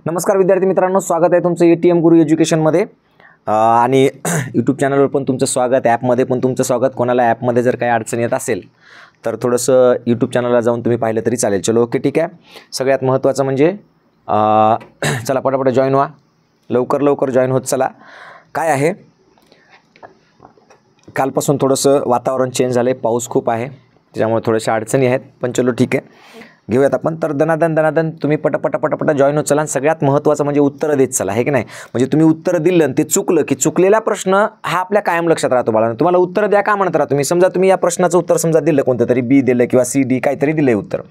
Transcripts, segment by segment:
नमस्कार विद्यार्थी मित्रांनो, स्वागत आहे तुमचं ATM गुरु एज्युकेशनमध्ये आणि यूट्यूब चॅनलवर पण तुमचं स्वागत, ॲपमध्ये पण तुमचं स्वागत. कोणाला ॲपमध्ये जर काही अडचण येत असेल तर थोडंसं यूट्यूब चॅनलला जाऊन तुम्ही पाहिलं तरी चालेल. चलो ओके, ठीक आहे. सगळ्यात महत्त्वाचं म्हणजे चला पटापट जॉईन व्हा, लवकर जॉईन होत चला. काय आहे, कालपासून थोडंसं वातावरण चेंज झालं आहे, पाऊस खूप आहे, त्याच्यामुळे थोड्याशा अडचणी आहेत. पण चलो ठीक आहे, घेऊयात आपण. तर दनादन तुम्ही पटापट जॉईन होत चला. आणि सगळ्यात महत्त्वाचं म्हणजे उत्तरं देत चला, हे की नाही. म्हणजे तुम्ही उत्तर दिलं आणि ते चुकलं की चुकलेला प्रश्न हा आपल्या कायम लक्षात राहतो बाळांनो. तुम्हाला उत्तर द्या का म्हणत राहा तुम्ही. समजा तुम्ही या प्रश्नाचं उत्तर समजा दिलं, कोणतं तरी B दिलं किंवा C D काहीतरी दिलं आहे उत्तर,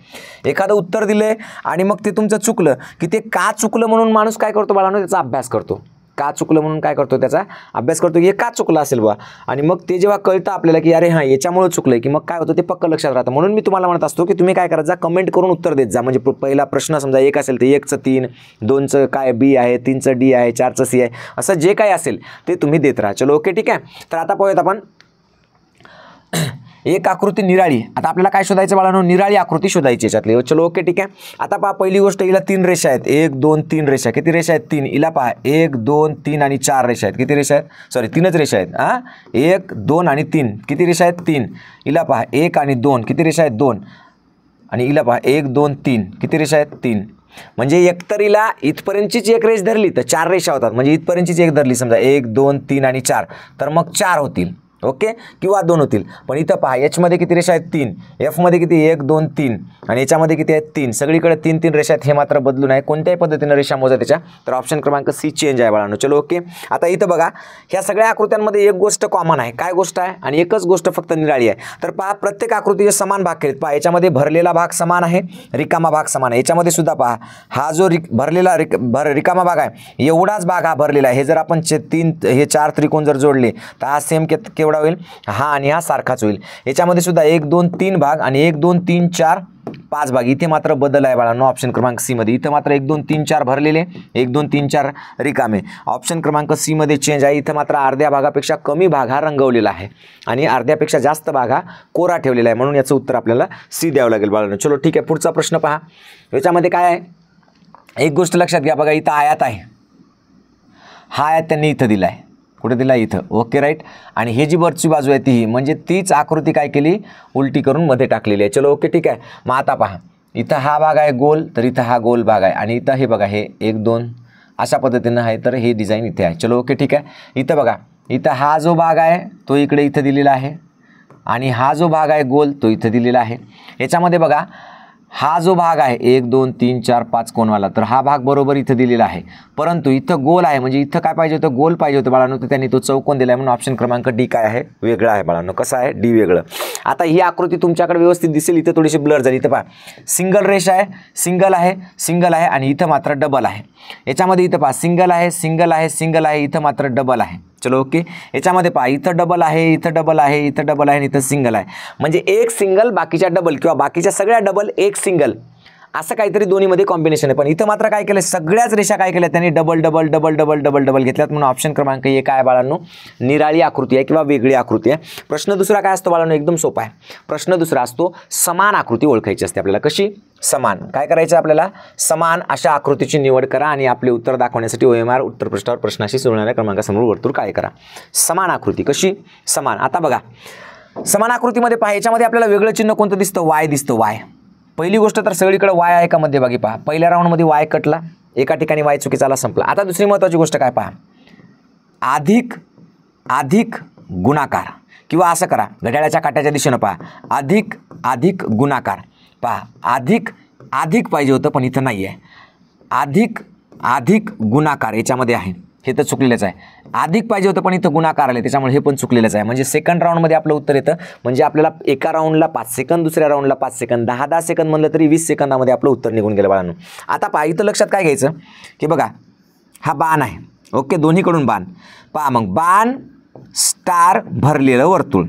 एखादं उत्तर दिलं आहे आणि मग ते तुमचं चुकलं की ते का चुकलं म्हणून माणूस काय करतो बाळांनो, त्याचा अभ्यास करतो. का चुकलं म्हणून काय करतो, त्याचा अभ्यास करतो की हे का चुकलं असेल बा. आणि मग ते जेव्हा कळतं आपल्याला की अरे हां याच्यामुळे चुकलं की मग काय होतं ते पक्क लक्षात राहतं. म्हणून मी तुम्हाला म्हणत असतो की तुम्ही काय करायचं, कमेंट करून उत्तर देत जा. म्हणजे पहिला प्रश्न समजा 1 असेल तर 1चं 3, 2चं काय B आहे, 3चं D आहे, 4चं C आहे, असं जे काही असेल ते तुम्ही देत राहा. चलो ओके, ठीक आहे. तर आता पाहूयात आपण एक आकृती निराळी. आता आपल्याला काय शोधायचं बाळांनो, निराळी आकृती शोधायची याच्यातली. चलो ओके, ठीक आहे. आता पहा, पहिली गोष्ट, हिला 3 रेषा आहेत, 1 2 3 रेषा. किती रेषा आहेत, 3. हिला पहा 1 2 3 आणि 4 रेषा आहेत. किती रेषा आहेत, सॉरी 3च रेषा आहेत. 1 2 आणि 3. किती रेषा आहेत, 3. हिला पहा 1 आणि 2. किती रेषा आहेत, 2. आणि हिला पहा 1 2 3. किती रेषा आहेत, 3. म्हणजे एकतरीला इथपर्यंतचीच एक रेष धरली तर 4 रेषा होतात. म्हणजे इथपर्यंतचीच एक धरली समजा 1 2 3 आणि 4, तर मग 4 होतील. ओके, किंवा 2 होतील. पण इथं पहा Hमध्ये किती रेषा आहेत, 3. Fमध्ये किती, 1 2 3. आणि याच्यामध्ये किती आहेत, 3. सगळीकडे 3 रेषा आहेत. हे मात्र बदलून आहे. कोणत्याही पद्धतीनं रेषा मोजा त्याच्या. तर ऑप्शन क्रमांक C चेंज आहे बाळांनो. चलो ओके. आता इथं बघा, ह्या सगळ्या आकृत्यांमध्ये एक गोष्ट कॉमन आहे. काय गोष्ट आहे, आणि एकच गोष्ट फक्त निराळी आहे. तर पहा, प्रत्येक आकृतीचे समान भाग केलेत. पहा याच्यामध्ये भरलेला भाग समान आहे, रिकामा भाग समान आहे. याच्यामध्ये सुद्धा पहा हा जो भरलेला रिकामा भाग आहे, एवढाच भाग हा भरलेला आहे. हे जर आपण 4 त्रिकोण जर जोडले तर हा सेम केवढा होईल, हा आणि हा सारखाच होईल. याच्यामध्ये सुद्धा 1 2 3 भाग आणि 1 2 3 4 5 भाग. इथे मात्र बदल आहे बाळांनो ऑप्शन क्रमांक C मध्ये. इथं मात्र 1 2 3 4 भरलेले, 1 2 3 4 रिकामे. ऑप्शन क्रमांक C मध्ये चेंज आहे. इथं मात्र अर्ध्या भागापेक्षा कमी भाग हा रंगवलेला आहे आणि अर्ध्यापेक्षा जास्त भाग हा कोरा ठेवलेला आहे. म्हणून याचं उत्तर आपल्याला C द्यावं लागेल बाळांनो. चलो ठीक आहे, पुढचा प्रश्न पहा. याच्यामध्ये काय आहे, एक गोष्ट लक्षात घ्या. बघा इथं आयात आहे, हा आयात त्यांनी इथं दिला आहे. कुठे दिला, इथं. Okay, right. आणि हे जी वरची बाजू आहे ती, म्हणजे तीच आकृती काय केली, उलटी करून मध्ये टाकलेली आहे. चलो ओके, ठीक आहे. मग आता पहा, इथं हा भाग आहे गोल, तर इथं हा गोल भाग आहे. आणि इथं हे बघा, हे 1 2 अशा पद्धतीनं आहे. तर हे डिझाईन इथे आहे. चलो ओके, ठीक आहे. इथं बघा, इथं हा जो भाग आहे तो इकडे इथं दिलेला आहे आणि हा जो भाग आहे गोल तो इथं दिलेला आहे. याच्यामध्ये बघा, हा जो भाग आहे 1 2 3 4 5 कोणवाला, तर हा भाग बरोबर इथं दिलेला आहे. परंतु इथं गोल आहे, म्हणजे इथं काय पाहिजे होतं, गोल पाहिजे होतं बाळांनो. तर त्यांनी तो चौकोन दिला आहे. म्हणून ऑप्शन क्रमांक D काय आहे, वेगळं आहे बाळांनो. कसं आहे, D वेगळं. आता ही आकृती तुमच्याकडे व्यवस्थित दिसेल. इथं थोडीशी ब्लर झाली. इथं पहा, सिंगल रेषा आहे, सिंगल आहे आणि इथं मात्र डबल आहे. याच्यामध्ये इथं पहा, सिंगल आहे, इथं मात्र डबल आहे. चलो ओके. याच्यामध्ये पहा, इथं डबल आहे, इथं डबल आहे, इथं डबल आहे आणि इथं सिंगल आहे. म्हणजे एक सिंगल बाकीच्या डबल किंवा बाकीच्या सगळ्या डबल एक सिंगल, असं काहीतरी दोन्हीमध्ये कॉम्बिनेशन आहे. पण इथं मात्र काय केलं, सगळ्याच रेषा काय केल्या त्यांनी, डबल घेतल्यात. म्हणून ऑप्शन क्रमांक A काय बाळांनो, निराळी आकृती आहे किंवा वेगळी आकृती आहे. प्रश्न दुसरा काय असतो बाळांनो, एकदम सोपा आहे. प्रश्न दुसरा असतो, समान आकृती ओळखायची असते आपल्याला. कशी, समान. काय करायचं आपल्याला, समान अशा आकृतीची निवड करा आणि आपले उत्तर दाखवण्यासाठी OMR उत्तरपृष्ठावर प्रश्नाशी जुळणाऱ्या क्रमांकासमोर वर्तुळ काय करा. समान आकृती कशी, समान. आता बघा, समान आकृतीमध्ये पहा, याच्यामध्ये आपल्याला वेगळं चिन्ह कोणतं दिसतं, Y दिसतं. Y. पहिली गोष्ट तर सगळीकडे Y आहे का मध्यभागी पहा. पहिल्या राऊंडमध्ये Y कटला, एका ठिकाणी Y चुकीचा आला, संपला. आता दुसरी महत्त्वाची गोष्ट काय पहा, अधिक गुणाकार, किंवा असं करा, घड्याळाच्या काट्याच्या दिशेनं पहा, अधिक गुणाकार. पहा, अधिक पाहिजे होतं पण इथं नाही आहे. अधिक गुणाकार याच्यामध्ये आहे, हे तर चुकलेलंच आहे. अधिक पाहिजे होतं पण इथं गुणाकार आले, त्याच्यामुळे हे पण चुकलेलंच आहे. म्हणजे सेकंड राऊंडमध्ये आपलं उत्तर येतं. म्हणजे आपल्याला एका राऊंडला 5 सेकंद, दुसऱ्या राऊंडला 5 सेकंद, 10 सेकंद म्हणलं तरी 20 सेकंदामध्ये आपलं उत्तर निघून गेलं बाळांनो. आता पहा, इथं लक्षात काय घ्यायचं की बघा, हा बाण आहे. ओके, दोन्हीकडून बाण. पहा मग, बाण स्टार भरलेलं वर्तुळ,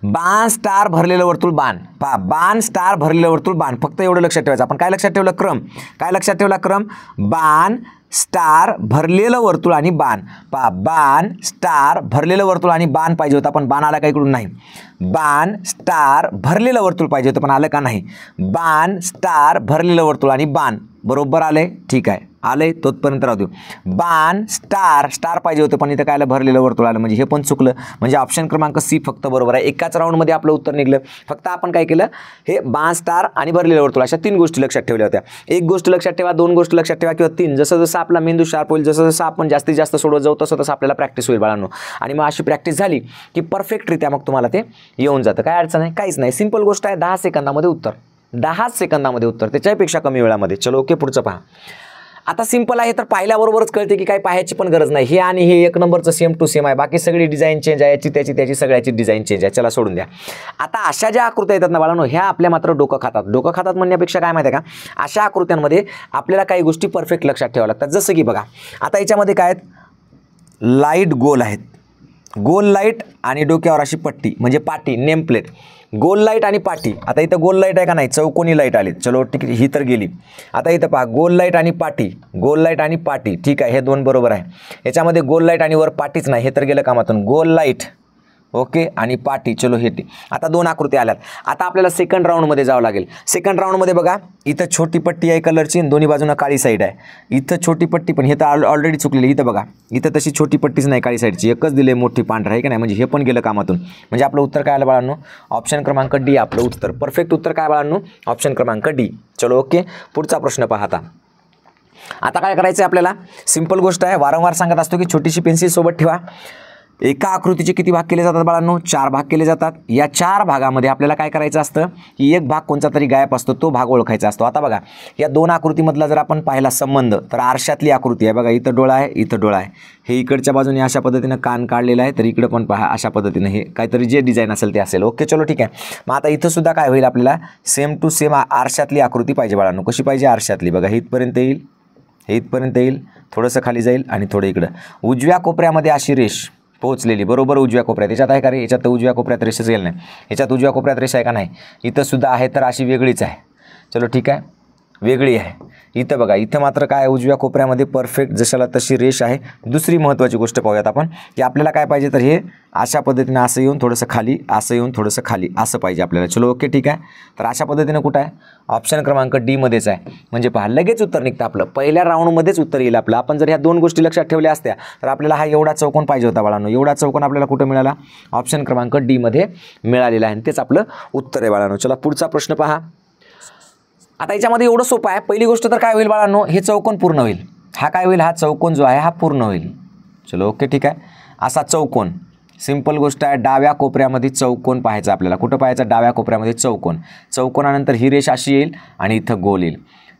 बाण स्टार भरलेलं वर्तुळ, बाण. पहा, बाण स्टार भरलेलं वर्तुळ, बाण. फक्त एवढं लक्षात ठेवायचं. आपण काय लक्षात ठेवलं, क्रम. काय लक्षात ठेवला, क्रम. बाण स्टार भरलेलं वर्तुळ आणि बाण. पहा बाण स्टार भरलेलं वर्तुळ आणि बाण पाहिजे होतं, पण बाण आला का इकडून नाही. बाण स्टार भरलेलं वर्तुळ पाहिजे होतं, पण आलं का नाही. बाण स्टार भरलेलं वर्तुळ आणि बाण बरोबर आलंय, ठीक आहे आलंय, तोपर्यंत राहू देऊ. बाण स्टार स्टार पाहिजे होतं, पण इथं काय आलं भरलेलं वर्तुळ आलं, म्हणजे हे पण चुकलं. म्हणजे ऑप्शन क्रमांक सी फक्त बरोबर आहे. एकाच राऊंडमध्ये आपलं उत्तर निघलं. फक्त आपण काय केलं, हे बाण स्टार आणि भरलेलं वर्तुळ अशा 3 गोष्टी लक्षात ठेवल्या होत्या. एक गोष्ट लक्षात ठेवा, 2 गोष्टी लक्षात ठेवा किंवा 3. जसं जसं आपला मेंदू शार्प होईल, जसं जसं आपण जास्तीत जास्त सोडवत जाऊ, तसं तसं आपल्याला प्रॅक्टिस होईल बाळांनो. आणि मग अशी प्रॅक्टिस झाली की परफेक्टरित्या मग तुम्हाला ते येऊन जातं. काय अडचण आहे, काहीच नाही. सिंपल गोष्ट आहे. 10 सेकंदामध्ये उत्तर, 10 सेकंदामध्ये उत्तर, त्याच्यापेक्षा कमी वेळामध्ये. चलो ओके, पुढचं पहा. आता सिंपल आहे तर पाहिल्याबरोबरच कळते की काय पाहायची पण गरज नाही. हे आणि हे एक नंबरचं सेम टू सेम आहे. बाकी सगळी डिझाईन चेंज आहे, याची त्याची सगळ्याची डिझाईन चेंज आहे. चला सोडून द्या. आता अशा ज्या आकृत्या येतात ना बाळांनो, ह्या आपल्या मात्र डोकं खातात. डोकं खातात म्हणण्यापेक्षा काय माहिती आहे का, अशा आकृत्यांमध्ये आपल्याला काही गोष्टी परफेक्ट लक्षात ठेवाव्या लागतात. जसं की बघा, आता याच्यामध्ये काय आहेत, लाईट गोल आहेत, गोल लाईट आणि डोक्यावर अशी पट्टी म्हणजे पाटी, नेम प्लेट. गोल लाईट आणि पाटी. आता इथं गोल लाईट आहे का नाही, चौकोनी लाईट आली. चलो ठीक, ही तर गेली. आता इथं पहा, गोल लाईट आणि पाटी, गोल लाईट आणि पाटी, ठीक आहे, हे 2 बरोबर आहे. याच्यामध्ये गोल लाईट आणि वर पाटीच नाही, हे तर गेलं कामातून. गोल लाईट ओके आणि पाटी, चलो हे आता 2 आकृती आल्यात. आता आपल्याला सेकंड राऊंडमध्ये जावं लागेल. सेकंड राऊंडमध्ये बघा, इथं छोटी पट्टी आहे कलरची आणि दोन्ही बाजूनं काळी साईड आहे. इथं छोटी पट्टी, पण हे तर ऑलरेडी चुकलेली. इथं बघा, इथं तशी छोटी पट्टीच नाही काळी साईडची, एकच दिले मोठी पांढरा आहे की नाही, म्हणजे हे पण गेलं कामातून. म्हणजे आपलं उत्तर काय आलं बाळांनो, ऑप्शन क्रमांक डी आपलं उत्तर. परफेक्ट उत्तर काय बाळांनो, ऑप्शन क्रमांक डी. चलो ओके, पुढचा प्रश्न पाहता. आता काय करायचं आहे आपल्याला, सिंपल गोष्ट आहे. वारंवार सांगत असतो की छोटीशी पेन्सिल सोबत ठेवा. एका आकृतीचे किती भाग केले जातात बाळांनो, 4 भाग केले जातात. या 4 भागामध्ये आपल्याला काय करायचं असतं की एक भाग कोणता तरी गायब असतो, तो भाग ओळखायचा असतो. आता बघा, या 2 आकृतीमधला जर आपण पाहिला संबंध, तर आरशातली आकृती आहे बघा. इथं डोळा आहे, इथं डोळा आहे. हे इकडच्या बाजूने अशा पद्धतीनं कान काढलेला आहे, तर इकडं पण पहा अशा पद्धतीनं हे काहीतरी जे डिझाईन असेल ते असेल. ओके चलो ठीक आहे. मग आता इथं सुद्धा काय होईल, आपल्याला सेम टू सेम आरशातली आकृती पाहिजे बाळांनो. कशी पाहिजे, आरशातली. बघा हे इथपर्यंत येईल, हे इथपर्यंत येईल, थोडंसं खाली जाईल आणि थोडं इकडं. उजव्या कोपऱ्यामध्ये अशी रेष पोहोचलेली, बरोबर उजव्या कोपऱ्यात. याच्यात आहे का रे, याच्यात उजव्या कोपऱ्यात रेषच गेलं नाही. याच्यात उजव्या कोपऱ्यात रेष आहे का नाही, इथं सुद्धा आहे, तर अशी वेगळीच आहे. चलो ठीक आहे, वेगळी आहे. इथं बघा, इथं मात्र काय उजव्या कोपऱ्यामध्ये परफेक्ट जशाला तशी रेष आहे. दुसरी महत्त्वाची गोष्ट पाहूयात आपण, की आपल्याला काय पाहिजे, तर हे अशा पद्धतीने असं येऊन थोडंसं खाली, असं येऊन थोडंसं खाली, असं पाहिजे आपल्याला. चलो ओके ठीक आहे. तर अशा पद्धतीने कुठं आहे, ऑप्शन क्रमांक डी मध्येच आहे. म्हणजे पहा लगेच उत्तर निघतं आपलं, पहिल्या राऊंडमध्येच उत्तर येईल आपलं. आपण जर ह्या 2 गोष्टी लक्षात ठेवल्या असत्या तर आपल्याला हा एवढा चौकोन पाहिजे होता बाळांनो. एवढा चौकोन आपल्याला कुठं मिळाला, ऑप्शन क्रमांक डी मध्ये मिळालेला आहे, आणि तेच आपलं उत्तर आहे बाळांनो. चला पुढचा प्रश्न पहा. आता याच्यामध्ये एवढं सोपं आहे. पहिली गोष्ट तर काय होईल बाळांनो, हे चौकोन पूर्ण होईल. हा काय होईल, हा चौकोन जो आहे हा पूर्ण होईल. चलो ओके ठीक आहे. असा चौकोन, सिंपल गोष्ट आहे. डाव्या कोपऱ्यामध्ये चौकोन पाहायचा आपल्याला. कुठं पाहायचा, डाव्या कोपऱ्यामध्ये चौकोन. चौकोनानंतर ही रेष अशी येईल आणि इथं गोल येईल.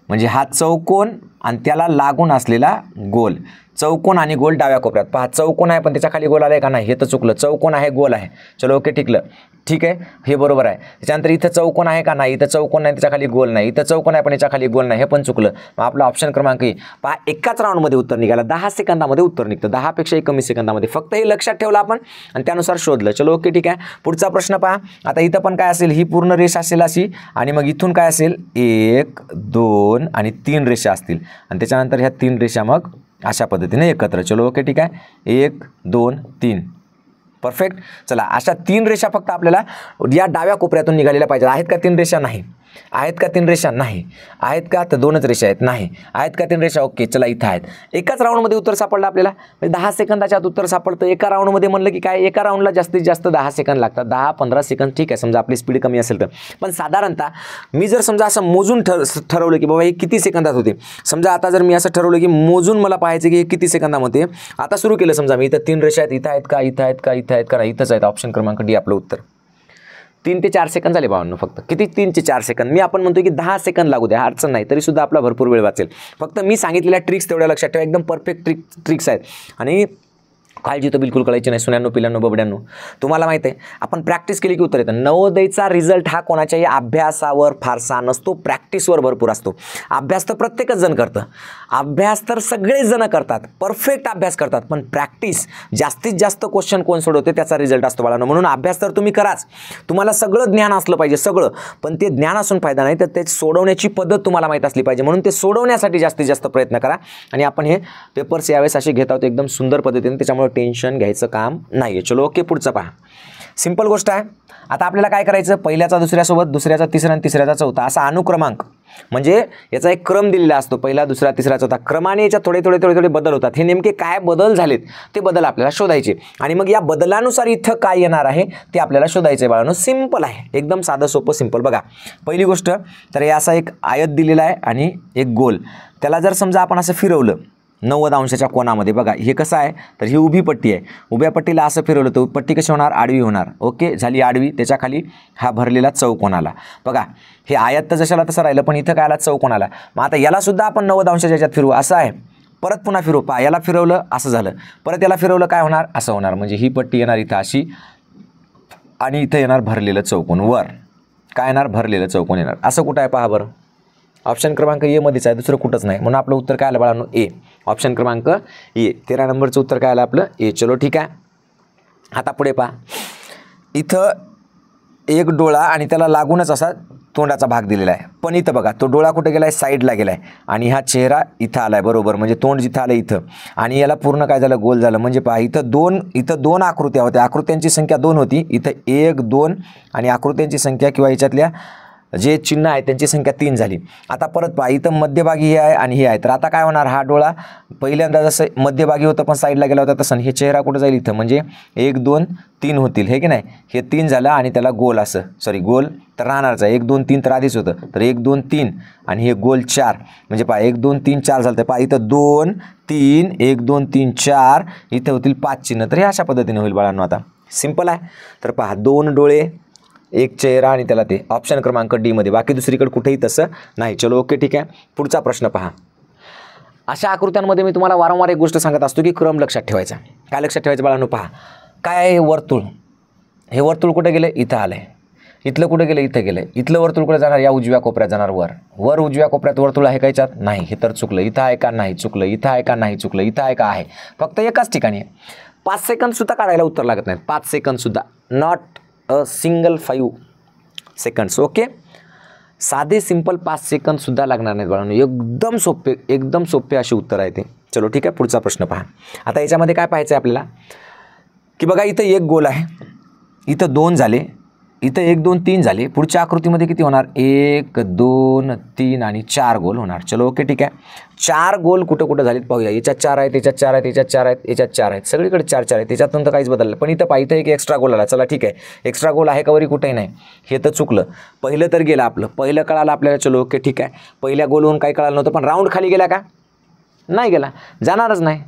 म्हणजे हा चौकोन आणि त्याला लागून असलेला गोल. चौकोन आणि गोल डाव्या कोपऱ्यात. पहा चौकोन आहे पण त्याच्या खाली गोल आलाय का नाही, हे तर चुकलं. चौकोन आहे, गोल आहे. चलो ओके टिकलं, ठीक आहे, हे बरोबर आहे. त्याच्यानंतर इथं चौकोन आहे का नाही, इथं चौकोन नाही, त्याच्या खाली गोल नाही. इथं चौकोन आहे पण याच्या खाली गोल नाही, हे पण चुकलं. मग आपला ऑप्शन क्रमांक ए. पहा एकाच राऊंडमध्ये उत्तर निघाला. 10 सेकंदामध्ये उत्तर निघतं, 10 पेक्षाही कमी सेकंदामध्ये. फक्त हे लक्षात ठेवलं आपण आणि त्यानुसार शोधलं. चलो ओके ठीक आहे. पुढचा प्रश्न पहा. आता इथं पण काय असेल, ही पूर्ण रेष असेल अशी, आणि मग इथून काय असेल, 1 2 आणि 3 रेषा असतील, आणि त्याच्यानंतर ह्या 3 रेषा मग अशा पद्धतीने एकत्र. चलो ओके ठीक आहे. 1 2 3 परफेक्ट. चला अशा 3 रेषा फक्त आपल्याला या डाव्या कोपऱ्यातून निघालेल्या पाहिजेत. आहेत का 3 रेषा, नाही. आहेत का 3 रेषा, नाही. आहेत का, तर 2च रेषा आहेत, नाही. आहेत का 3 रेषा, ओके चला इथं आहेत. एकाच राऊंडमध्ये उत्तर सापडलं आपल्याला. म्हणजे 10 सेकंदाच्या आत उत्तर सापडतं एका राऊंडमध्ये. म्हणलं की काय, एका राऊंडला जास्तीत जास्त 10 सेकंद लागतात, 10-15 सेकंद, ठीक आहे समजा आपली स्पीड कमी असेल तर. पण साधारणतः मी जर समजा असं मोजून ठरवलं की बाबा हे किती सेकंदात होते. समजा आता जर मी असं ठरवलं की मोजून मला पाहायचं की हे किती सेकंदामध्ये. आता सुरू केलं समजा मी, इथं 3 रेषा आहेत, इथं आहेत का, इथं आहेत का, इथं आहेत का, इथंच आहेत. ऑप्शन क्रमांक डी आपलं उत्तर. 3 ते 4 सेकंद झाले भावांनो फक्त. किती, 3 ते 4 सेकंद. मी आपण म्हणतो की 10 सेकंद लागू द्या, अडचण नाही, तरी सुद्धा आपला भरपूर वेळ वाचेल. फक्त मी सांगितलेल्या ट्रिक्स तेवढ्या लक्षात ठेवा, एकदम परफेक्ट ट्रिक्स आहेत. आणि काळजी तर बिलकुल करायची नाही सुन्यांनो पिल्यांनो बबड्यांनो. तुम्हाला माहिती आहे आपण प्रॅक्टिस केली की उत्तर येतं. नवोदयचा रिझल्ट हा कोणाच्याही अभ्यासावर फारसा नसतो, प्रॅक्टिसवर भरपूर असतो. अभ्यास तर प्रत्येकच जण करतं, अभ्यास तर सगळेच जण करतात, परफेक्ट अभ्यास करतात, पण प्रॅक्टिस जास्तीत जास्त क्वेश्चन कोण सोडवते त्याचा रिझल्ट असतो बाळांनो. म्हणून अभ्यास तर तुम्ही कराच, तुम्हाला सगळं ज्ञान असलं पाहिजे सगळं, पण ते ज्ञान असून फायदा नाही, तर ते सोडवण्याची पद्धत तुम्हाला माहीत असली पाहिजे. म्हणून ते सोडवण्यासाठी जास्तीत जास्त प्रयत्न करा. आणि आपण हे पेपर्स यावेळेस असे घेत आहोत एकदम सुंदर पद्धतीने, त्याच्यामुळे टेन्शन घ्यायचं काम नाही आहे. चलो ओके, पुढचं पहा. सिंपल गोष्ट आहे. आता आपल्याला काय करायचं, पहिल्याचा दुसऱ्यासोबत, दुसऱ्याचा तिसरा आणि तिसऱ्याचा चौथा असा अनुक्रमांक, म्हणजे याचा एक क्रम दिलेला असतो, पहिला दुसरा तिसरा चौथा, क्रमाने याच्यात थोडे थोडे थोडे थोडे बदल होतात. हे नेमके काय बदल झालेत ते बदल आपल्याला शोधायचे, आणि मग या बदलानुसार इथं काय येणार आहे ते आपल्याला शोधायचं आहे बाळांनो. सिंपल आहे, एकदम साधं सोपं सिंपल. बघा पहिली गोष्ट तर हे असा एक आयत दिलेला आहे आणि एक गोल, त्याला जर समजा आपण असं फिरवलं 90 अंशाच्या कोणामध्ये, बघा हे कसं आहे तर ही उभी पट्टी आहे, उभ्या पट्टीला असं फिरवलं तर पट्टी कशी होणार, आडवी होणार. ओके, झाली आडवी, त्याच्या खाली हा भरलेला चौकोन आला. बघा हे आयत तर जशाला तसं राहिलं, पण इथं काय आला, चौकोन आला. मग आता याला सुद्धा आपण 90 अंशाच्या ह्याच्यात फिरवू, असं आहे. परत पुन्हा फिरवू, पहा याला फिरवलं असं झालं, परत याला फिरवलं काय होणार, असं होणार. म्हणजे ही पट्टी येणार इथं अशी, आणि इथं येणार भरलेलं चौकोन, वर काय येणार, भरलेलं चौकोन येणार. असं कुठं आहे पहा बरं, ऑप्शन क्रमांक ए मध्येच आहे, दुसरं कुठंच नाही. म्हणून आपलं उत्तर काय आलं बाळांनो, ए. ऑप्शन क्रमांक ए, 13 नंबरचं उत्तर काय आलं आपलं, ए. चलो ठीक आहे. आता पुढे पहा, इथं एक डोळा आणि त्याला लागूनच असा तोंडाचा भाग दिलेला आहे, पण इथं बघा तो डोळा कुठे गेला आहे, साईडला गेला आहे, आणि हा चेहरा इथं आला आहे बरोबर, म्हणजे तोंड जिथं आलं इथं, आणि याला पूर्ण काय झालं, गोल झालं. म्हणजे पहा इथं दोन आकृत्या होत्या, आकृत्यांची संख्या 2 होती, इथं 1 2 आणि आकृत्यांची संख्या किंवा याच्यातल्या जे चिन्ह आहे त्यांची संख्या 3 झाली. आता परत पहा इथं मध्यभागी हे आहे आणि हे आहे, तर आता काय होणार, हा डोळा पहिल्यांदा जसं मध्यभागी होतं पण साईडला गेला होता तसं हे चेहरा कुठं जाईल, इथं, म्हणजे 1 2 3 होतील, हे की नाही, हे 3 झालं आणि त्याला गोल असं, सॉरी गोल तर राहणारच आहे, 1 2 3 तर आधीच होतं, तर 1 2 3 आणि हे गोल 4, म्हणजे पहा 1 2 3 4 झालं. तर पहा इथं 2 3 1 2 3 4, इथं होतील 5 चिन्ह. तर हे अशा पद्धतीने होईल बाळांनो. आता सिंपल आहे. तर पहा 2 डोळे, एक चेहरा आणि त्याला ते ऑप्शन क्रमांक डी मध्ये, बाकी दुसरीकडे कुठेही तसं नाही. चलो ओके ठीक आहे. पुढचा प्रश्न पहा. अशा आकृत्यांमध्ये मी तुम्हाला वारंवार एक गोष्ट सांगत असतो की क्रम लक्षात ठेवायचा. काय लक्षात ठेवायचं बाळांनो, पहा काय आहे, वर्तुळ. हे वर्तुळ कुठे गेले, इथं आलंय. इथलं कुठे गेलं, इथं गेलं. इथलं वर्तुळ कुठे जाणार, या उजव्या कोपऱ्यात जाणार, वर उजव्या कोपऱ्यात वर्तुळ आहे का याच्यात, नाही, हे तर चुकलं. इथं आहे का, नाही, चुकलं. इथं आहे का, नाही, चुकलं. इथं आहे का, आहे, फक्त एकाच ठिकाणी आहे. 5 सेकंद सुद्धा काढायला उत्तर लागत नाही, 5 सेकंद सुद्धा, not a single 5 seconds. Okay, साधे सिंपल 5 सेकंद सुद्धा लागणार नाहीत बाळांनो, एकदम सोपे असे उत्तर आहे ते. चलो ठीक आहे. पुढचा प्रश्न पहा. आता याच्यामध्ये काय पाहायचं आहे आपल्याला, की बघा इथं एक गोल आहे, इथं 2 झाले, इथं 1 2 3 झाले. पुढच्या आकृतीमध्ये किती होणार, 1 2 3 आणि 4 गोल होणार. चलो ओके ठीक आहे. 4 गोल कुठं कुठं झालेत पाहूया. याच्यात 4 आहेत, याच्यात 4 आहेत, याच्यात 4 आहेत, याच्यात 4 आहेत, सगळीकडे 4 4 आहेत. त्याच्यातून तर काहीच बदललं, पण इथं पाहिजे एक एक्स्ट्रा गोल आला. चला ठीक आहे, एक्स्ट्रा गोल आहे का वरी, कुठेही नाही, हे तर चुकलं. पहिलं तर गेलं आपलं, पहिलं कळालं आपल्याला. चलो ओके ठीक आहे. पहिल्या गोलवरून काही कळालं नव्हतं, पण राऊंड खाली गेला का, नाही गेला, जाणारच नाही.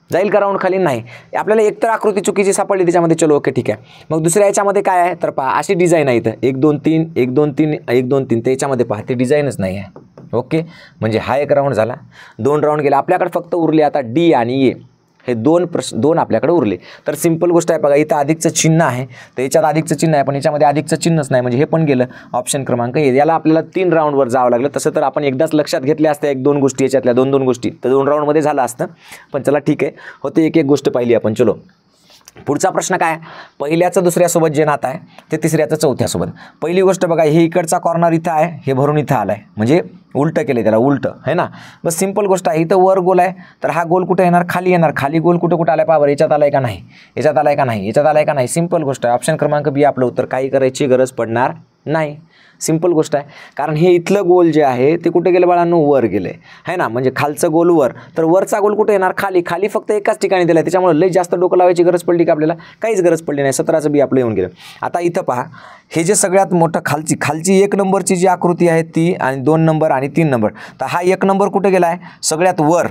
जाईल का राऊंड खाली, नाही. आपल्याला एकतर आकृती चुकीची सापडली त्याच्यामध्ये. चलो ओके ठीक आहे. मग दुसऱ्या याच्यामध्ये काय आहे, तर पहा अशी डिझाईन आहे इथं 1 2 3 1 2 3 1 2 3, त्याच्यामध्ये पहा ते डिझाईनच नाही आहे. ओके, म्हणजे हा एक राऊंड झाला, 2 राऊंड गेला. आपल्याकडे फक्त उरले आता डी आणि ए, हे 2 आपल्याकडे उरले. तर सिंपल गोष्ट आहे. बघा इथं अधिकचं चिन्ह आहे, तर याच्यात अधिकचं चिन्ह आहे, पण याच्यामध्ये अधिकचं चिन्हच नाही, म्हणजे हे पण गेलं. ऑप्शन क्रमांक ए. याला आपल्याला 3 राऊंडवर जावं लागलं. तसं तर आपण एकदाच लक्षात घेतल्या असत्या 1 2 गोष्टी, याच्यातल्या 2 2 गोष्टी, तर 2 राऊंडमध्ये झालं असतं. पण चला ठीक आहे, होते एक गोष्ट पाहिली आपण. चलो पुढचा प्रश्न काय, पहिल्याचं दुसऱ्यासोबत जे नातं आहे ते तिसऱ्याचं चौथ्यासोबत. पहिली गोष्ट बघा, हे इकडचा कॉर्नर इथं आहे, हे भरून इथं आलं आहे, म्हणजे उलटं केलं त्याला, उलटं आहे ना. बस सिंपल गोष्ट आहे. इथं वर गोल आहे, तर हा गोल कुठे येणार, खाली येणार. खाली गोल कुठं आला पाहा बरं, याच्यात आलाय का नाही, याच्यात आलाय का नाही, याच्यात आलाय का नाही. सिंपल गोष्ट आहे. ऑप्शन क्रमांक बी आपलं उत्तर. काही करायची गरज पडणार नाही, सिंपल गोष्ट आहे. कारण हे इथलं गोल जे आहे ते कुठे गेलं बाळांनो, वर गेलं आहे ना. म्हणजे खालचं गोल वर, तर वरचा गोल कुठे येणार, खाली. खाली फक्त एकाच ठिकाणी दिला आहे, त्याच्यामुळे लई जास्त डोकं लावायची गरज पडली का आपल्याला, काहीच गरज पडली नाही. 17चं बी आपलं येऊन गेलं. आता इथं पहा, हे जे सगळ्यात मोठं खालची 1 नंबरची जी आकृती आहे ती, आणि 2 नंबर आणि 3 नंबर, तर हा 1 नंबर कुठे गेला आहे, सगळ्यात वर.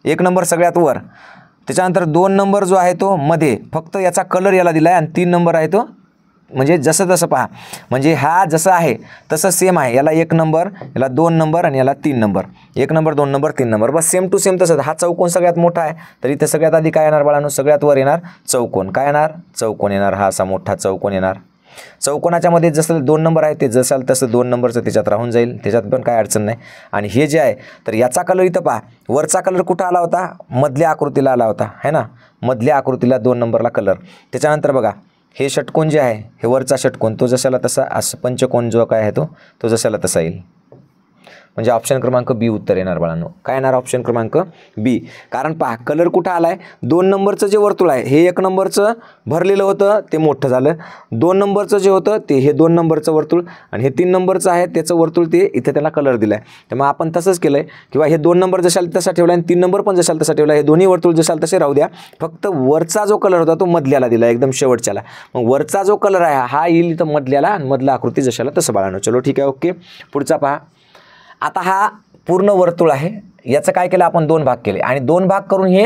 1 नंबर सगळ्यात वर, त्याच्यानंतर 2 नंबर जो आहे तो मध्ये, फक्त याचा कलर याला दिला आहे, आणि 3 नंबर आहे तो म्हणजे जसं तसं पहा, म्हणजे हा जसं आहे तसं सेम आहे. याला 1 नंबर, याला 2 नंबर आणि याला 3 नंबर. 1 नंबर 2 नंबर 3 नंबर, बस सेम टू सेम तसंच. हा चौकोन सगळ्यात मोठा आहे, तर इथं सगळ्यात आधी काय येणार बाळांनो, सगळ्यात वर येणार चौकोन. काय येणार, चौकोन येणार. हा असा मोठा चौकोन येणार. चौकोनाच्या मध्ये जसं 2 नंबर आहे ते जसं तसं 2 नंबरचं त्याच्यात राहून जाईल, त्याच्यात पण काय अडचण नाही. आणि हे जे आहे तर याचा कलर इथं पहा, वरचा कलर कुठं आला होता, मधल्या आकृतीला आला होता है ना, मधल्या आकृतीला 2 नंबरला कलर. त्याच्यानंतर बघा हे षटकोन जे आहे, हे वरचा षटकोन तो जशाला तसा, असं पंचकोन जो काय आहे तो जशाला तसा येईल. म्हणजे ऑप्शन क्रमांक बी उत्तर येणार बाळांनो. काय येणार, ऑप्शन क्रमांक बी. कारण पहा कलर कुठं आला आहे, 2 नंबरचं जे वर्तुळ आहे हे 1 नंबरचं भरलेलं होतं ते मोठं झालं. 2 नंबरचं जे होतं ते हे 2 नंबरचं वर्तुळ, आणि हे 3 नंबरचं आहे त्याचं वर्तुळ ते इथे त्याला कलर दिला आहे. त्यामुळे आपण तसंच केलं आहे, किंवा हे 2 नंबर जशाला तसा ठेवला आणि 3 नंबर पण जशाला तसा ठेवला. हे दोन्ही वर्तुळ जशाला तसे राहू द्या, फक्त वरचा जो कलर होता तो मधल्याला दिला एकदम शेवटच्याला. मग वरचा जो कलर आहे हा येईल इथं मधल्याला, आणि मधला आकृती जशाला तसं बाळांनो. चलो ठीक आहे, ओके. पुढचा पहा. आता हा पूर्ण वर्तुळ आहे, याचं काय केलं आपण 2 भाग केले, आणि 2 भाग करून हे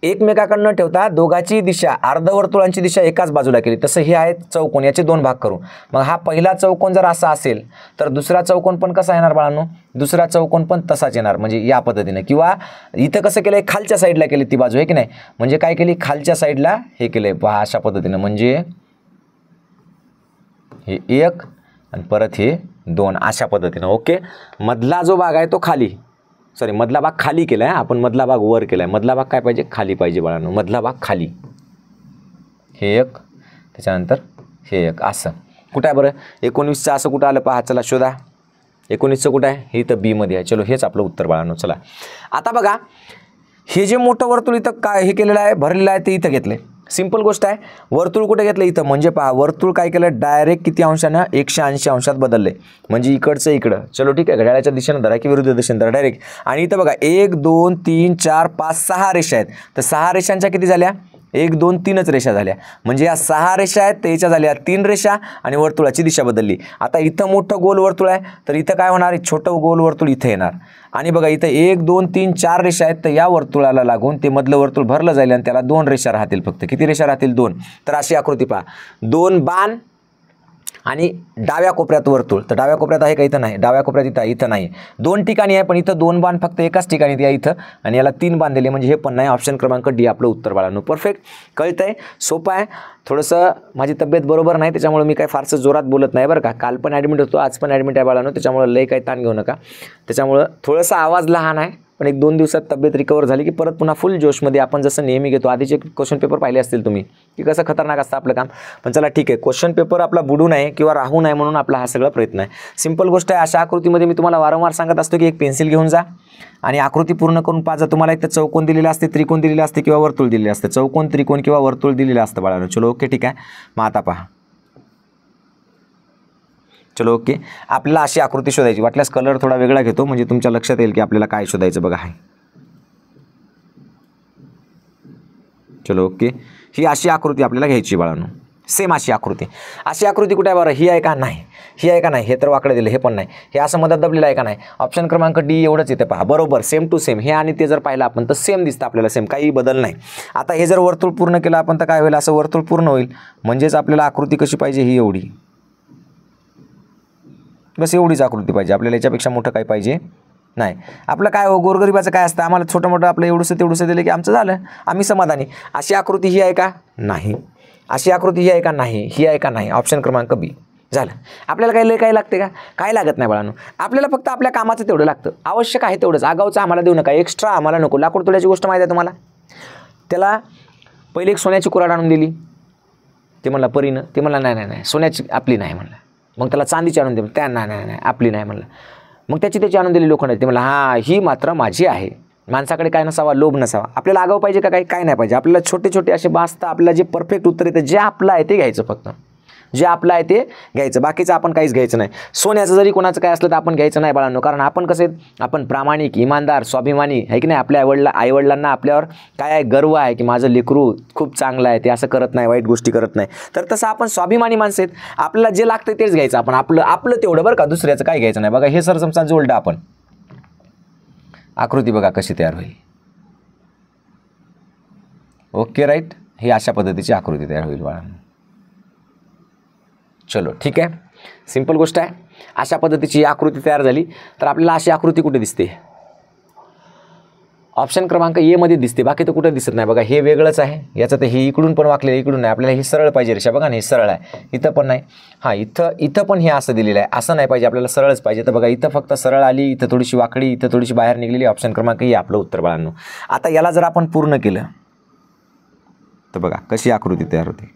एकमेकाकडनं ठेवता दोघाची दिशा, अर्धवर्तुळांची दिशा एकाच बाजूला केली. तसं हे आहे चौकोन, याचे 2 भाग करू. मग हा पहिला चौकोन जर असा असेल तर दुसरा चौकोन पण कसा येणार बाळांनो, दुसरा चौकोन पण तसाच येणार. म्हणजे या पद्धतीने, किंवा इथं कसं केलं आहे, खालच्या साईडला केली ती बाजू आहे की नाही, म्हणजे काय केली, खालच्या साईडला हे केलं आहे पहा अशा पद्धतीने. म्हणजे हे 1 आणि परत हे 2 अशा पद्धतीनं. ओके. मधला जो भाग आहे तो खाली, सॉरी मधला भाग खाली केला आहे आपण, मधला भाग वर केला आहे. मधला भाग काय पाहिजे, खाली पाहिजे बाळांनो. मधला भाग खाली, हे 1 त्याच्यानंतर हे 1 असं. कुठं आहे बरं 19चं असं कुठं आलं पहा, चला शोधा. 19चं कुठं आहे, हे इथं बी मध्ये आहे. चलो हेच आपलं उत्तर बाळांनो. चला आता बघा, हे जे मोठं वर्तुळ इथं काय हे केलेलं आहे, भरलेलं आहे, ते इथं घेतलं. सिंपल गोष्ट आहे. वर्तुळ कुठे घेतलं, इथं. म्हणजे पहा वर्तुळ काय केलं, डायरेक्ट किती अंशानं, 180 अंशात बदलले. म्हणजे इकडचं इकडं. चलो ठीक आहे, घड्याळाच्या दिशेनं धरा की विरुद्ध दिशेनं धरा डायरेक्ट. आणि इथं बघा 1 2 3 4 5 6 रेषा आहेत. तर 6 रेषांच्या किती झाल्या, 1 2 3च रेषा झाल्या. म्हणजे या 6 रेषा आहेत त्याच्या झाल्या 3 रेषा, आणि वर्तुळाची दिशा बदलली. आता इथं मोठं गोल वर्तुळ आहे, तर इथं काय होणार, छोटं गोल वर्तुळ इथं येणार. आणि बघा इथं 1 2 3 4 रेषा आहेत, तर या वर्तुळाला लागून ते मधलं वर्तुळ भरलं जाईल, आणि त्याला 2 रेषा राहतील फक्त. किती रेषा राहतील, 2. तर अशी आकृती पहा, 2 बाण आणि डाव्या कोपऱ्यात वर्तुळ. तर डाव्या कोपऱ्यात आहे का, इथं नाही. डाव्या कोपऱ्यात इथं नाही. 2 ठिकाणी आहे, पण इथं 2 बाण फक्त एकाच ठिकाणी आहे इथं, आणि याला 3 बाण दिले, म्हणजे हे पण नाही. ऑप्शन क्रमांक डी आपलं उत्तर बाळांनो. परफेक्ट. कळतंय, सोपं आहे. थोडंसं माझी तब्येत बरोबर नाही, त्याच्यामुळे मी काय फारसं जोरात बोलत नाही बरं का. काल पण ॲडमिट होतो, आज पण ॲडमिट आहे बाळांनो, त्याच्यामुळे लई काही ताण घेऊ नका. त्याच्यामुळं थोडासा आवाज लहान आहे, पण 1-2 दिवसात तब्येत रिकवर झाली की परत पुन्हा फुल जोशमध्ये आपण जसं नेहमी घेतो. आधीचे क्वेश्चन पेपर पाहिले असतील तुम्ही की कसं खतरनाक असतं आपलं काम. पण चला ठीक आहे, क्वेश्चन पेपर आपला बुडू नये किंवा राहू नये म्हणून आपला हा सगळा प्रयत्न आहे. सिंपल गोष्ट आहे. अशा आकृतीमध्ये मी तुम्हाला वारंवार सांगत असतो की एक पेन्सिल घेऊन जा आणि आकृती पूर्ण करून पाहा. तुम्हाला एक तर चौकोन दिलेला असते, त्रिकोण दिलेले असते किंवा वर्तुळ दिलेले असते. चौकोन, त्रिकोण किंवा वर्तुळ दिलेलं असतं बाळांनो. चलो ओके, ठीक आहे. मग आता पहा, चलो ओके, आपल्याला अशी आकृती शोधायची. वाटल्यास कलर थोडा वेगळा घेतो म्हणजे तुमच्या लक्षात येईल की आपल्याला काय शोधायचं. बघा आहे, चलो ओके, ही अशी आकृती आपल्याला घ्यायची बाळांनो. सेम अशी आकृती. अशी आकृती कुठे आहे बरं, ही आहे का, नाही. ही आहे का, नाही. हे तर वाकडे दिलं, हे पण नाही. हे असं मधात दबलेलं आहे का, नाही. ऑप्शन क्रमांक डी एवढंच येते पहा. बरोबर, सेम टू सेम. हे आणि ते जर पाहिलं आपण तर सेम दिसतं आपल्याला, सेम, काही बदल नाही. आता हे जर वर्तुळ पूर्ण केलं आपण तर काय होईल, असं वर्तुळ पूर्ण होईल. म्हणजेच आपल्याला आकृती कशी पाहिजे, ही एवढी, बस एवढीच आकृती पाहिजे आपल्याला. याच्यापेक्षा मोठं काही पाहिजे नाही. आपलं काय हो, गोरगरिबाचं काय असतं, आम्हाला छोटं मोठं आपलं एवढंसं तेवढंसं दिलं की आमचं झालं, आम्ही समाधानी. अशी आकृती ही आहे का, नाही. अशी आकृती ही आहे का, नाही. ही आहे का, नाही. ऑप्शन क्रमांक बी झालं. आपल्याला काही काय लागते का, काय लागत नाही बाळांनो. आपल्याला फक्त आपल्या कामाचं तेवढं लागतं, आवश्यक आहे तेवढंच. आगाऊचं आम्हाला देऊ नका, एक्स्ट्रा आम्हाला नको. लाकूड तोड्याची गोष्ट माहिती आहे तुम्हाला. त्याला पहिले एक सोन्याची कुऱ्हाड आणून दिली, ते म्हणला परीनं, ते म्हणला नाही नाही नाही सोन्याची आपली नाही म्हणलं. मग त्याला चांदीची आणून दिली, त्या नाही नाही नाही आपली नाही म्हणलं. मग त्याची आणून दिली लोखंडाची, ते म्हणला हां ही मात्र माझी आहे. माणसाकडे काय नसावा, लोभ नसावा. आपल्याला आगाऊ पाहिजे का, काय नाही पाहिजे. आपल्याला छोटे छोटे असे बासता, आपल्याला जे परफेक्ट उत्तर येतं, जे आपलं आहे ते घ्यायचं फक्त. जे आपलं आहे ते घ्यायचं, बाकीचं आपण काहीच घ्यायचं नाही. सोन्याचं जरी कोणाचं काय असलं तर आपण घ्यायचं नाही बाळांनो. कारण आपण कसे, आपण प्रामाणिक, इमानदार, स्वाभिमानी आहे की नाही. आपल्या आईवडिलांना आपल्यावर काय आहे, गर्व आहे की माझं लेकरू खूप चांगलं आहे, ते असं करत नाही, वाईट गोष्टी करत नाही. तर तसं आपण स्वाभिमानी माणसं आहेत. आपल्याला जे लागतं तेच घ्यायचं आपण, आपलं तेवढं बरं का, दुसऱ्याचं काय घ्यायचं नाही. बघा हे सर समजा जोडलं आपण, आकृती बघा कशी तयार होईल. ओके राईट, ही अशा पद्धतीची आकृती तयार होईल बाळांनो. चलो ठीक आहे, सिंपल गोष्ट आहे. अशा पद्धतीची आकृती तयार झाली. तर आपल्याला अशी आकृती कुठे दिसते? ऑप्शन क्रमांक ए मध्ये दिसते, बाकी तर कुठं दिसत नाही. बघा हे वेगळंच आहे, याचं तर हे इकडून पण वाकलेलं, इकडून नाही. आपल्याला हे सरळ पाहिजे रेषा, बघा ना हे सरळ आहे, इथं पण नाही. हां इथं पण हे असं दिलेलं आहे, असं नाही पाहिजे, आपल्याला सरळच पाहिजे. तर बघा इथं फक्त सरळ आली, इथं थोडीशी वाकडी, इथं थोडीशी बाहेर निघलेली. ऑप्शन क्रमांक ए आपलं उत्तर बाळांनो. आता याला जर आपण पूर्ण केलं तर बघा कशी आकृती तयार होते.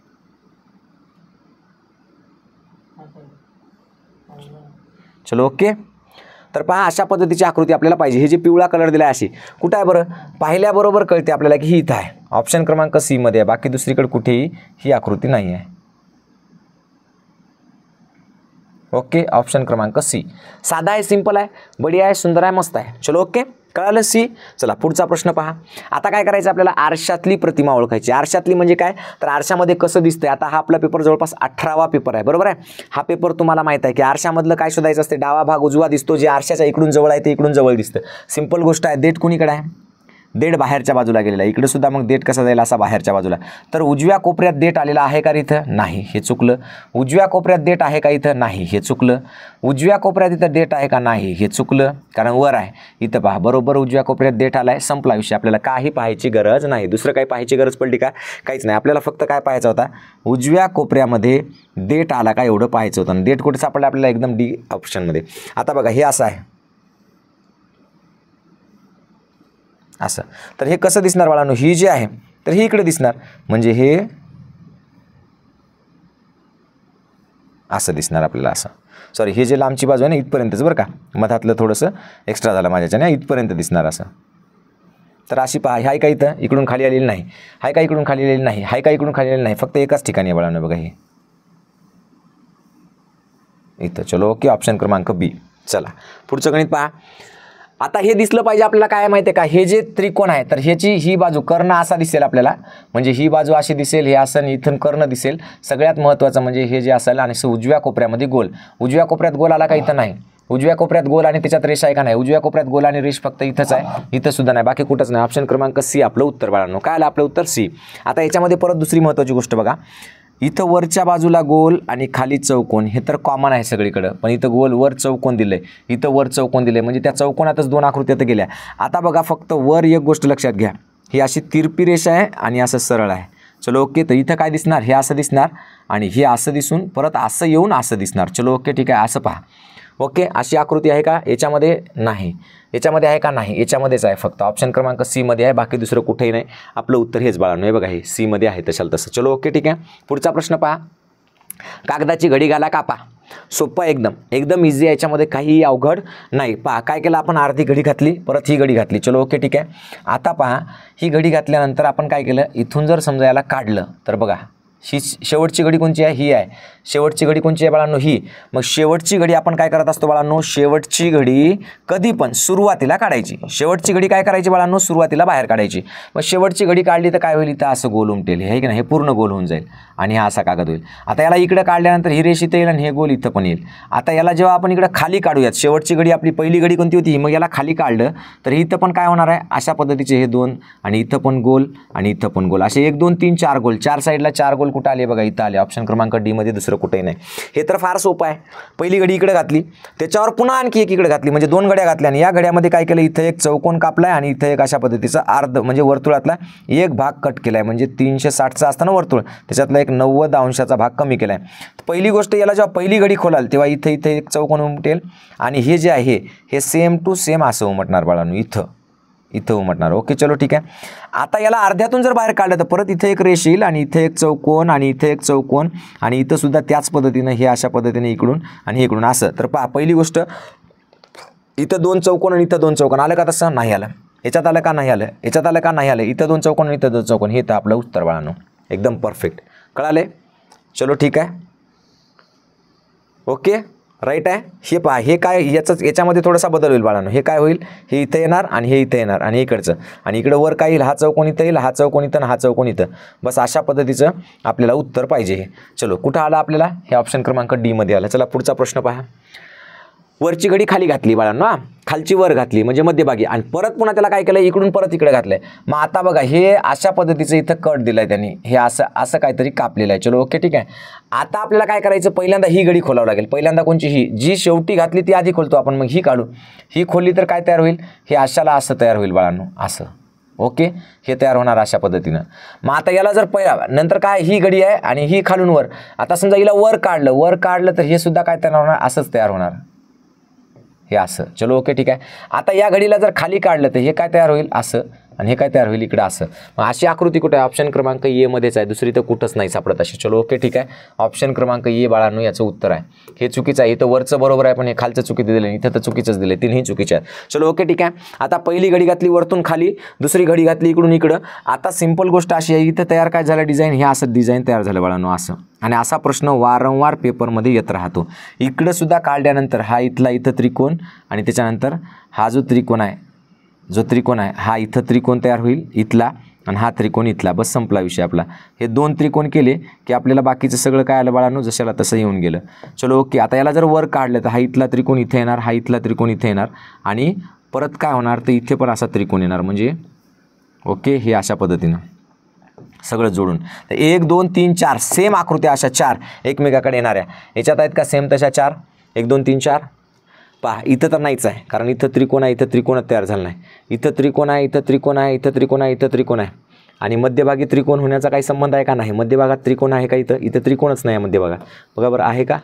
चलो ओके. तर पहा अशा पद्धतीची आकृती आपल्याला पाहिजे. हे जे पिवळा कलर दिला आहे अशी कुठं आहे बरं? पाहिल्याबरोबर कळते आपल्याला की ही इथं आहे. ऑप्शन क्रमांक सी मध्ये आहे, बाकी दुसरीकडे कुठेही ही आकृती नाही आहे. ओके, ऑप्शन क्रमांक सी. साधा आहे, सिंपल आहे, बढिया आहे, सुंदर आहे, मस्त आहे. चलो ओके, कळालं सी. चला पुढचा प्रश्न पहा. आता काय करायचं आपल्याला? आरशातली प्रतिमा ओळखायची. आरशातली म्हणजे काय? तर आरशामध्ये कसं दिसतंय. आता हा आपला पेपर जवळपास 18वा पेपर आहे, बरोबर आहे. हा पेपर तुम्हाला माहित आहे की आरशामधलं काय शोधायचं असते? डावा भाग उजवा दिसतो, जे आरशाच्या इकडून जवळ आहे ते इकडून जवळ दिसतं. सिंपल गोष्ट आहे. देठ कुणीकडे आहे? देठ बाहेरच्या बाजूला गेलेला आहे. इकडे सुद्धा मग देठ कसा जाईल? असा बाहेरच्या बाजूला. तर उजव्या कोपऱ्यात देठ आलेला आहे का इथं? नाही, हे चुकलं. उजव्या कोपऱ्यात देठ आहे का इथं? नाही, हे चुकलं. उजव्या कोपऱ्यात इथं देठ आहे का? नाही, हे चुकलं, कारण वर आहे. इथं पहा, बरोबर उजव्या कोपऱ्यात देठ आलाय, संपला विषय. आपल्याला काही पाहायची गरज नाही, दुसरं काही पाहायची गरज पडली का? काहीच नाही. आपल्याला फक्त काय पाहायचं होता? उजव्या कोपऱ्यामध्ये देठ आला का एवढं पाहायचं होतं. देठ कुठे सापडलं आपल्याला? एकदम डी ऑप्शनमध्ये. आता बघा हे असं आहे, असं. तर हे कसं दिसणार बाळांनो? ही जी आहे तर ही इकडे दिसणार, म्हणजे हे असं दिसणार आपल्याला. असं सॉरी, हे जे लांबची बाजू आहे ना इथपर्यंतच बरं का, मधातलं थोडंसं एक्स्ट्रा झालं माझ्याच्याने, इथपर्यंत दिसणार असं. तर अशी पहा, हाय का इथं इकडून खाली आलेली नाही, हाय का इकडून खाली आलेली नाही, हाय का इकडून खाली आलेली नाही, फक्त एकाच ठिकाणी आहे बाळांनो. बघा हे इथं. चलो ओके, ऑप्शन क्रमांक बी. चला पुढचं गणित पहा. आता हे दिसलं पाहिजे आपल्याला. काय माहिती आहे का? हे जे त्रिकोण आहे तर ह्याची ही बाजू कर्ण असा दिसेल आपल्याला, म्हणजे ही बाजू अशी दिसेल, हे असं, इथून कर्ण दिसेल. सगळ्यात महत्त्वाचं म्हणजे हे जे असेल, आणि उजव्या कोपऱ्यामध्ये गोल. उजव्या कोपऱ्यात गोल आला का? इथं नाही. उजव्या कोपऱ्यात गोल आणि त्याच्यात रेष आहे का? नाही. उजव्या कोपऱ्यात गोल आणि रेष फक्त इथंच आहे, इथं सुद्धा नाही, बाकी कुठंच नाही. ऑप्शन क्रमांक सी आपलं उत्तर बाळांनो. काय आलं आपलं उत्तर? सी. आता याच्यामध्ये परत दुसरी महत्त्वाची गोष्ट बघा, इथं वरच्या बाजूला गोल आणि खाली चौकोन, हे तर कॉमन आहे सगळीकडं, पण इथं गोल वर चौकोन दिले, इथं वर चौकोन दिले, म्हणजे त्या चौकोनातच दोन आकृत्या गेल्या. आता बघा फक्त वर एक गोष्ट लक्षात घ्या, ही अशी तिरपी रेषा आहे आणि असं सरळ आहे. चलो ओके. तर इथं काय दिसणार? हे असं दिसणार आणि हे असं दिसून परत असं येऊन असं दिसणार. चलो ओके, ठीक आहे, असं पहा. ओके, अशी आकृती आहे का याच्यामध्ये? नाही. याच्यामध्ये आहे का? नाही, याच्यामध्येच आहे, फक्त ऑप्शन क्रमांक सी मध्ये आहे, बाकी दुसरं कुठेही नाही. आपलं उत्तर हेच बाळांनो. हे बघा, हे सी मध्ये आहे तशाल तसं. चलो ओके, ठीक आहे. पुढचा प्रश्न पहा. कागदाची घडी घाला कापा. सोपं एकदम, एकदम इझी आहे, याच्यामध्ये काही अवघड नाही. पहा काय केलं आपण? अर्धी घडी घातली, परत ही घडी घातली. चलो ओके, ठीक आहे. आता पहा, ही घडी घातल्यानंतर आपण काय केलं? इथून जर समजा याला काढलं तर बघा, ही शेवटची घडी कोणची आहे? ही आहे. शेवटची घडी कोणची आहे बाळांनो? ही. मग शेवटची घडी आपण काय करत असतो बाळांनो? शेवटची घडी कधी पण सुरुवातीला काढायची. शेवटची घडी काय करायची बाळांनो? सुरुवातीला बाहेर काढायची. मग शेवटची घडी काढली तर काय होईल? इथं असं गोल उमटेल, हे की नाही, हे पूर्ण गोल होऊन जाईल आणि हा असा कागद होईल. आता याला इकडे काढल्यानंतर ही रेष इथं येईल आणि हे गोल इथं पण येईल. आता याला जेव्हा आपण इकडे खाली काढूयात, शेवटची घडी आपली पहिली घडी कोणती होती? मग याला खाली काढलं तर इथं पण काय होणार आहे? अशा पद्धतीचे हे दोन, आणि इथं पण गोल आणि इथं पण गोल, असे 1 2 3 4 गोल, चार साईडला 4 गोल कुठं आले? बघा इथं आले. ऑप्शन क्रमांक डी मध्ये, दुसरं कुठेही नाही. हे तर फार सोपं आहे. पहिली घडी इकडे घातली, त्याच्यावर पुन्हा आणखी एक इकडे घातली, म्हणजे 2 घड्या घातल्या, आणि या घड्यामध्ये काय केलं? इथं एक चौकोन कापलाय आणि इथं एक अशा पद्धतीचा अर्ध, म्हणजे वर्तुळातला एक भाग कट केलाय, म्हणजे 360चा असताना वर्तुळ, त्याच्यातला एक 90 अंशाचा भाग कमी केलाय. पहिली गोष्ट, याला जेव्हा पहिली घडी खोलाल तेव्हा इथं एक चौकोन उमटेल, आणि हे जे आहे हे सेम टू सेम असं उमटणार बाळांनो, इथं उमटणार. ओके, चलो ठीक आहे. आता याला अर्ध्यातून जर बाहेर काढलं तर परत इथं एक रेष येईल, आणि इथं एक चौकोन, आणि इथं एक चौकोन, आणि इथं सुद्धा त्याच पद्धतीनं हे अशा पद्धतीने इकडून आणि इकडून असं. तर पहा, पहिली गोष्ट, इथं 2 चौकोन आणि इथं 2 चौकोन आलं का? तसं नाही आलं. याच्यात आलं का? नाही आलं. याच्यात आलं का? नाही आलं. इथं 2 चौकोन आणि इथं 2 चौकोन, हे तर आपलं उत्तर बाळांनो. एकदम परफेक्ट. कळाले? चलो ठीक आहे. ओके, राईट आहे. हे पहा, हे काय, याच्यामध्ये थोडासा बदल होईल बाळांनो. हे काय होईल? हे इथं येणार आणि हे इथं येणार, आणि इकडचं, आणि इकडं वर काय येईल? हा चौकोन इथं येईल, हा चौकोन इथं आणि हा चौकोन इथं. बस अशा पद्धतीचं आपल्याला उत्तर पाहिजे हे. चलो, कुठं आलं आपल्याला? हे ऑप्शन क्रमांक डी मध्ये आलं. चला पुढचा प्रश्न पहा. वरची घडी खाली घातली बाळांनो, खालची वर घातली म्हणजे मध्यभागी, आणि परत पुन्हा त्याला काय केलं, इकडून परत इकडे घातलंय. मग आता बघा हे अशा पद्धतीचं इथं कट दिलाय त्यांनी, हे असं असं काहीतरी कापलेलं आहे. चलो ओके ठीक आहे. आता आपल्याला काय करायचं, पहिल्यांदा ही घडी खोलावं लागेल. पहिल्यांदा कोणची, ही जी शेवटी घातली ती आधी खोलतो आपण, मग ही काढू. ही खोलली तर काय तयार होईल, हे अशाला असं तयार होईल बाळांनो, असं. ओके, हे तयार होणार अशा पद्धतीनं. मग आता याला जर नंतर काय, ही घडी आहे आणि ही खालून वर. आता समजा हिला वर काढलं तर हे सुद्धा काय तयार होणार, असंच तयार होणार, हे असं. चलो ओके ठीक आहे. आता या घडीला जर खाली काढलं तर हे काय तयार होईल, असं, आणि हे काय तयार होईल इकडं असं. मग अशी आकृती कुठे आहे, ऑप्शन क्रमांक ए मध्येच आहे, दुसरी तर कुठंच नाही सापडत अशी. चलो ओके ठीक आहे. ऑप्शन क्रमांक ए बाळांनो याचं उत्तर आहे. हे चुकीचं आहे, इथं वरचं बरोबर आहे पण हे खालचं चुकीचं दिलं, इथं तर चुकीचंच दिलं, तिन्ही चुकीचे आहेत. चलो ओके ठीक आहे. आता पहिली घडी घातली वरतून खाली, दुसरी घडी घातली इकडून इकडं. आता सिंपल गोष्ट अशी आहे, इथं तयार काय झालं डिझाईन, हे असं डिझाईन तयार झालं बाळांनो, असं. आणि असा प्रश्न वारंवार पेपरमध्ये येत राहतो. इकडं सुद्धा काढल्यानंतर हा इथला इथं त्रिकोण, आणि त्याच्यानंतर हा जो त्रिकोण आहे, हा इथं त्रिकोण तयार होईल इथला, आणि हा त्रिकोण इथला. बस संपला विषय आपला. हे दोन त्रिकोण केले की आपल्याला बाकीचं सगळं काय आलं बाळांनो, जशाला तसं येऊन गेलं. चलो ओके. आता याला जर वर काढलं तर हा इथला त्रिकोण इथे येणार, हा इथला त्रिकोण इथे येणार, आणि परत काय होणार तर इथे पण असा त्रिकोण येणार. म्हणजे ओके, हे अशा पद्धतीनं सगळं जोडून. तर 1 2 3 4 सेम आकृत्या अशा 4 एकमेकाकडे येणाऱ्या याच्यात आहेत का, सेम तशा 4, 1 2 3 4. पहा इथं तर नाहीच आहे, कारण इथं त्रिकोण आहे, इथं त्रिकोणच तयार झाला नाही. इथं त्रिकोण आहे, इथं त्रिकोण आहे, इथं त्रिकोण आहे, इथं त्रिकोण आहे, आणि मध्यभागी त्रिकोण होण्याचा काही संबंध आहे का, नाही. मध्यभागात त्रिकोण आहे का, इथं त्रिकोणच नाही आहे मध्यभागात. बघा बरं, आहे का,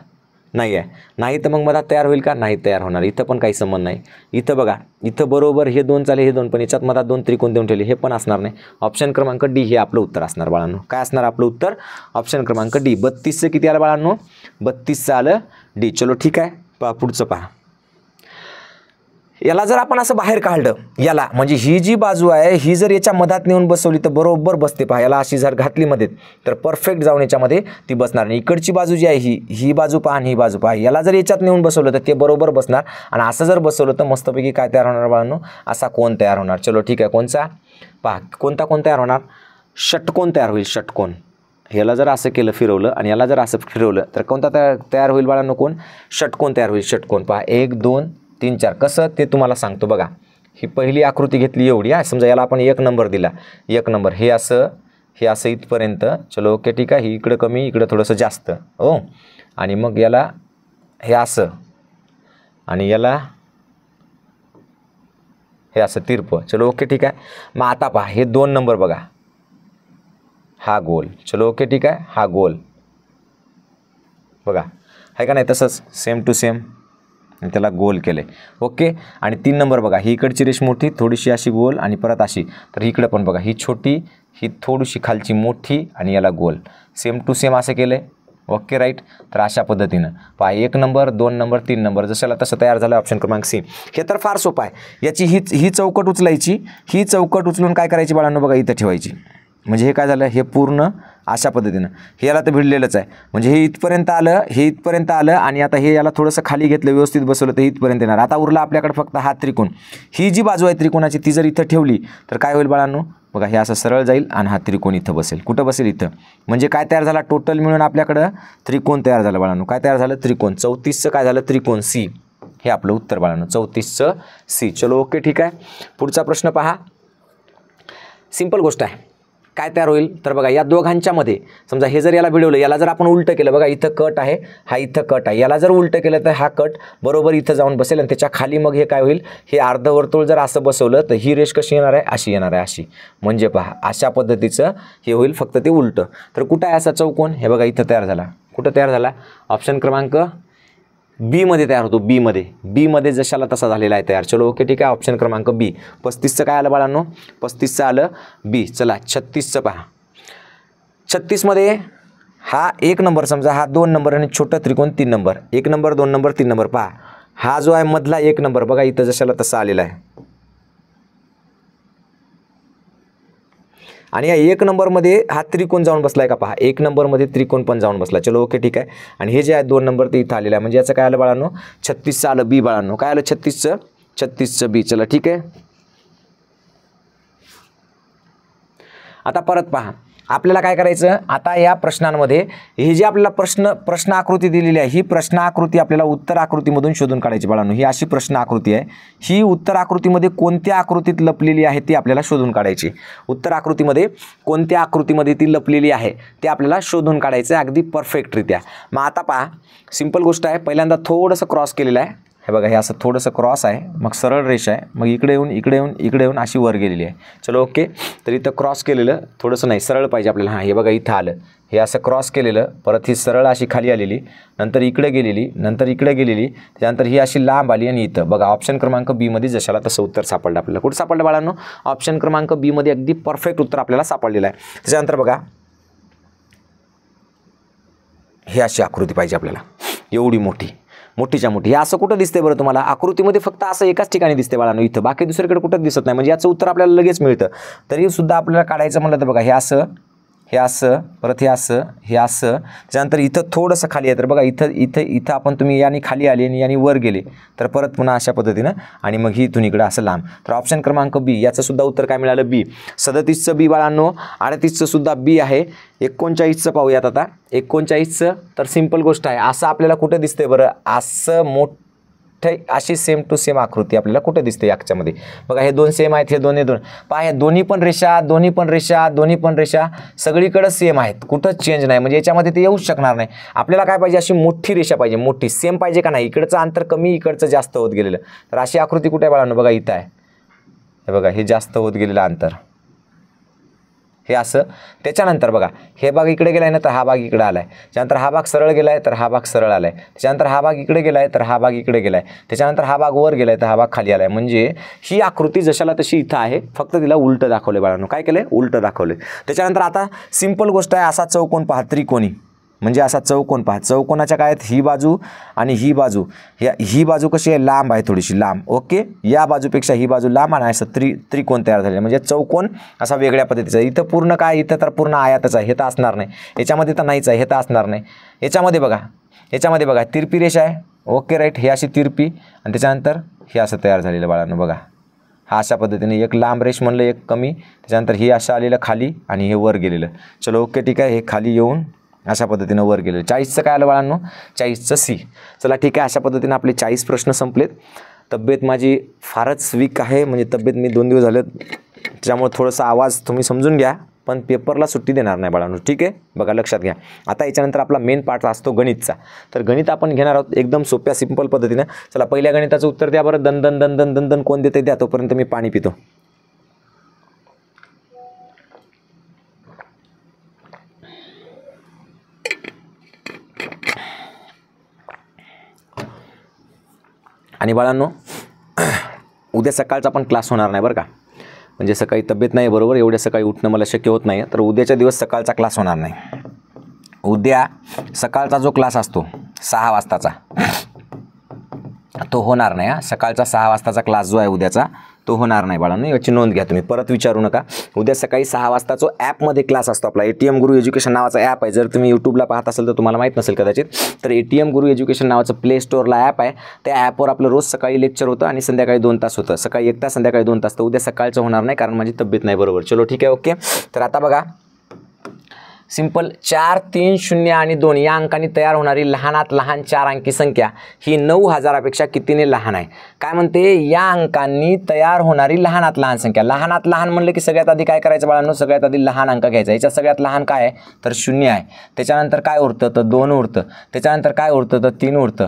नाही आहे. नाही तर मग मधात तयार होईल का, नाही तयार होणार. इथं पण काही संबंध नाही. इथं बघा, इथं बरोबर हे दोन चाले, हे दोन, पण याच्यात मधात दोन त्रिकोण देऊन ठेवले, हे पण असणार नाही. ऑप्शन क्रमांक डी हे आपलं उत्तर असणार बाळांनो. काय असणार आपलं उत्तर, ऑप्शन क्रमांक डी. 32चं किती आलं बाळांनो, 32चं आलं डी. चलो ठीक आहे. पहा पुढचं पहा. याला जर आपण असं बाहेर काढलं, याला म्हणजे ही जी बाजू आहे ही जर याच्या मधात नेऊन बसवली तर बरोबर बसते. पहा याला अशी जर घातली मध्ये तर परफेक्ट जाऊन याच्यामध्ये ती बसणार. आणि इकडची बाजू जी आहे ही बाजू पहा आणि ही बाजू पहा, याला जर याच्यात नेऊन बसवलं तर ते बरोबर बसणार. आणि असं जर बसवलं तर मस्तपैकी काय तयार होणार बाळांनो, असा कोण तयार होणार. चलो ठीक आहे. कोणचा पहा, कोणता कोण तयार होणार, षटकोन तयार होईल. षटकोन. याला जर असं केलं फिरवलं आणि याला जर असं फिरवलं तर कोणता तयार होईल बाळांनो, कोण, षटकोन तयार होईल. षटकोन. पहा 1 2 3 4 कसं ते तुम्हाला सांगतो. बघा ही पहिली आकृती घेतली एवढी आहे, समजा याला आपण 1 नंबर दिला, 1 नंबर हे असं इथपर्यंत. चलो ओके ठीक आहे. ही इकडं कमी, इकडं थोडंसं जास्त. हो, आणि मग याला हे असं, आणि याला हे असं तिरपं. चलो ओके ठीक आहे. मग आता पहा हे 2 नंबर बघा, हा गोल. चलो ओके ठीक आहे. हा गोल बघा आहे का नाही, तसंच सेम टू सेम त्याला गोल केले. ओके. आणि 3 नंबर बघा, ही इकडची रेष मोठी, थोडीशी अशी गोल, आणि परत अशी. तर इकडे पण बघा, ही छोटी, ही थोडीशी खालची मोठी, आणि याला गोल. सेम टू सेम असं केलं आहे. Okay right. तर अशा पद्धतीनं पहा 1 नंबर 2 नंबर 3 नंबर जशाला तसं तयार झालं. ऑप्शन क्रमांक सी. हे तर फार सोपं आहे. याची ही चौकट उचलायची, ही चौकट उचलून काय करायची बाळांनो, बघा इथं ठेवायची. म्हणजे हे काय झालं, हे पूर्ण अशा पद्धतीनं हे याला तर भिडलेलंच आहे. म्हणजे हे इथपर्यंत आलं, आणि आता हे याला थोडंसं खाली घेतलं, व्यवस्थित बसवलं तर इथपर्यंत येणार. आता उरला आपल्याकडे फक्त हा त्रिकोण. ही जी बाजू आहे त्रिकोणाची ती जर इथं ठेवली तर काय होईल बाळांनो, बघा हे असं सरळ जाईल आणि हा त्रिकोण इथं बसेल. कुठं बसेल, इथं. म्हणजे काय तयार झाला, टोटल मिळून आपल्याकडं त्रिकोण तयार झालं बाळांनो. काय तयार झालं, त्रिकोण. 34चं काय झालं, त्रिकोण सी. हे आपलं उत्तर बाळांनो, 34चं सी. चलो ओके ठीक आहे. पुढचा प्रश्न पहा. सिंपल गोष्ट आहे. काय तयार होईल तर बघा, या दोघांच्या मध्ये समजा हे जर याला भिडवलं, याला जर आपण उलटं केलं, बघा इथं कट आहे, हा इथं कट आहे, याला जर उलटं केलं तर हा कट बरोबर इथं जाऊन बसेल, आणि त्याच्या खाली मग हे काय होईल, हे अर्धवर्तुळ जर असं बसवलं तर ही रेष कशी येणार आहे, अशी येणार आहे, अशी. म्हणजे पहा अशा पद्धतीचं हे होईल, फक्त ते उलटं. तर कुठं आहे असा चौकोन, हे बघा इथं तयार झाला. कुठं तयार झाला, ऑप्शन क्रमांक बी मध्ये तयार होतो. बी मध्ये जशाला तसा झालेला आहे तयार. चलो ओके ठीक आहे. ऑप्शन क्रमांक बी. 35चं काय आलं बाळांनो, 35चं आलं बी. चला 36चं पहा. 36 मध्ये हा 1 नंबर समजा, हा 2 नंबर, आणि छोटा त्रिकोण 3 नंबर. 1 number 2 number 3 number. पहा हा जो आहे मधला 1 नंबर बघा इथं जशाला तसा आलेला आहे. आणि या 1 नंबरमध्ये हा त्रिकोण जाऊन बसला आहे का, पहा 1 नंबरमध्ये त्रिकोण पण जाऊन बसला. चलो ओके ठीक आहे. आणि हे जे आहे 2 नंबर ते इथं आलेलं आहे. म्हणजे याचं काय आलं बाळांनो, 36चं आलं बी बाळांनो. काय आलं, 36चं बी. चला ठीक आहे. आता परत पहा, आपल्याला काय करायचं आता या प्रश्नांमध्ये हे जे आपल्याला प्रश्न आकृती दिलेली आहे, ही प्रश्न आकृती आपल्याला उत्तर आकृतीमधून शोधून काढायची बाळांनो. ही अशी प्रश्न आकृती आहे, ही उत्तर आकृतीमध्ये कोणत्या आकृतीत लपलेली आहे ती आपल्याला शोधून काढायची. उत्तर आकृतीमध्ये कोणत्या आकृतीमध्ये ती लपलेली आहे ते आपल्याला शोधून काढायचं अगदी परफेक्टरित्या. मग आता पहा, सिंपल गोष्ट आहे. पहिल्यांदा थोडंसं क्रॉस केलेलं आहे, हे बघा, हे असं थोडंसं क्रॉस आहे, मग सरळ रेषा आहे, मग इकडे येऊन इकडे येऊन इकडे येऊन अशी वर गेलेली आहे. चलो ओके. तर इथं क्रॉस केलेलं थोडंसं नाही, सरळ पाहिजे आपल्याला. हां, हे बघा इथं आलं, हे असं क्रॉस केलेलं, परत ही सरळ अशी खाली आलेली, नंतर इकडे गेलेली, नंतर इकडे गेलेली, त्यानंतर ही अशी लांब आली आणि इथं बघा ऑप्शन क्रमांक बी मध्ये जशाला तसं उत्तर सापडलं आपल्याला. कुठं सापडलं बाळांनो? ऑप्शन क्रमांक बी मध्ये अगदी परफेक्ट उत्तर आपल्याला सापडलेलं आहे. त्याच्यानंतर बघा, हे अशी आकृती पाहिजे आपल्याला, एवढी मोठीच्या मोठी. हे असं कुठं दिसतंय बरं तुम्हाला? आकृतीमध्ये फक्त असं एकाच ठिकाणी दिसते बाळांनो, इथं, बाकी दुसरीकडे कुठंच दिसत नाही. म्हणजे याचं उत्तर आपल्याला लगेच मिळतं. तरी सुद्धा आपल्याला काढायचं म्हणलं तर बघा, हे असं, हे असं, परत हे असं, हे असं, त्यानंतर इथं थोडंसं खाली आहे. तर बघा इथं आपण तुम्ही याने खाली आले आणि याने वर गेले तर परत पुन्हा अशा पद्धतीनं, आणि मग ही इथून इकडं असं लांब. तर ऑप्शन क्रमांक बी, याचं सुद्धा उत्तर काय मिळालं? बी. 37चं बी बाळांनो, 38चं सुद्धा बी आहे. 39चं पाहूयात आता. 39चं तर सिंपल गोष्ट आहे, असं आपल्याला कुठं दिसतंय बरं? असं मोठं अशी सेम टू सेम आकृती आपल्याला कुठे दिसते याच्यामध्ये? बघा, हे दोन सेम आहेत, हे दोन्ही पहा, हे दोन्ही पण रेषा सगळीकडे सेम आहेत, कुठंच चेंज नाही. म्हणजे याच्यामध्ये ते येऊच शकणार नाही. आपल्याला काय पाहिजे? अशी मोठी रेषा पाहिजे, मोठी सेम पाहिजे का नाही? इकडचं अंतर कमी, इकडचं जास्त होत गेलेलं. तर अशी आकृती कुठे आहे बाळांनो? बघा इथं आहे, हे बघा, हे जास्त होत गेलेलं अंतर, हे असं. त्याच्यानंतर बघा, हे भाग इकडे गेलाय ना, तर हा भाग इकडे आलाय. त्याच्यानंतर हा भाग सरळ गेलाय, तर हा भाग सरळ आलाय. त्याच्यानंतर हा भाग इकडे गेलाय, तर हा भाग इकडे गेलाय. त्याच्यानंतर हा भाग वर गेलाय, तर हा भाग खाली आलाय. म्हणजे ही आकृती जशाला तशी इथं आहे, फक्त तिला उलटं दाखवले बाळांनो. काय केलंय? उलटं दाखवले. त्याच्यानंतर आता सिंपल गोष्ट आहे, असा चौकोन पहा, त्रिकोणी. म्हणजे असा चौकोन पहा, चौकोनाच्या काय आहेत? ही बाजू आणि ही बाजू. ही बाजू कशी आहे? लांब आहे, थोडीशी लांब. ओके. या बाजूपेक्षा ही बाजू लांब आणि असं त्रिकोण तयार झाले. म्हणजे चौकोन असा वेगळ्या पद्धतीचा. इथं पूर्ण काय? इथं तर पूर्ण आयातच आहे, हे तर असणार नाही. याच्यामध्ये तर नाहीच आहे, हे तर असणार नाही. याच्यामध्ये बघा तिरपी रेषा आहे. Okay right. हे अशी तिरपी आणि त्याच्यानंतर हे असं तयार झालेलं बाळांनो. बघा, हा अशा पद्धतीने एक लांब रेष म्हणलं, एक कमी, त्याच्यानंतर हे असं आलेलं खाली आणि हे वर गेलेलं. चलो ओके, ठीक आहे. हे खाली येऊन अशा पद्धतीनं वर गेलेलं. 40चं काय आलं बाळांनो? 40चं सी. चला ठीक आहे, अशा पद्धतीनं आपले 40 प्रश्न संपलेत. तब्येत माझी फारच वीक आहे, म्हणजे तब्येत मी 2 दिवस झालेत, त्याच्यामुळे थोडासा आवाज तुम्ही समजून घ्या, पण पेपरला सुट्टी देणार नाही बाळांनो. ठीक आहे, बघा लक्षात घ्या. आता याच्यानंतर आपला मेन पार्ट असतो गणितचा. तर गणित आपण घेणार आहोत एकदम सोप्या सिंपल पद्धतीनं. चला, पहिल्या गणिताचं उत्तर द्या बरं. दन दन दन दन दन दन कोण देते द्या, तोपर्यंत मी पाणी पितो. आणि बाळांनो, उद्या सकाळचा पण क्लास होणार नाही बरं का. म्हणजे सकाळी तब्येत नाही बरोबर, एवढ्या सकाळी उठणं मला शक्य होत नाही. तर उद्याच्या दिवस सकाळचा क्लास होणार नाही. उद्या सकाळचा जो क्लास असतो 6 वाजताचा, तो होणार नाही. सकाळचा 6 वाजताचा क्लास जो आहे उद्याचा, तो होणार नाही बाळांनो. याची नोंद घ्या तुम्ही, परत विचारू नका. उद्या सकाळी 6 वाजता जो ॲपमध्ये क्लास असतो आपला, ATM गुरु एज्युकेशन नावाचा ॲप आहे. जर तुम्ही यूट्यूबला पाहत असेल तर तुम्हाला माहीत नसेल कदाचित. तर ATM गुरु एज्युकेशन नावाचं प्ले स्टोअरला ॲप आहे. त्या ॲपवर आपलं रोज सकाळी लेक्चर होतं आणि संध्याकाळी 2 तास होतं. सकाळी 1 तास, संध्याकाळी 2 तास. तर उद्या सकाळचं होणार नाही, कारण माझी तब्येत नाही बरोबर. चलो ठीक आहे, ओके. तर आता बघा, सिंपल 4, 3, 0 आणि 2 या अंकांनी तयार होणारी लहानात लहान 4 अंकी संख्या ही 9000पेक्षा कितीने लहान आहे? काय म्हणते? या अंकांनी तयार होणारी लहानात लहान संख्या. लहानात लहान म्हणलं की सगळ्यात आधी काय करायचं बाळांनो? सगळ्यात आधी लहान अंक घ्यायचा. याच्यात सगळ्यात लहान काय आहे? तर 0 आहे. त्याच्यानंतर काय उरतं? तर 2 उरतं. त्याच्यानंतर काय उरतं? तर 3 उरतं.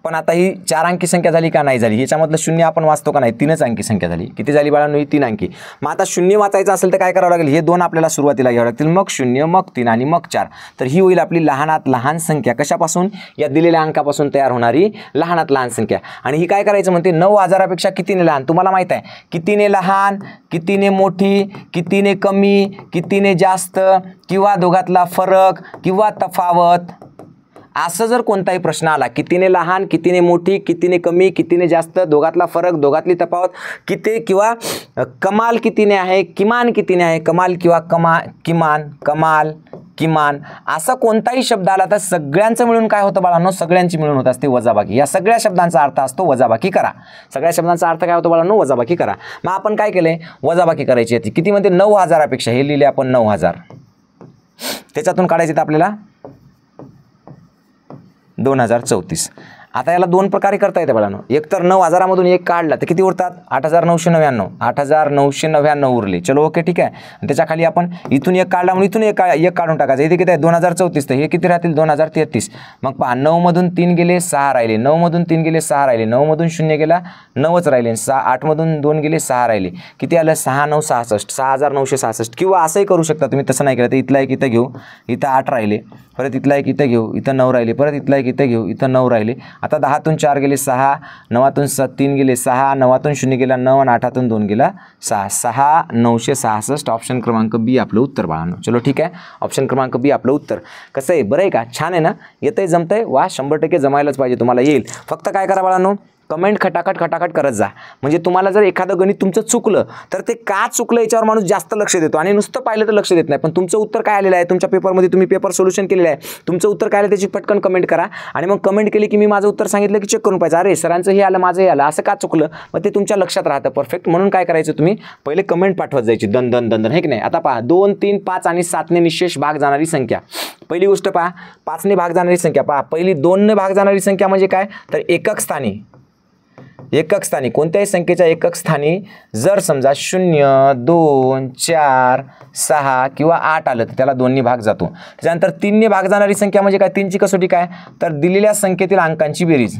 पण आता ही 4 अंकी संख्या झाली का नाही झाली? याच्यामधलं 0 आपण वाचतो का नाही? 3च अंकी संख्या झाली. किती झाली बाळांनो? ही 3 अंकी. मग आता 0 वाचायचं असेल तर काय करावं लागेल? हे 2 आपल्याला सुरुवातीला घ्यावं लागतील, मग 0, मग 3 आणि मग 4. तर ही होईल आपली लहानात लहान संख्या. कशापासून? या दिलेल्या अंकापासून तयार होणारी लहानात लहान संख्या. आणि ही काय करायचं म्हणते? 9000पेक्षा कितीने लहान. तुम्हाला माहित आहे कितीने लहान, कितीने मोठी, कितीने कमी, कितीने जास्त, किंवा दोघातला फरक किंवा तफावत. असं जर कोणताही प्रश्न आला, कितीने लहान, कितीने मोठी, कितीने कमी, कितीने जास्त, दोघातला फरक, दोघातली तफावत, किती किंवा कमाल कितीने आहे, किमान कितीने आहे, कमाल किंवा किमान, कमाल किमान असा कोणताही शब्द आला तर सगळ्यांचं मिळून काय होतं बाळांनो, सगळ्यांची मिळून होत असते वजाबाकी. या सगळ्या शब्दांचा अर्थ असतो वजाबाकी करा. सगळ्या शब्दांचा अर्थ काय होतो बाळांनो, वजाबाकी करा. मग आपण काय केलंय, वजाबाकी करायची आहे. किती म्हणते, 9,000पेक्षा हे लिहिले आपण 9,000. त्याच्यातून काढायचे तर आपल्याला 2034. आता याला दोन प्रकारे करता येते बाळांनो. एक तर 9,000मधून एक काढला तर किती उरतात, 8,999. 8,999 उरले. चलो ओके ठीक आहे. त्याच्या खाली आपण इथून एक काढला म्हणून इथून एक काढून टाकायचं. इथे किती आहे 2034, तर हे किती राहतील 2033. मग पहा 9मधून 3 गेले 6 राहिले, 9मधून 3 गेले 6 राहिले, 9मधून 0 गेला 9च राहिले, 8मधून 2 गेले 6 राहिले. किती आलं 6 9 66, 6,966. किंवा असंही करू शकता तुम्ही, तसं नाही केलं तर इथला एक इथं घेऊ, इथं 8 राहिले, परत इथला एक इथं घेऊ, इथं 9 राहिले, परत इथला एक इथं घेऊ, इथं 9 राहिले. आता 10तून 4 गेले 6, 9तून 3 गेले 6, 9तून 0 गेला 9 आणि 8तून 2 गेला 6. 6,966 ऑप्शन क्रमांक बी आपलं उत्तर बाळांनो. चलो ठीक आहे, ऑप्शन क्रमांक बी आपलं उत्तर. कसं आहे, बरं आहे का, छान आहे ना, येतंय जमतंय, वा 100% जमायलाच पाहिजे, तुम्हाला येईल. फक्त काय करा बाळांनो, कमेंट खटाखट करत जा. म्हणजे तुम्हाला जर एखादं गणित तुमचं चुकलं तर ते का चुकलं याच्यावर माणूस जास्त लक्ष देतो, आणि नुसतं पाहिलं तर लक्ष देत नाही. पण तुमचं उत्तर काय आलेलं आहे, तुमच्या पेपरमध्ये तुम्ही पेपर सोल्युशन केलेलं आहे, तुमचं उत्तर काय आलं त्याची पटकन कमेंट करा. आणि मग कमेंट केली की मी माझं उत्तर सांगितलं की चेक करून पाहिजे, अरे सरांचं हे आलं माझं हे आलं, असं का चुकलं, मग ते तुमच्या लक्षात राहतं परफेक्ट. म्हणून काय करायचं, तुम्ही पहिले कमेंट पाठवत जायची दन दन दन दन, हे की नाही. आता पहा 2 3 5 आणि 7ने निशेष भाग जाणारी संख्या. पहिली गोष्ट पहा, 5ने भाग जाणारी संख्या पहा. पहिली 2ने भाग जाणारी संख्या म्हणजे काय, तर एकक स्थानी. एकक स्थानी कोणत्याही संख्येच्या एकक स्थानी जर समजा 0 2 4 6 किंवा 8 आलं तर त्याला 2ने भाग जातो. त्याच्यानंतर 3ने भाग जाणारी संख्या म्हणजे काय, 3ची कसोटी काय, तर दिलेल्या संख्येतील अंकांची बेरीज.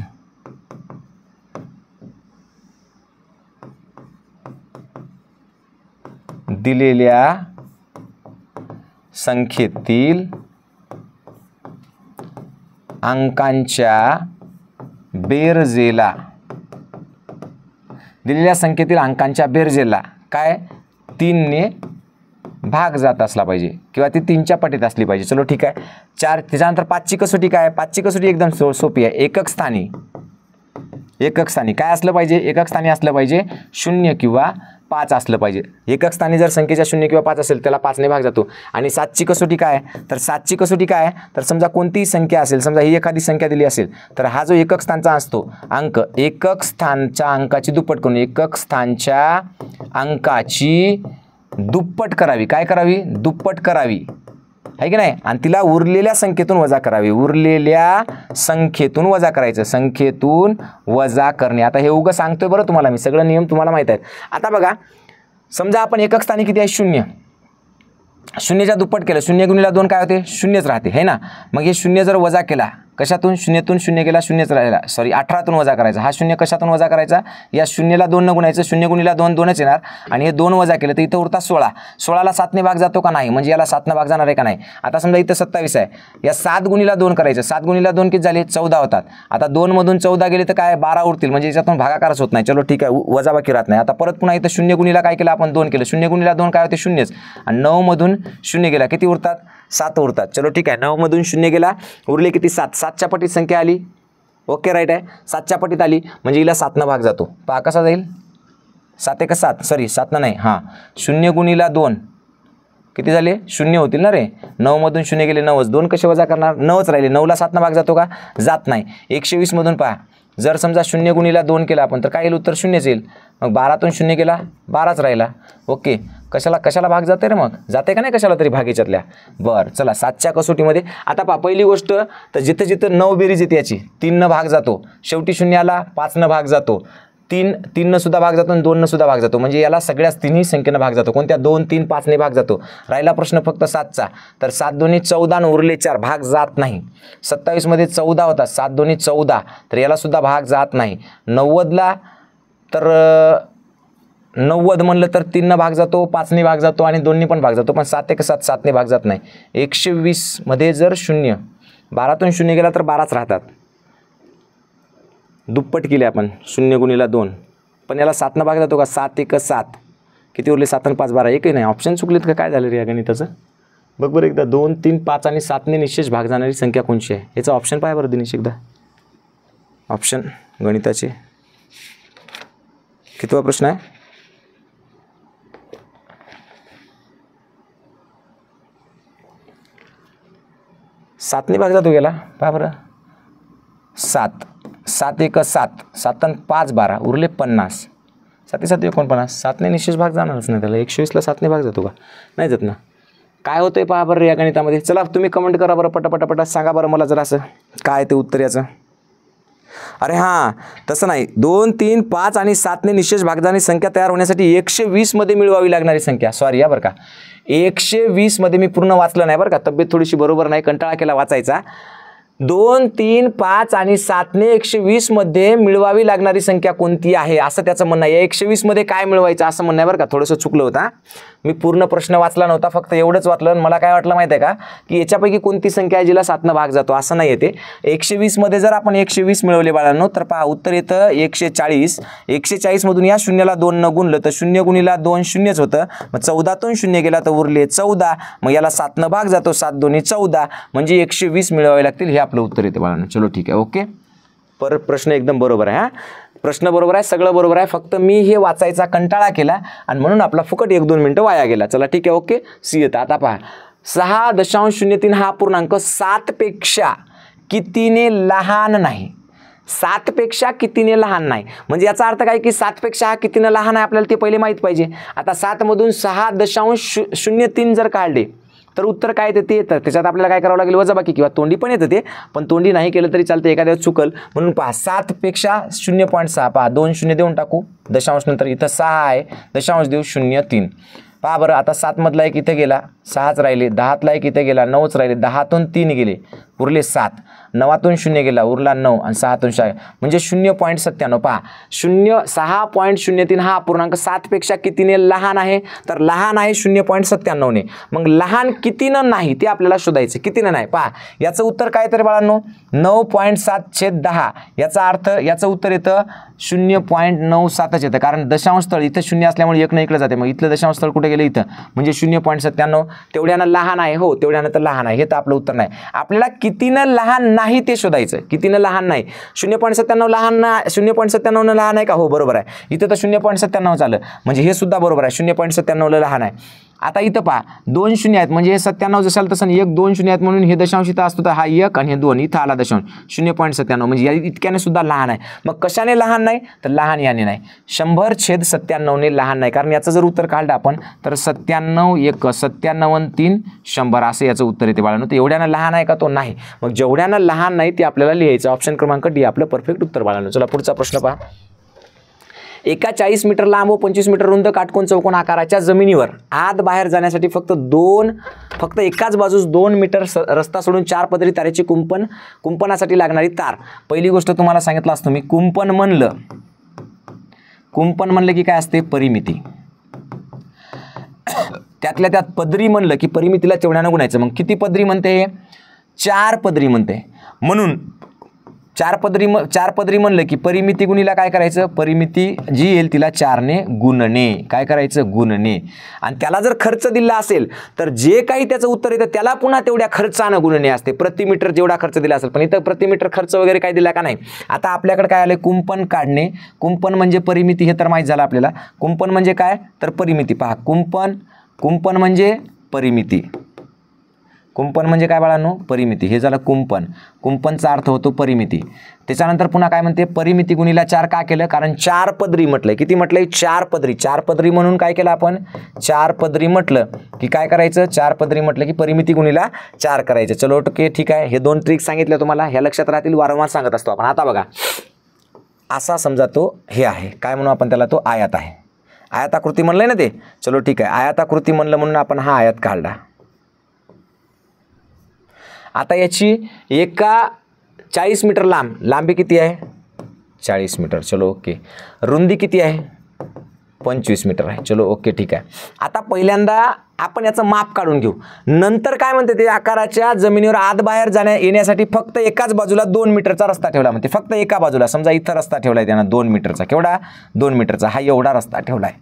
दिलेल्या संख्येतील अंकांच्या बेरजेला, दिलेल्या संख्येतील अंकांच्या बेरजेला काय 3ने भाग जात असला पाहिजे, किंवा ती 3च्या पटीत असली पाहिजे. चलो ठीक आहे. 4 त्याच्यानंतर 5ची कसोटी काय, 5ची कसोटी एकदम सोपी आहे. एकक स्थानी, एकक स्थानी काय असलं पाहिजे, एकक स्थानी असलं पाहिजे 0 किंवा 5 असलं पाहिजे. एकक स्थानी जर संख्येच्या 0 किंवा 5 असेल त्याला 5ने भाग जातो. आणि 7ची कसोटी काय, तर 7ची कसोटी काय, तर समजा कोणतीही संख्या असेल, समजा ही एखादी संख्या दिली असेल तर हा जो एकक स्थानचा असतो अंक, एकक स्थानच्या अंकाची दुप्पट करून, एकक स्थानच्या अंकाची दुप्पट करावी. काय करावी, दुप्पट करावी, आहे की नाही. आणि तिला उरलेल्या संख्येतून वजा करावी, उरलेल्या संख्येतून वजा करायचं, संख्येतून वजा करणे. आता हे उगं सांगतोय बरं तुम्हाला मी, सगळं नियम तुम्हाला माहीत आहेत. आता बघा, समजा आपण एकक स्थानी किती आहे 0, 0च्या दुप्पट केलं, 0 गुणिले 2 काय होते, 0च राहते, है ना. मग हे 0 जर वजा केला कशातून, 0तून 0 गेला 0च राहिला, सॉरी 18तून वजा करायचा. हा 0 कशातून वजा करायचा, या 0ला 2 न गुणायचं, 0 गुणिले 2 2च येणार, आणि हे 2 वजा केलं तर इथं उरतात 16. 16ला 7ने भाग जातो का नाही, म्हणजे याला 7ने भाग जाणार आहे का नाही. आता समजा इथं 27 आहे, या 7 गुणिले 2 करायचं, 7 गुणिले 2 किती झाले 14 होतात. आता 2मधून 14 गेले तर काय 12 उरतील, म्हणजे याच्यातून भागाकारच होत नाही. चलो ठीक आहे, वजाबाकी राहत नाही. आता परत पुन्हा इथं 0 गुणिले काय केलं आपण, 2 केलं, 0 गुणिले 2 काय होते 0च, आणि 9मधून 0 गेला किती उरतात 7 उरतात. चलो ठीक आहे, 9मधून 0 गेला, उरले किती 7. 7च्या पटीत संख्या आली, ओके राईट आहे, 7च्या पटीत आली म्हणजे हिला 7ने भाग जातो. पहा कसा जाईल, 7 1 7, सॉरी 7 नाही, हां 0 गुणिले 2 किती झाले 0 होतील ना रे. 9मधून 0 गेले 9च, 2 कसे वजा करणार, 9च राहिले. 9ला 7ने भाग जातो का, जात नाही. 120मधून पहा, जर समजा 0 गुणिले 2 केला आपण तर काय येईल, उत्तर 0च येईल. मग 12तून 0 गेला 12च राहिला. ओके, कशाला भाग जाते रे, मग जाते का नाही कशाला तरी भाग याच्यातल्या. बरं चला, 7च्या कसोटीमध्ये आता पहा, पहिली गोष्ट तर जिथं जिथं 9 बेरीज येते याची 3 भाग जातो, शेवटी 0 आला 5 भाग जातो, 3 सुद्धा भाग जातो आणि 2 सुद्धा भाग जातो, म्हणजे याला सगळ्याच तिन्ही संख्येनं भाग जातो. कोणत्या 2 3 5ने भाग जातो. राहिला प्रश्न फक्त 7चा, तर 7 2 14 आणि उरले 4, भाग जात नाही. 27मध्ये 14 होता, 7 2 14, तर याला सुद्धा भाग जात नाही. 90ला तर 90 म्हणलं तर 3 भाग जातो, 5ने भाग जातो आणि 2ने पण भाग जातो, पण 7 1 7 7ने भाग जात नाही. 120मध्ये जर 0 12तून 0 गेला तर 12च राहतात. दुप्पट केले आपण 0 गुणिले 2, पण याला 7ने भाग जातो का, 7 1 7 किती उरले, 7 आणि 5 12, एकही नाही. ऑप्शन चुकलेत का काय झालं रे या गणिताचं. बघ बरं एकदा, 2 3 5 आणि 7ने निशेष भाग जाणारी संख्या कोणची आहे, याचा ऑप्शन पाहा बरं दिनेश एकदा. ऑप्शन गणिताचे कितवा प्रश्न आहे, 7ने भाग जातो गेला, पहा बरं. 7 7 1 7 7 आणि 5 12 उरले 50. 7 7 49. 7ने निशेष भाग जाणारच नाही त्याला. 120ला 7ने भाग जातो का? नाही जात ना. काय होतंय पहा बरं या गणितामध्ये. चला तुम्ही कमेंट करा बरं, पटापटापटा सांगा बरं मला जरा असं काय ते उत्तर याचं. अरे हां, तसं नाही. 2 3 5 आणि 7ने निशेष भाग जाणारी संख्या तयार होण्यासाठी 120 मध्ये मिळवावी लागणारी संख्या. सॉरी या बरं का, 120 मध्ये मी पूर्ण वाचलं नाही बरं का, तब्येत थोडीशी बरोबर नाही, कंटाळा केला वाचायचा. 2 3 5 आणि 7ने 120 मध्ये मिळवावी लागणारी संख्या कोणती आहे असं त्याचं म्हणणं आहे. 120 मध्ये काय मिळवायचं असं म्हणणं आहे बरं का. थोडंसं चुकलं होता, मी पूर्ण प्रश्न वाचला नव्हता, फक्त एवढंच वाचलं. मला काय वाटलं माहिती आहे का, की याच्यापैकी कोणती संख्या आहे जिला 7ने भाग जातो असं नाही येते. 120 मध्ये जर आपण 120 मिळवले बाळांनो तर पहा उत्तर येतं 140. 140 मधून या शून्याला 2 न गुणलं तर 0 गुणिला 2 शून्यच होतं. मग 14तून 0 गेला तर उरले 14. मग याला 7ने भाग जातो, 7 2 14 म्हणजे 120 मिळवावे लागतील. हे आपलं उत्तर येते बाळांनो. चलो ठीक आहे, ओके. पर प्रश्न एकदम बरोबर आहे. प्रश्न बरोबर आहे, सगळं बरोबर आहे, फक्त मी हे वाचायचा कंटाळा केला आणि म्हणून आपला फुकट 1-2 मिनिटं वाया गेला. चला ठीक आहे, ओके. सी येतं. आता पहा 6.03 हा पूर्णांक 7 पेक्षा कितीने लहान नाही. 7 पेक्षा कितीने लहान नाही म्हणजे याचा अर्थ काय की 7 पेक्षा हा कितीने लहान आहे आपल्याला ते पहिले माहीत पाहिजे. आता 7 मधून 6.03 जर काढले तर उत्तर काय येतं ते येतं. त्याच्यात आपल्याला काय करावं लागेल, वजाबाकी किंवा तोंडी पण येतं ते, पण तोंडी नाही केलं तरी चालतं, एखाद्या चुकल म्हणून पहा 7 पेक्षा 0.6 पहा 2 0 देऊन टाकू, दशांश नंतर इथं 6 आहे, दशांश देऊ 0.3. पहा बरं आता 7 मधला एक इथे गेला, 6च राहिले. 10तला एक इथे गेला, 9च राहिले. 10तून 3 गेले उरले 7. 9तून 0 गेला उरला 9 आणि 6तून 6 म्हणजे 0.97. पहा 6.03 हा पूर्णांक 7 पेक्षा कितीने लहान आहे तर लहान आहे 0.97ने. मग लहान कितीनं नाही ते आपल्याला शोधायचं, कितीनं नाही. पहा याचं उत्तर काय तर बाळांनो 9.7/10. याचा अर्थ याचं उत्तर येतं 0.97च येतं, कारण दशांश स्थळ इथं 0 असल्यामुळे 1 न इकडे जाते. मग इथलं दशांश स्थळ कुठे गेलं इथं म्हणजे 0.97. तेवढ्यानं लहान आहे, हो तेवढ्यानं तर लहान आहे. हे तर आपलं उत्तर नाही. आपल्याला कितीनं लहान नाही ते शोधायचं, कितीनं लहान नाही. 0.97 लहान ना 0.97 लहान आहे का, हो बरोबर आहे. इथं तर 0.97 आलं म्हणजे हे सुद्धा बरोबर आहे, 0.97 लहान आहे. आता इथं पहा 2 0 आहेत म्हणजे हे 97 जसाल तसं 1 2 0 आहेत म्हणून हे दशांश इथं असतो तर हा 1 आणि हे 2 इथं आला दशांश 0.97 म्हणजे या इतक्याने सुद्धा लहान आहे. मग कशाने लहान नाही तर लहान याने नाही, 100/97ने लहान नाही. कारण याचं जर उत्तर काढलं आपण तर 97 1 97 आणि 3 100 असं याचं उत्तर येते बाळांनो. तर एवढ्यानं लहान आहे का तो नाही. मग जेवढ्यानं लहान नाही ते आपल्याला लिहायचं. ऑप्शन क्रमांक डी आपलं परफेक्ट उत्तर बाळांनो. चला पुढचा प्रश्न पहा. एका 40 मीटर लांब व 25 मीटर रुंद काटकोन चौकोन आकाराच्या जमिनीवर आत बाहेर जाण्यासाठी फक्त एकाच बाजूस 2 मीटर रस्ता सोडून 4 पदरी तारेची कुंपणासाठी लागणारी तार. पहिली गोष्ट तुम्हाला सांगितलं असतं मी, कुंपण म्हणलं की काय असते परिमिती. त्यातल्या त्यात पदरी म्हणलं की परिमितीला तेवढ्यानं गुणायचं. मग किती पदरी म्हणते, 4 पदरी म्हणते. म्हणून 4 पदरी म्हणलं की परिमिती गुणीला काय करायचं, परिमिती जी येईल तिला 4ने गुणणे. काय करायचं, गुणणे. आणि त्याला जर खर्च दिला असेल तर जे काही त्याचं उत्तर येतं त्याला पुन्हा तेवढ्या खर्चानं गुणणे असते. प्रति मीटर जेवढा खर्च दिला असेल, पण इथं प्रति मीटर खर्च वगैरे काय दिला का नाही. आता आपल्याकडे काय आलं, कुंपण काढणे. कुंपण म्हणजे परिमिती, हे तर माहीत झालं आपल्याला. कुंपण म्हणजे काय तर परिमिती. पहा कुंपण म्हणजे परिमिती. कुंपण म्हणजे काय बाळांनो, परिमिती. हे झालं कुंपण. कुंपणचा अर्थ होतो परिमिती. त्याच्यानंतर पुन्हा काय म्हणते, परिमिती गुणीला 4 का केलं, कारण 4 पदरी म्हटलंय. किती म्हटलंय, 4 पदरी. 4 पदरी म्हणून काय केलं आपण, 4 पदरी म्हटलं की काय करायचं, 4 पदरी म्हटलं की परिमिती गुणीला 4 करायचं. चलो ओके ठीक आहे. हे 2 ट्रिक सांगितल्या तुम्हाला, ह्या लक्षात राहतील, वारंवार सांगत असतो आपण. आता बघा असा समजा तो हे आहे, काय म्हणू आपण त्याला, तो आयत आहे. आयताकृती म्हणलंय ना ते. चलो ठीक आहे, आयताकृती म्हणलं म्हणून आपण हा आयत काढला. आता याची एका 40 मीटर लांबी किती आहे, 40 मीटर. चलो ओके. रुंदी किती आहे, 25 मीटर आहे. चलो ओके ठीक आहे. आता पहिल्यांदा आपण याचं माप काढून घेऊ. नंतर काय म्हणते ते, आकाराच्या जमिनीवर आत बाहेर येण्यासाठी फक्त एकाच बाजूला 2 मीटरचा रस्ता ठेवला. म्हणते फक्त एका बाजूला, समजा इथं रस्ता ठेवलाय त्यानं 2 मीटरचा. केवढा, 2 मीटरचा. हा एवढा रस्ता ठेवलाय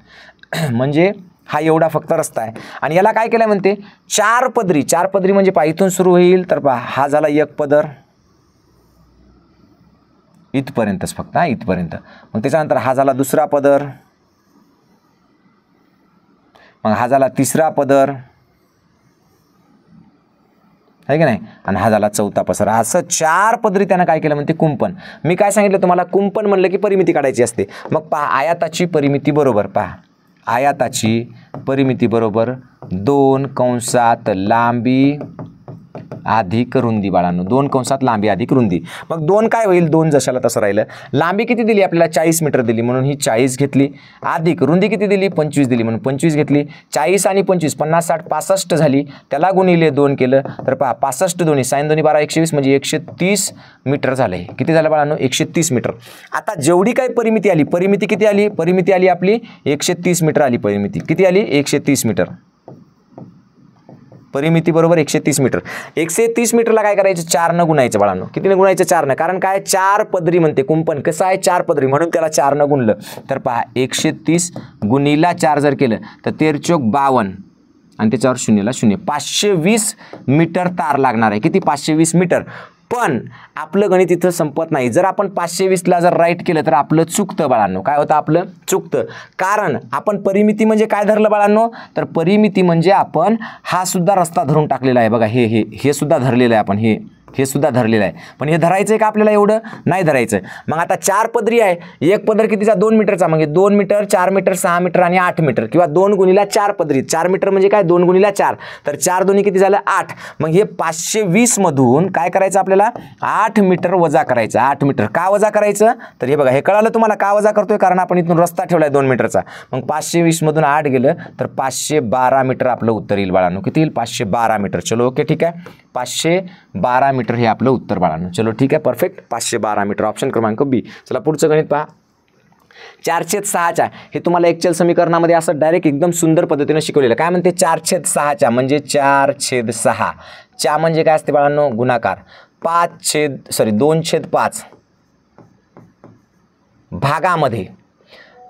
म्हणजे हा एवढा फक्त रस्ता आहे. आणि याला काय केलं म्हणते, 4 पदरी. 4 पदरी म्हणजे पहा इथून सुरू होईल तर पहा हा झाला 1 पदर इथपर्यंतच फक्त, हा इथपर्यंत. मग त्याच्यानंतर हा झाला 2रा पदर, मग हा झाला 3रा पदर, आहे की नाही, आणि हा झाला चौथा पसारा. असं 4 पदरी त्यानं काय केलं म्हणते कुंपण. मी काय सांगितलं तुम्हाला, कुंपण म्हणलं की परिमिती काढायची असते. मग पहा आयाताची परिमिती बरोबर, पहा आयाताची परिमिती बरोबर 2 कंसात लांबी अधिक रुंदी बाळांनो, 2 कंसात लांबी अधिक रुंदी. मग 2 काय होईल, 2 जशाला तसं राहिलं. लांबी किती दिली आपल्याला, 40 मीटर दिली म्हणून ही 40 घेतली, अधिक रुंदी किती दिली, 25 दिली म्हणून 25 घेतली. 40 आणि 25 50 60 65 झाली, त्याला गुणिले 2 केलं तर पहा 65 दोन्ही साइन दोन्ही 12 120 म्हणजे 130 मीटर झाले. किती झालं बाळांनो, 130 मीटर. आता जेवढी काही परिमिती आली, परिमिती किती आली, परिमिती आली आपली 130 मीटर आली. परिमिती किती आली, 130 मीटर. परिमिती बरोबर 130 मीटर. 130 मीटरला काय करायचं, 4 न गुणायचं बाळांनो. कितीने गुणायचं, 4 न, कारण काय 4 पदरी म्हणते कुंपण. कसं आहे 4 पदरी म्हणून त्याला 4 न गुणलं. तर पहा 130 गुणिला 4 जर केलं तर 13 चौक 52 आणि त्याच्यावर 0ला 0, 520 मीटर तार लागणार आहे. किती, 520 मीटर. पण आपलं गणित इथं संपत नाही. जर आपण 520ला जर राईट केलं तर आपलं चुकतं बाळांनो. काय होतं, आपलं चुकतं. कारण आपण परिमिती म्हणजे काय धरलं बाळांनो, तर परिमिती म्हणजे आपण हा सुद्धा रस्ता धरून टाकलेला आहे बघा. हे सुद्धा धरलेलं आहे आपण, हे सुद्धा धरलेलं आहे. पण हे धरायचं आहे का आपल्याला, एवढं नाही धरायचं. मग आता 4 पदरी आहे, एक पदर कितीचा, 2 मीटरचा. मग 2 मीटर 4 मीटर 6 मीटर आणि 8 मीटर, किंवा 2 गुणिला 4 पदरी. 4 मीटर म्हणजे काय, 2 गुणिला 4, तर 4 दोन्ही किती झालं, 8. मग हे 520 मधून काय करायचं आपल्याला, 8 मीटर वजा करायचं. 8 मीटर का वजा करायचं, तर हे बघा हे कळालं तुम्हाला का वजा करतोय, कारण आपण इथून रस्ता ठेवलाय 2 मीटरचा. मग 520 मधून 8 गेलं तर 512 मीटर आपलं उत्तर येईल बाळांनो. किती येईल, 512 मीटर. चलो ओके ठीक आहे, 512 मीटर हे आपलं उत्तर बाळांनो. चलो ठीक आहे, परफेक्ट, 512 मीटर. ऑप्शन क्रमांक बी. चला पुढचं गणित पहा. 4/6च्या हे तुम्हाला एकचल समीकरणामध्ये असं डायरेक्ट एकदम सुंदर पद्धतीने शिकवलेलं. काय म्हणते, 4/6च्या म्हणजे 4/6. च्या म्हणजे काय असते बाळांनो, गुणाकार. 2/5 भागामध्ये,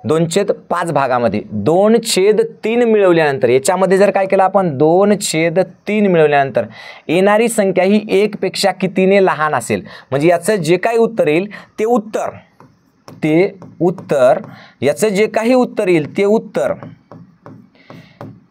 2/5 भागामध्ये 2/3 मिळवल्यानंतर, याच्यामध्ये जर काय केलं आपण, 2/3 मिळवल्यानंतर येणारी संख्या ही 1 पेक्षा कितीने लहान असेल. म्हणजे याचं जे काही उत्तर येईल ते उत्तर याचं जे काही उत्तर येईल ते उत्तर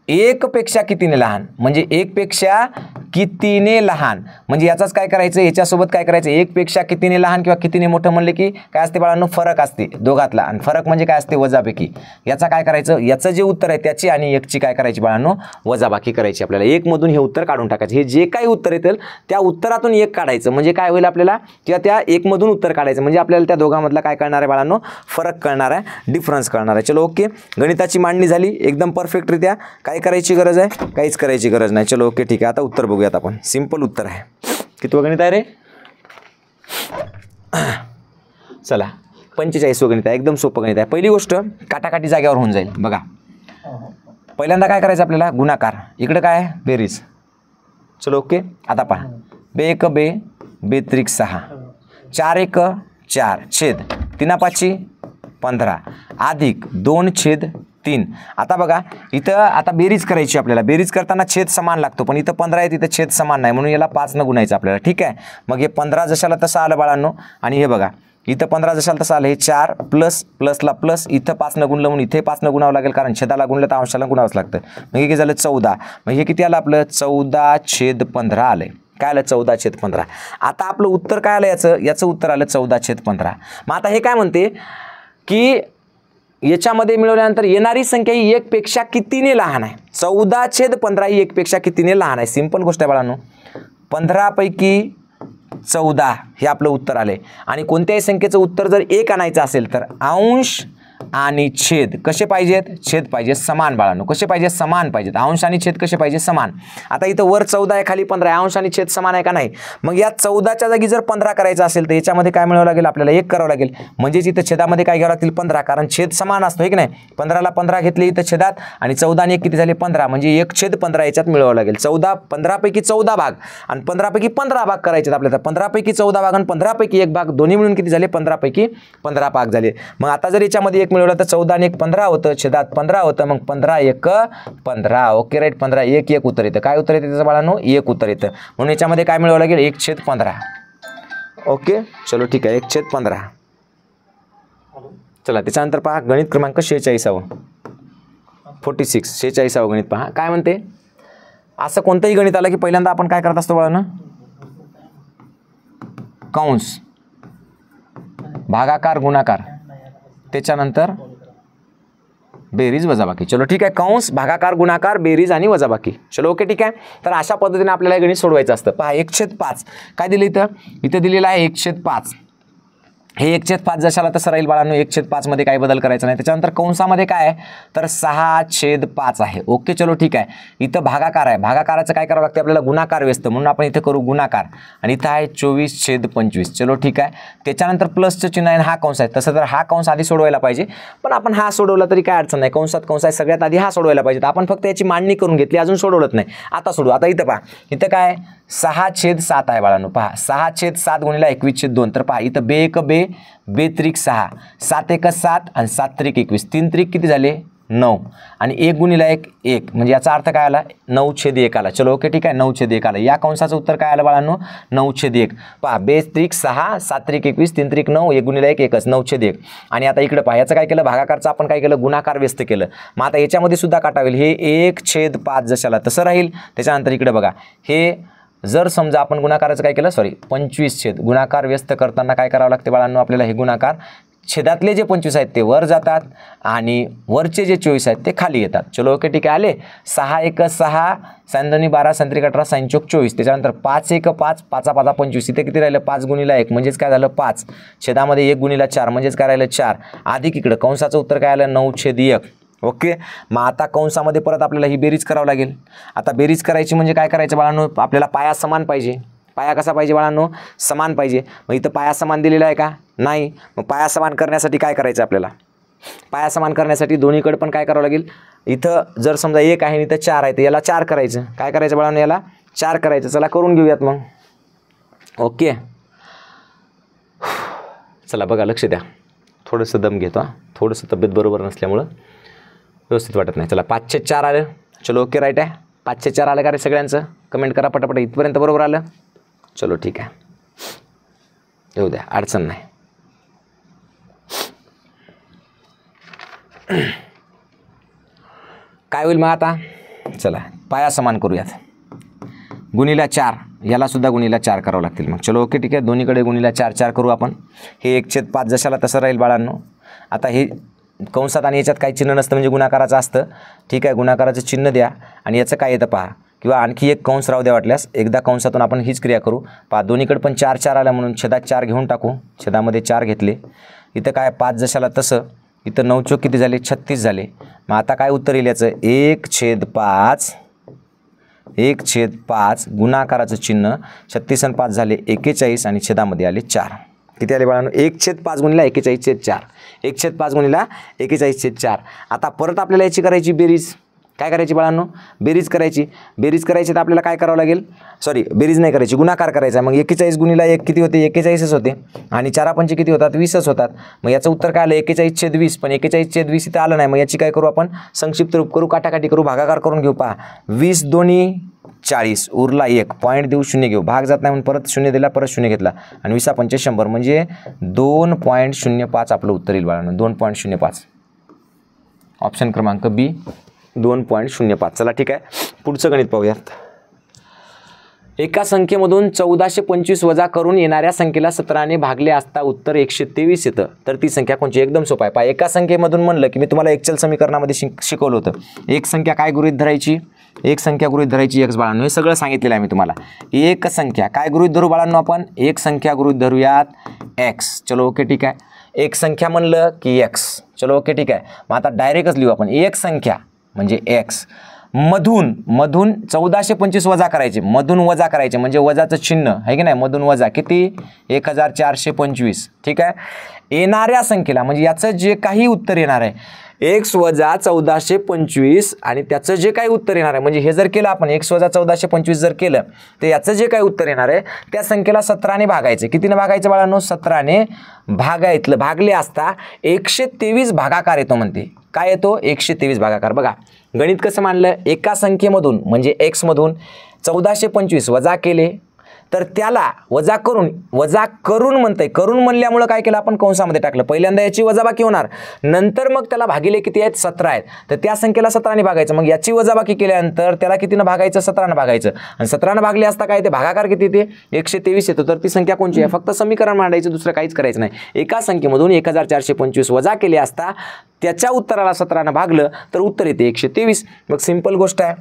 1 पेक्षा कितीने लहान, म्हणजे 1 पेक्षा कितीने लहान. म्हणजे याचाच काय करायचं, याच्यासोबत काय करायचं, 1 पेक्षा कितीने लहान किंवा कितीने मोठं म्हणले की काय असते बाळांनो, फरक असते दोघातला. आणि फरक म्हणजे काय असते, वजाबाकी. याचा काय करायचं, याचं जे उत्तर आहे त्याची आणि 1ची काय करायची बाळांनो, वजाबाकी करायची. आपल्याला 1 मधून हे उत्तर काढून टाकायचं. हे जे काही उत्तर येतील त्या उत्तरातून 1 काढायचं. म्हणजे काय होईल आपल्याला, किंवा त्या 1 मधून उत्तर काढायचं. म्हणजे आपल्याला त्या दोघांमधला काय कळणार आहे बाळांनो, फरक कळणार आहे, डिफरन्स कळणार आहे. चलो ओके, गणिताची मांडणी झाली एकदम परफेक्टरित्या. काय करायची गरज आहे, काहीच करायची गरज नाही. चलो ओके ठीक आहे, आता उत्तर बघूयात आपण. सिंपल उत्तर आहे. कितवं गणित आहे रे, चला 45वं गणित आहे. एकदम सोपं गणित आहे. पहिली गोष्ट काटाकाटी जागेवर होऊन जाईल बघा. पहिल्यांदा काय करायचं आपल्याला, गुणाकार. इकडे काय आहे, बेरीज. चलो ओके, आता पहा, 2 बे 2 6, 4 4 छेद 3 5 15 अधिक 2/3. आता बघा इथं आता बेरीज करायची आपल्याला. बेरीज करताना छेद समान लागतो, पण इथं 15 आहे, तिथं छेद समान नाही, म्हणून याला 5 न गुणायचं आपल्याला. ठीक आहे, मग हे 15 जशाला तसं आलं बाळांनो. आणि हे बघा इथं 15 जशाला तसं आलं, हे 4 प्लस प्लसला प्लस, इथं 5 न गुणलं म्हणून इथे 5 न गुणावं लागेल, कारण छेदाला गुणलं तर अंशाला गुणावंच लागतं. मग हे किती झालं, 14. मग हे किती आलं आपलं, 14/15 आलंय. काय आलं, 14/15. आता आपलं उत्तर काय आलं, याचं उत्तर आलं 14/15. मग आता हे काय म्हणते की याच्यामध्ये मिळवल्यानंतर येणारी संख्या ही 1 पेक्षा कितीने लहान आहे. 14/15 ही 1 पेक्षा कितीने लहान आहे. सिंपल गोष्ट आहे बाळांनो. 15 पैकी 14 हे आपलं उत्तर आले. आणि कोणत्याही संख्येचं उत्तर जर 1 आणायचं असेल तर अंश आणि छेद कसे पाहिजेत, छेद पाहिजे समान बाळांनो. कसे पाहिजे, समान पाहिजेत. अंश आणि छेद कसे पाहिजे, समान. आता इथं वर 14 आहे, खाली 15 आहे, अंश आणि छेद समान आहे का नाही. मग या 14च्या जागी जर 15 करायचं असेल तर याच्यामध्ये काय मिळावं लागेल आपल्याला, 1 करावं लागेल. म्हणजेच इथं छेदामध्ये काय घ्यावं लागतील, 15, कारण छेद समान असतो, हे की नाही. 15ला 15 घेतले इथं छेदात, आणि 14 आणि 1 किती झाले, 15, म्हणजे 1/15 याच्यात मिळवावं लागेल. 15 पैकी 14 भाग आणि 15 पैकी 15 भाग करायचे आपल्याला. 15 पैकी 14 भाग आणि 15 पैकी 1 भाग दोन्ही मिळून किती झाले, 15 पैकी 15 भाग झाले. मग आता जर याच्यामध्ये 1 मिळवलं तर 14 आणि 1 15 होतं, छेदात 15 होतं. मग 15 1 15. ओके राईट, 15 1 उत्तर येतं. काय उत्तर येतं त्याचं बाळांनो, 1 उत्तर येतं. म्हणून याच्यामध्ये काय मिळवावं लागेल, 1/15. ओके चलो ठीक आहे, 1/15. चला त्याच्यानंतर पहा गणित क्रमांक 46. 46 गणित पहा काय म्हणते. असं कोणतंही गणित आलं की पहिल्यांदा आपण काय करत असतो बाळांनो, कंस, भागाकार, गुणाकार, त्याच्यानंतर बेरीज वजाबाकी. चलो ठीक आहे, कंस, भागाकार, गुणाकार, बेरीज आणि वजाबाकी. चलो ओके ठीक आहे. तर अशा पद्धतीने आपल्याला हे गणित सोडवायचं असतं. पहा 1/5 काय दिलं इथं दिलेलं आहे 1/5. हे 1/5 जशाला तसं राहील बाळांनो. 1/5 मध्ये काही बदल करायचा नाही. त्याच्यानंतर कंसामध्ये काय आहे तर 6/5 आहे. ओके चलो ठीक आहे. इथं भागाकार आहे, भागाकाराचं काय करावं लागतं आपल्याला, गुणाकार व्यस्त, म्हणून आपण इथं करू गुणाकार. आणि इथं आहे 24/25. चलो ठीक आहे. त्याच्यानंतर प्लसचं चिन्ह आहे, हा कंस आहे. तसं तर हा कंस आधी सोडवायला पाहिजे, पण आपण हा सोडवला तरी काय अडचण नाही. कंसात कंस आहे, सगळ्यात आधी हा सोडवायला पाहिजे. आपण फक्त याची मांडणी करून घेतली, अजून सोडवलंच नाही. आता सोडू. आता इथं पहा, इथं काय 6/7 आहे बाळांनो. पहा 6/7 गुणिला 21/2. तर पहा इथं बे 1 बे, बे त्रिक 6, 7 1 7 आणि 7 त्रिक 21. 3 त्रिक किती झाले 9 आणि 1 गुणिला 1 1, म्हणजे याचा अर्थ काय आला 9/1 आला. चलो ओके ठीक आहे, 9/1 आला. या कंसाचं उत्तर काय आलं बाळांनो 9/1. पहा बे त्रिक 6, 7 त्रिक 21, 3 त्रिक 9, 1 गुणिला 1 1च 9/1. आणि आता इकडे पहा याचं काय केलं, भागाकारचं आपण काय केलं, गुणाकार व्यस्त केलं. मग आता याच्यामध्ये सुद्धा काटावेल, हे 1/5 जशाला तसं राहील. त्याच्यानंतर इकडे बघा, हे जर समजा आपण गुणाकाराचं काय केलं, 25 गुणाकार व्यस्त करताना काय करावं लागते बाळांनो आपल्याला, हे गुणाकार छेदातले जे 25 आहेत ते वर जातात आणि वरचे जे 24 आहेत ते खाली येतात. चलो ओके ठीक आहे. आले 6 1 6, 7 12, 7 18, 6 24. त्याच्यानंतर 5 1 5, 5 5 25. इथे किती राहिलं 5 गुणिला 1 म्हणजेच काय झालं 5. छेदामध्ये 1 गुणिला 4 म्हणजेच काय राहिलं 4. अधिक इकडं कंसाचं उत्तर काय आलं 9/1. ओके. मग आता कंसामध्ये परत आपल्याला ही बेरीज करावं लागेल. आता बेरीज करायची म्हणजे काय करायचं बाळांनो, आपल्याला पाया समान पाहिजे. पाया कसा पाहिजे बाळांनो, समान पाहिजे. मग इथं पाया समान दिलेला आहे का, नाही. मग पाया समान करण्यासाठी काय करायचं आपल्याला, पाया समान करण्यासाठी दोन्हीकडे पण काय करावं लागेल. इथं जर समजा 1 आहे आणि इथं 4 आहे तर याला 4 करायचं. काय करायचं बाळांनो, याला 4 करायचं. चला करून घेऊयात मग. ओके चला बघा, लक्ष द्या. थोडंसं दम घेतो, थोडंसं तब्येत बरोबर नसल्यामुळं व्यवस्थित वाटत नाही. चला 5/4 आलं. चलो ओके राईट आहे. 5/4 आलं का रे सगळ्यांचं, कमेंट करा पटापट. इथपर्यंत बरोबर आलं. चलो ठीक आहे, येऊ द्या, अडचण नाही. काय होईल मग आता, चला पाया समान करूयात. गुणिला 4, याला सुद्धा गुणिला 4 करावं लागतील. मग चलो ओके ठीक आहे, दोन्हीकडे गुणिला 4 4 करू आपण. हे 1/5 जशाला तसं राहील बाळांनो. आता हे कंसात आणि याच्यात काही चिन्ह नसतं म्हणजे गुणाकाराचं असतं. ठीक आहे, गुणाकाराचं चिन्ह द्या आणि याचं काय येतं पहा, किंवा आणखी एक कंस राहू द्या वाटल्यास. एकदा कंसातून आपण हीच क्रिया करू. पहा दोन्हीकडे पण 4 4 आला म्हणून छेदात 4 घेऊन टाकू. छेदामध्ये 4 घेतले. इथं काय 5 जशाला तसं. इथं 9 चौक किती झाले 36 झाले. मग आता काय उत्तर येईल याचं 1/5. 1/5 गुणाकाराचं चिन्ह 36 आणि 5 झाले 41 आणि छेदामध्ये आले 4. किती आले बाळांनो 1/5 गुणिला 41/4. 1/5 गुणिला 41/4. आता परत आपल्याला याची करायची बेरीज. काय करायची बाळांनो, बेरीज करायची. बेरीज करायची तर आपल्याला काय करावं लागेल, बेरीज नाही करायची, गुणाकार करायचा. मग 41 गुणिला 1 किती होते 41च होते आणि 4 पंचे किती होतात 20च होतात. मग याचं उत्तर काय आलं 41/20. पण 41/20 इथं आलं नाही. मग याची काय करू आपण, संक्षिप्त रूप करू, काटाकाटी करू, भागाकार करून घेऊ. पहा 20 दोन्ही 40, उरला 1, पॉईंट देऊ 0 घेऊ, भाग जात नाही म्हणून परत 0 दिला, परत 0 घेतला आणि 20 पंचे 100 म्हणजे 2.05 आपलं उत्तर येईल बाळांनो. 2.05 ऑप्शन क्रमांक बी 2.05. चला ठीक आहे, पुढचं गणित पाहूयात. एका संख्येमधून 1425 वजा करून येणाऱ्या संख्येला 17ने भागले असता उत्तर 123 येतं. तर ती संख्या कोणची, एकदम सोपं आहे. पहा एका संख्येमधून म्हणलं की मी तुम्हाला एक्सेल समीकरणामध्ये शिकवलं होतं. एक संख्या काय गृहीत धरायची, एक संख्या गृहीत धरायची x बाळांनो. हे सगळं सांगितलेलं आहे मी तुम्हाला. एक संख्या काय गृहीत धरू बाळांनो, आपण एक संख्या गृहीत धरूयात x. चलो ओके ठीक आहे. एक संख्या म्हणलं की x. चलो ओके ठीक आहे. मग आता डायरेक्टच लिहू आपण. एक संख्या म्हणजे x मधून 1425 वजा करायचे. मधून वजा करायचे म्हणजे वजाचं चिन्ह आहे की नाही, मधून वजा किती 1425. ठीक आहे. येणाऱ्या संख्येला म्हणजे याचं जे काही उत्तर येणार आहे x वजा 1425 आणि त्याचं जे काही उत्तर येणार आहे, म्हणजे हे जर केलं आपण x वजा 1425 जर केलं तर याचं जे काही उत्तर येणार आहे त्या संख्येला 17ने भागायचं. कितीने भागायचं बाळांनो, 17ने भागायतलं. भागले असता 123 भागाकार येतो म्हणते. काय येतो 123 भागाकार. बघा गणित कसं मांडलं, एका संख्येमधून म्हणजे x मधून 1425 वजा केले तर त्याला वजा करून म्हणतंय, करून म्हणल्यामुळं काय केलं आपण कंसामध्ये टाकलं, पहिल्यांदा याची वजाबाकी होणार, नंतर मग त्याला भागिले किती आहेत 17 आहेत, तर त्या संख्येला 17ने भागायचं, मग याची वजाबाकी केल्यानंतर त्याला कितीनं भागायचं 17ने भागायचं, आणि 17ने भागले असता काय ते भागाकार किती ते 123 येतो, तर ती संख्या कोणची आहे, फक्त समीकरण मांडायचं, दुसरं काहीच करायचं नाही, एका संख्येमधून 1425 वजा केले असता त्याच्या उत्तराला 17ने भागलं तर उत्तर येते 123, मग सिंपल गोष्ट आहे,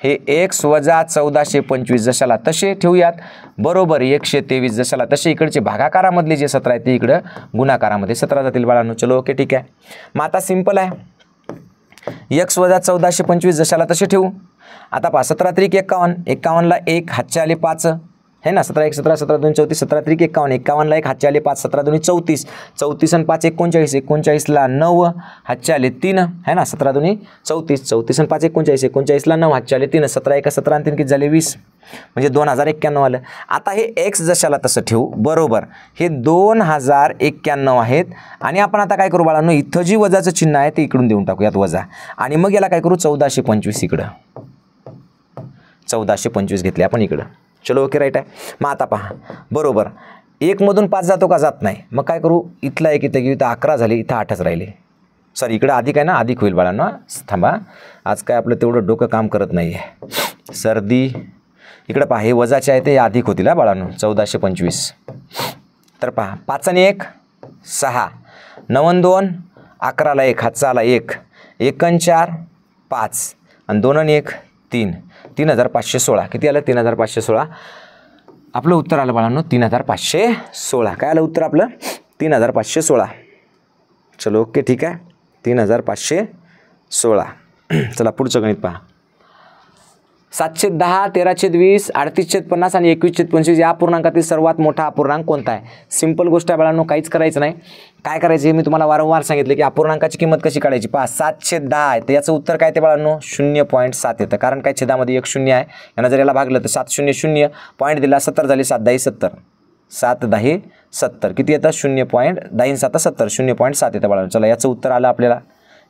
हे x वजा 1425 जशाला तसे ठेवूयात बरोबर 123 जशाला तसे, इकडचे भागाकारामधले जे 17 आहे ते इकडं गुणाकारामध्ये 17 जातील बाळांनो, चलो ओके ठीक आहे, मग आता सिंपल आहे, x वजा 1425 जशाला तसे ठेवू, आता पहा 17 त्रिक 51, 51ला 1 हातचे आले 5 है ना, 17 1 17 17 2 34, 17 त्रिक 51, 51ला 1 हातचे आले 5, 17 2 34, 34 आणि 5 39, 39ला 9 हातचे आले 3 है ना, 17 2 34, 34 आणि 5 39, 39ला 9 हातचे आले 3, 17 1 17 आणि 3 किती झाले 20, म्हणजे 2091 आलं. आता हे x जशाला तसं ठेवू बरोबर, हे 2091 आहेत, आणि आपण आता काय करू बाळांनो, इथं जी वजाचं चिन्ह आहे ते इकडून देऊन टाकूयात वजा, आणि मग याला काय करू 1425 इकडं 1425 घेतले आपण इकडं, चलो ओके राईट आहे. मग आता पहा बरोबर 1 मधून 5 जातो का, जात नाही, मग काय करू, इथला 1 इथं घेऊ, इथं 11 झाले, इथं 8च राहिले, सॉरी इकडं अधिक आहे ना, अधिक होईल बाळांनो, थांबा आज काय आपलं तेवढं डोकं काम करत नाही आहे, सर्दी, इकडं पहा हे वजाचे आहे ते अधिक होतील हा बाळांनो 1425, तर पहा 5 आणि 1 6, 9 आणि 2 11ला 1 हातचा आला 1, 1 आणि 4 5, आणि 2 आणि 1 3, 3516 किती आलं 3516, आपलं उत्तर आलं बाळांनो 3516, काय आलं उत्तर आपलं 3516, चलो ओके ठीक आहे 3516. चला पुढचं गणित पहा, 710 13/20 38/50 आणि 21/25 या अपूर्णांकातील सर्वात मोठा अपूर्णांक कोणता आहे. सिंपल गोष्ट आहे बाळांनो, काहीच करायचं नाही. काय करायचं हे मी तुम्हाला वारंवार सांगितलं की अपूर्णांकाची किंमत कशी काढायची. पहा 7/10 आहे तर याचं उत्तर काय ते बाळांनो 0.7 येतं, कारण काय छेदामध्ये एक शून्य आहे. यांना जर याला भागलं तर 7 0 0 पॉईंट दिला 70 झाले 7 10 70 7 10 70 किती येतं 0.10 7 70 0.7 येतं बाळांनो. चला याचं उत्तर आलं आपल्याला,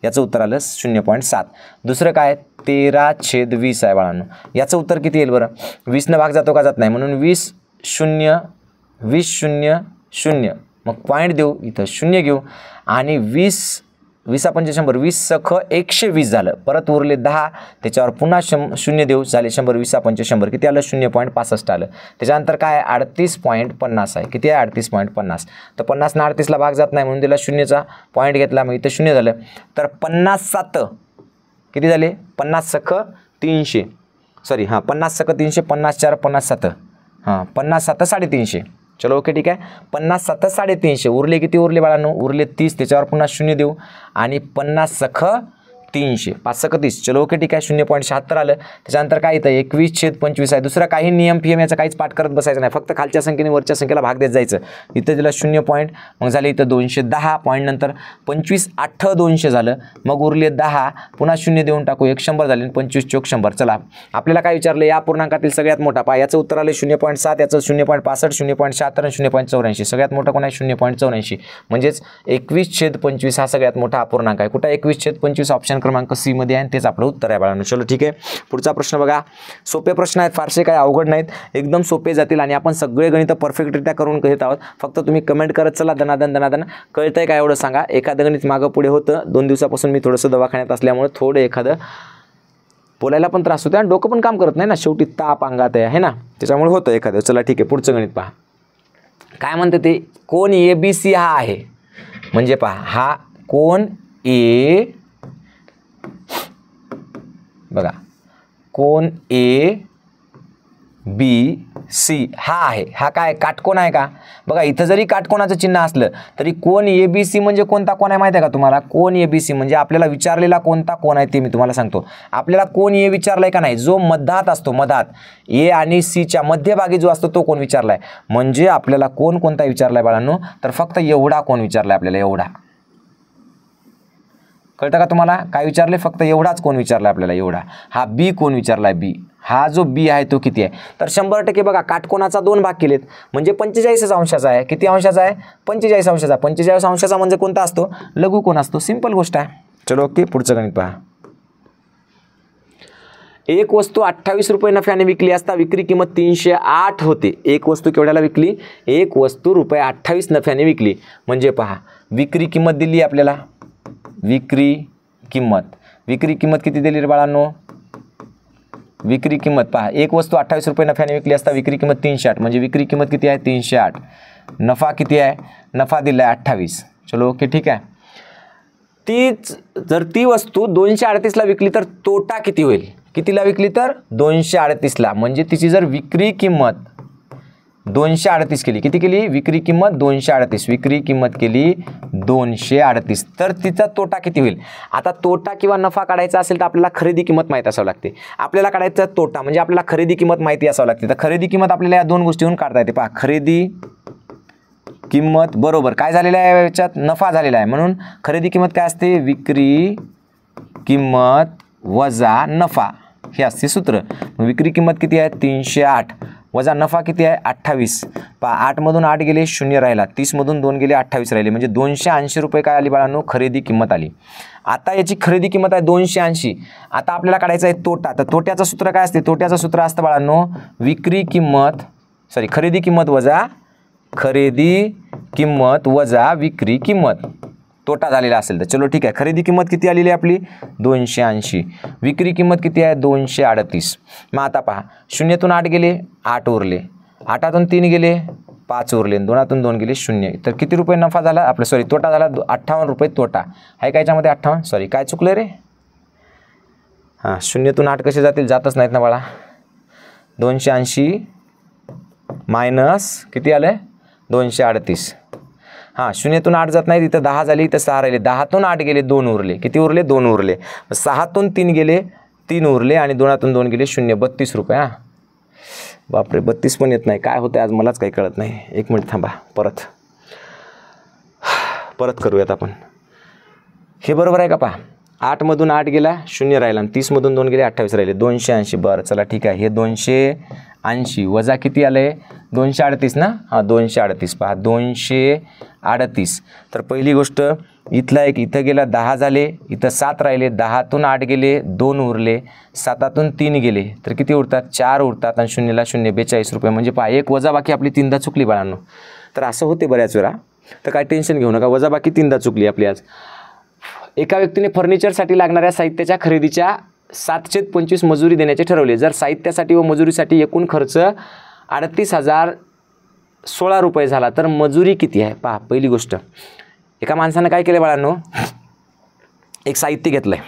याचं उत्तर आलं 0.7. दुसरं काय 13/20 आहे बाळांनो. याचं उत्तर किती येईल बरं. 20 भाग जातो का जात नाही, म्हणून 20 0 20 0 0 मग पॉईंट देऊ इथं 0 घेऊ आणि 20 20 पंचे 100 20 सख 120 झालं. परत उरले 10 त्याच्यावर पुन्हा 0 देऊ झाले 100 20 पंचे 100 किती आलं 0.65 आलं. त्याच्यानंतर काय 38.50 आहे. किती आहे 38.50. तर 50 ने 38ला भाग जात नाही म्हणून दिला 0चा पॉईंट घेतला, मग इथं 0 झालं. तर 57 किती झाले 50 सख 300 सॉरी 50 सख 300 50 4 57 57 350. चलो ओके ठीक आहे 57 350 उरले किती उरले बाळांनो उरले 30 त्याच्यावर पुन्हा 0 देऊ आणि 50 सख 300 5 सख 30. चलो ओके ठीक आहे 0.76 आलं. त्याच्यानंतर काय येतं 21/25 आहे. दुसरा काही नियम फियम याचा काहीच पाठ करत बसायचं नाही, फक्त खालच्या संख्येने वरच्या संख्येला भाग देत जायचं. इथं दिला 0 पॉईंट मग झाले इथं 210 पॉईंट नंतर 25 8 200 झालं, मग उरले 10 पुन्हा 0 देऊन टाकू 100 झाले 25 चोक 100. चला आपल्याला काय विचारलं या पूर्णांकातील सगळ्यात मोठा पहा. याचं उत्तर आले 0.7 याचं 0.65 0.76 आणि 0.84. सगळ्यात मोठा कोण आहे 0.84 म्हणजेच 21/25 हा सगळ्यात मोठा अपूर्णांक आहे. कुठं 21/25 ऑप्शन क्रमांक सी मध्ये आहे, तेच आपलं उत्तर आहे बाळांनो. चलो ठीक आहे पुढचा प्रश्न बघा. सोपे प्रश्न आहेत, फारसे काय अवघड नाहीत, एकदम सोपे जातील आणि आपण सगळे गणित परफेक्टरित्या करून घेत आहोत. फक्त तुम्ही कमेंट करत चला दनादन दनादन. कळतंय काय एवढं सांगा. एखादं गणित मागं पुढे होतं, 2 दिवसापासून मी थोडंसं दवाखान्यात असल्यामुळे थोडं एखादं बोलायला पण त्रास होतो आणि डोकं पण काम करत नाही ना, शेवटी ताप अंगात आहे ना, त्याच्यामुळे होतं एखादं. चला ठीक आहे पुढचं गणित पहा. काय म्हणते ते कोण ABC हा आहे, म्हणजे पहा हा कोण ए बघा कोण ABC हा आहे. हा काय काटकोन आहे का. बघा इथं जरी काटकोनाचं चिन्ह असलं तरी कोण ABC म्हणजे कोणता कोण आहे माहिती आहे का तुम्हाला. कोण ABC म्हणजे आपल्याला विचारलेला कोणता कोण आहे ते मी तुम्हाला सांगतो. आपल्याला कोण ए विचारलाय का नाही, जो मध्यात असतो, मध्यात ए आणि सीच्या मध्यभागी जो असतो तो कोण विचारलाय. म्हणजे आपल्याला कोण कोणता विचारलाय बाळांनो, तर फक्त एवढा कोण विचारलाय आपल्याला, एवढा. कळतं का तुम्हाला काय विचारले, फक्त एवढाच कोण विचारला आपल्याला, एवढा. हा बी कोण विचारलाय, बी. हा जो बी आहे तो किती आहे, तर 100% बघा काटकोनाचा 2 भाग केलेत म्हणजे 45 अंशाचा आहे. किती अंशाचा आहे 45 अंशाचा. 45 अंशाचा म्हणजे कोणता असतो, लघु कोण असतो. सिंपल गोष्ट आहे. चलो ओके पुढचं गणित पहा. एक वस्तू 28 रुपये नफ्याने विकली असता विक्री किंमत 308 होते. एक वस्तू केवढ्याला विकली? एक वस्तू ₹28 नफ्याने विकली. म्हणजे पहा विक्री किंमत दिली आपल्याला, विक्री किंमत किती दिली रे बाळांनो? विक्री किंमत पहा, एक वस्तू 28 रुपये नफ्याने विकली असता विक्री किंमत 308, म्हणजे विक्री किंमत किती आहे? 308. नफा किती आहे? नफा दिला आहे 28. चलो ओके ठीक आहे. तीच जर ती वस्तू 238ला विकली तर तोटा किती होईल? कितीला विकली तर 238ला, म्हणजे तिची जर विक्री किंमत 238 केली, किती केली? विक्री किंमत 238, विक्री किंमत केली 238, तर तिचा तोटा किती होईल? आता तोटा किंवा नफा काढायचा असेल तर आपल्याला खरेदी किंमत माहीत असावं लागते. आपल्याला काढायचा तोटा म्हणजे आपल्याला खरेदी किंमत माहिती असावं लागते. तर खरेदी किंमत आपल्याला या दोन गोष्टीहून काढता येते. पहा खरेदी किंमत बरोबर काय झालेलं आहे? याच्यात नफा झालेला आहे, म्हणून खरेदी किंमत काय असते? विक्री किंमत वजा नफा, हे असते सूत्र. विक्री किंमत किती आहे? 308 वजा नफा किती आहे? 28. पहा 8 मधून 8 गेले 0 राहिला, 30 मधून 2 गेले 28 राहिले, म्हणजे 280 रुपये काय आली बाळांनो? खरेदी किंमत आली. आता याची खरेदी किंमत आहे 280. आता आपल्याला काढायचं आहे तोटा. तर तोट्याचं सूत्र काय असते? तोट्याचं सूत्र असतं बाळांनो खरेदी किंमत वजा विक्री किंमत. तोटा झालेला असेल तर चलो ठीक आहे. खरेदी किंमत किती आलेली आहे आपली? 280. विक्री किंमत किती आहे? 238. मग आता पहा 0तून 8 गेले 8 उरले, 8तून 3 गेले 5 उरले, 2तून 2 गेले 0, तर किती रुपये नफा झाला आपला? तोटा झाला 58 रुपये तोटा आहे. काय याच्यामध्ये 58? काय चुकलं रे? हां 0तून 8 कसे जातील? जातच नाहीत ना बाळा. 280 मायनस किती आलं? 238. हां 0तून 8 जात नाही, इथं 10 झाली, इथं 6 राहिले, 10तून 8 गेले 2 उरले, किती उरले? 2 उरले. 6तून 3 गेले 3 उरले आणि 2तून 2 गेले 0, 32 रुपये. हां बापरे 32 पण येत नाही, काय होतं आज मलाच काही कळत नाही. एक मिनिट थांबा, परत करूयात आपण. हे बरोबर आहे का? पहा 8 मधून 8 गेला 0 राहिला आणि 30 मधून 2 गेले 28 राहिले, 280. बरं चला ठीक आहे. हे 280 वजा किती आले? 238 ना? हां 238. पहा 238. तर पहिली गोष्ट इथला एक इथं गेला 10 झाले, इथं 7 राहिले, 10तून 8 गेले 2 उरले, 7तून 3 गेले तर किती उरतात? 4 उरतात आणि 0ला 0, 42 रुपये. म्हणजे पहा एक वजाबाकी आपली 3दा चुकली बाळांनो. तर असं होते बऱ्याच वेळा, तर काय टेन्शन घेऊ नका, वजाबाकी 3दा चुकली आपली आज. एका व्यक्तीने फर्निचरसाठी लागणाऱ्या साहित्याच्या खरेदीच्या 7/25 मजुरी देण्याचे ठरवले. जर साहित्यासाठी व मजुरीसाठी एकूण खर्च 38,016 रुपये झाला तर मजुरी किती आहे? पहा पहिली गोष्ट, एका माणसानं काय केलं बाळांनो? एक साहित्य घेतलं आहे,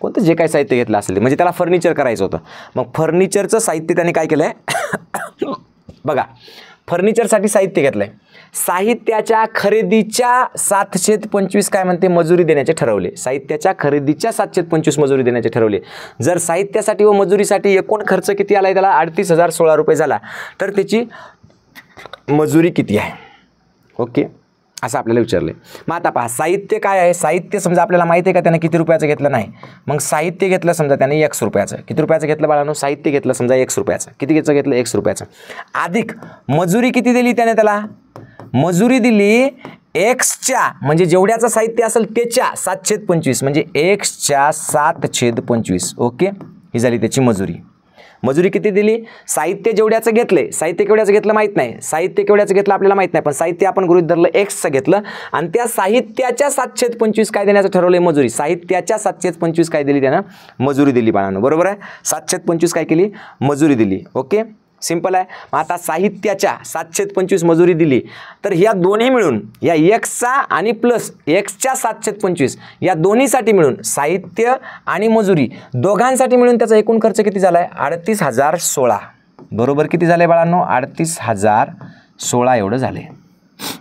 कोणतं जे काही साहित्य घेतलं असेल म्हणजे त्याला फर्निचर करायचं होतं. मग फर्निचरचं साहित्य त्याने काय केलं आहे? बघा फर्निचरसाठी साहित्य घेतलं आहे, साहित्याच्या खरेदीच्या 7/25 काय म्हणते? मजुरी देण्याचे ठरवले. साहित्याच्या खरेदीच्या 7/25 मजुरी देण्याचे ठरवले. जर साहित्यासाठी व मजुरीसाठी एकूण खर्च किती आला आहे? त्याला 38,016 रुपये झाला, तर त्याची मजुरी किती आहे? ओके असं आपल्याला विचारले. मग आता पहा साहित्य काय आहे? साहित्य समजा आपल्याला माहिती आहे का त्याने किती रुपयाचं घेतलं? नाही. मग साहित्य घेतलं समजा त्याने X रुपयाचं. किती रुपयाचं घेतलं बाळांनो? साहित्य घेतलं समजा X रुपयाचं. किती घेतलं? X रुपयाचं. अधिक मजुरी किती दिली त्याने? त्याला मजुरी दिली Xच्या म्हणजे जेवढ्याचं साहित्य असेल त्याच्या 7/25 म्हणजे Xच्या 7/25. ओके ही झाली त्याची मजुरी. मजुरी किती दिली? साहित्य जेवढ्याचं घेतलंय, साहित्य केवढ्याचं घेतलं माहीत नाही, साहित्य केवढ्याचं घेतलं आपल्याला माहीत नाही, पण साहित्य आपण गृहीत धरलं Xचं घेतलं आणि त्या साहित्याच्या 7/25 काय देण्याचं ठरवलंय? मजुरी. साहित्याच्या 7/25 काय दिली त्यानं? मजुरी दिली बाळांनो. बरोबर आहे. 7/25 काय केली? मजुरी दिली. ओके सिंपल आहे. मग आता साहित्याच्या 7/25 मजुरी दिली तर ह्या दोन्ही मिळून या Xचा आणि प्लस Xच्या 7/25 या दोन्हीसाठी मिळून साहित्य आणि मजुरी दोघांसाठी मिळून त्याचा एकूण खर्च किती झाला आहे? 38,016. बरोबर किती झाले बाळांनो? 38,016 एवढं झाले.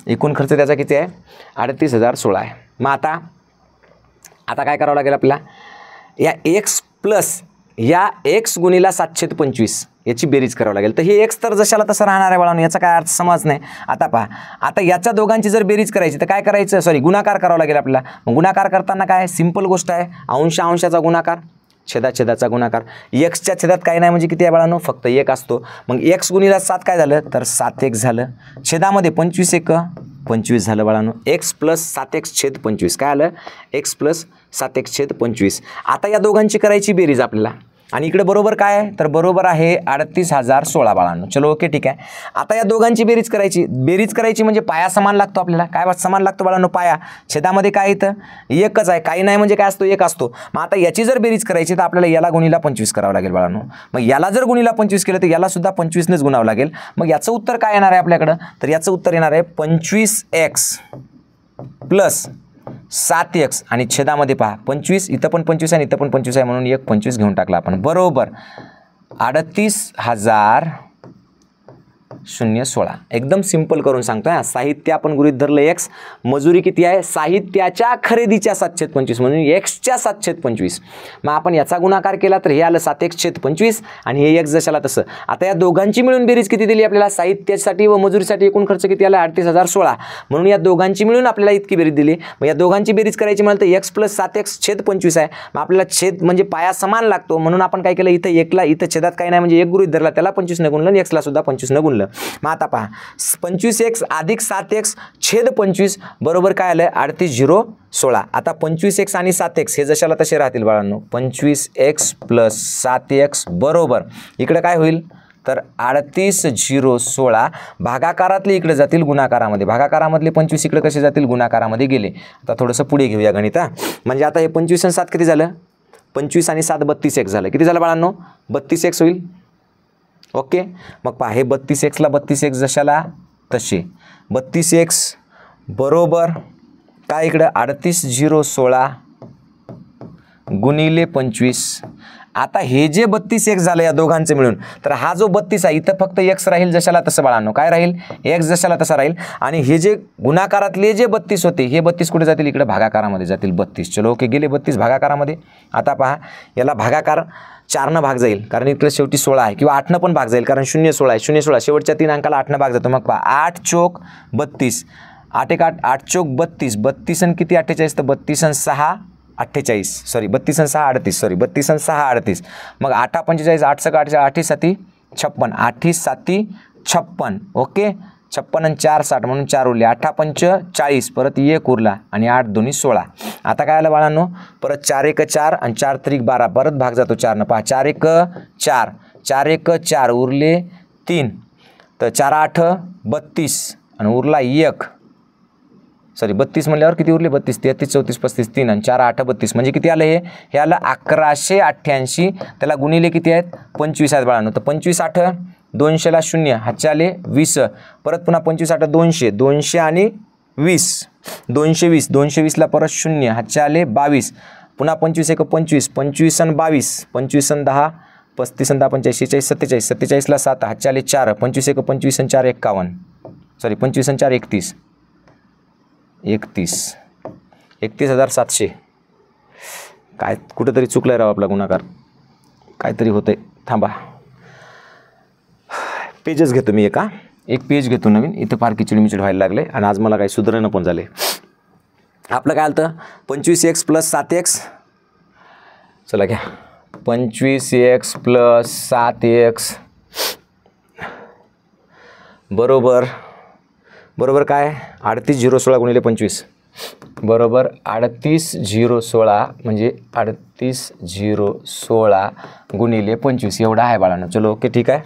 एकूण खर्च त्याचा किती आहे? 38,016 आहे. मग आता काय करावं लागेल आपल्याला? या X प्लस या X गुणिला 7/25 याची बेरीज करावं लागेल. तर हे X तर जशाला तसं राहणार आहे बाळांनो, याचा काय अर्थ समज नाही. आता पहा आता याच्या दोघांची जर बेरीज करायची तर काय करायचं? गुणाकार करावं लागेल आपल्याला. मग गुणाकार करताना काय सिंपल गोष्ट आहे, अंशाचा गुणाकार छेदाचा गुणाकार. Xच्या छेदात काही नाही म्हणजे किती आहे बाळांनो? फक्त 1 असतो. मग X गुणिला 7 काय झालं? तर 7x झालं. छेदामध्ये 25 1 25 झालं बाळांनो. X प्लस 7x/25 काय आलं? X plus 7x/25. आता या दोघांची करायची बेरीज आपल्याला. आणि इकडे बरोबर काय आहे तर बरोबर आहे 38,016 बाळांनो. चलो ओके ठीक आहे. आता या दोघांची बेरीज करायची म्हणजे पाया समान लागतो आपल्याला. काय समान लागतो बाळांनो पाया. छेदामध्ये काय येतं एकच आहे, काही नाही म्हणजे काय असतो एक असतो. मग आता याची जर बेरीज करायची तर आपल्याला याला गुणीला 25 करावं लागेल बाळांनो. मग याला जर गुणीला 25 केलं तर याला सुद्धा 25नेच गुणावं लागेल. मग याचं उत्तर काय येणार आहे आपल्याकडं तर याचं उत्तर येणार आहे 25x प्लस 7x आणि छेदामध्ये पहा 25, इथं पण 25 आणि इथं पण 25 आहे म्हणून एक 25 घेऊन टाकला आपण. बरोबर 38,016. एकदम सिंपल करून सांगतोय हा. साहित्य आपण गृहीत धरलं x, मजुरी किती आहे साहित्याच्या खरेदीच्या 7/25 म्हणून xच्या 7/25. मग आपण याचा गुणाकार केला तर हे आलं 7x/25 आणि हे x जशाला तसं. आता या दोघांची मिळून बेरीज किती दिली आपल्याला साहित्यासाठी व मजुरीसाठी एकूण खर्च किती आला 38,016 म्हणून या दोघांची मिळून आपल्याला इतकी बेरीज दिली. मग या दोघांची बेरीज करायची म्हणाल तर x + 7x/25 आहे. मग आपल्याला छेद म्हणजे पाया समान लागतो म्हणून आपण काय केलं इथं एकला इथं छेदात काही नाही म्हणजे एक गृहीत धरला त्याला 25 न गुणलं आणि x ला सुद्धा 25 न गुणलं. मग आता पहा 25x + 7x/25 बरोबर काय आलं 38,016. आता 25x आणि 7x हे जशाला तसे राहतील बाळांनो. 25x + 7x बरोबर इकडे काय होईल तर 38,016 भागाकारातले इकडे जातील गुणाकारामध्ये. भागाकारामधले 25 इकडे कसे जातील गुणाकारामध्ये गेले. आता थोडंसं पुढे घेऊया गणित. म्हणजे आता हे 25 आणि 7 किती झालं 25 आणि 7 32x झालं. किती झालं बाळांनो 32x होईल. ओके मग पहा हे 32x ला 32x जशाला तसे 32x बरोबर काय इकडं 38,016 गुणिले 25. आता हे जे 32x झालं या दोघांचे मिळून तर हा जो 32 आहे इथं फक्त x राहील जशाला तसं बाळांनो. काय राहील x जशाला तसा राहील आणि हे जे गुणाकारातले जे 32 होते हे 32 कुठे जातील इकडे भागाकारामध्ये जातील 32. चलो ओके गेले 32 भागाकारामध्ये. आता पहा याला भागाकार 4 भाग जाईल कारण इकडे शेवटी 16 आहे किंवा 8 पण भाग जाईल कारण 0 16 आहे. 0 16 शेवटच्या 3 अंकाला 8 भाग जातो. मग पहा 8 चोक 32 8 1 8 8 चोक 32 32 आणि किती 48 तर 32 आणि 6 48 सॉरी 32 आणि 6 38 सॉरी 32 आणि 6 38. मग 8 45 8 6 8 8 7 56 8 7 56 ओके 56 आणि 4 60 म्हणून 4 उरले 8 5 40 परत 1 उरला आणि 8 2 16. आता काय आलं बाळांनो परत 4 1 4 आणि 4 3 12 परत भाग जातो 4 न. पहा 4 1 4 4 1 4 उरले 3 तर 4 8 32 आणि उरला 1 सॉरी 32 म्हणल्यावर किती उरले 32 33 34 35 3 आणि 4 8 32 म्हणजे किती आलं हे आलं 1188. त्याला गुणिले किती आहेत 25 आहेत बाळांनो. तर 25 8 200 ला 0 हातचे आले 20 परत पुन्हा 25 8 200 200 आणि 20 220 220 ला परत 0 हातचे आले 22 पुन्हा 25 1 25 25 आणि 22 25 आणि 10 35 आणि 10 45 46 47 47 ला 7 हातचे आले 4 25 1 25 आणि 4 51 सॉरी 25 आणि 4 31 31,700. काय कुठेतरी चुकलं राव आपला गुणाकार काहीतरी होतंय. थांबा पेजेस घेतो मी एक पेज घेतो नवीन. इथं फार किचडमिचड व्हायला लागले आणि आज मला काही सुधारणं पण झाले. आपलं काय आलं 25x + 7x चला घ्या 25x + 7x बरोबर काय 38,016 गुणिले 25 बरोबर 38,016 म्हणजे 38,016 गुणिले 25 एवढा आहे बाळांनो. चलो ओके ठीक आहे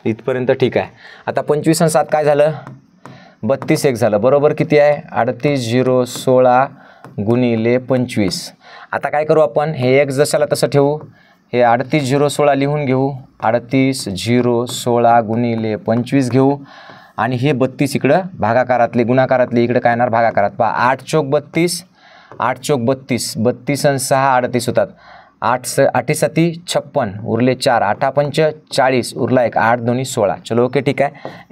इथपर्यंत ठीक आहे. आता 25 आणि 7 काय झालं 32x झालं बरोबर किती आहे 38,016 गुणिले 25. आता काय करू आपण हे x जशाला तसं ठेवू हे 38,016 लिहून घेऊ 38,016 गुणिले 25 घेऊ आणि हे 32 इकडं भागाकारातले गुणाकारातले इकडं काय येणार भागाकारात. पहा 8 चोक 32 8 चोक 32 32 आणि 6 38 होतात 8 8 7 56 उरले 4 8 5 40 उरला 1 8 2 16. चलो ओके ठीक आहे.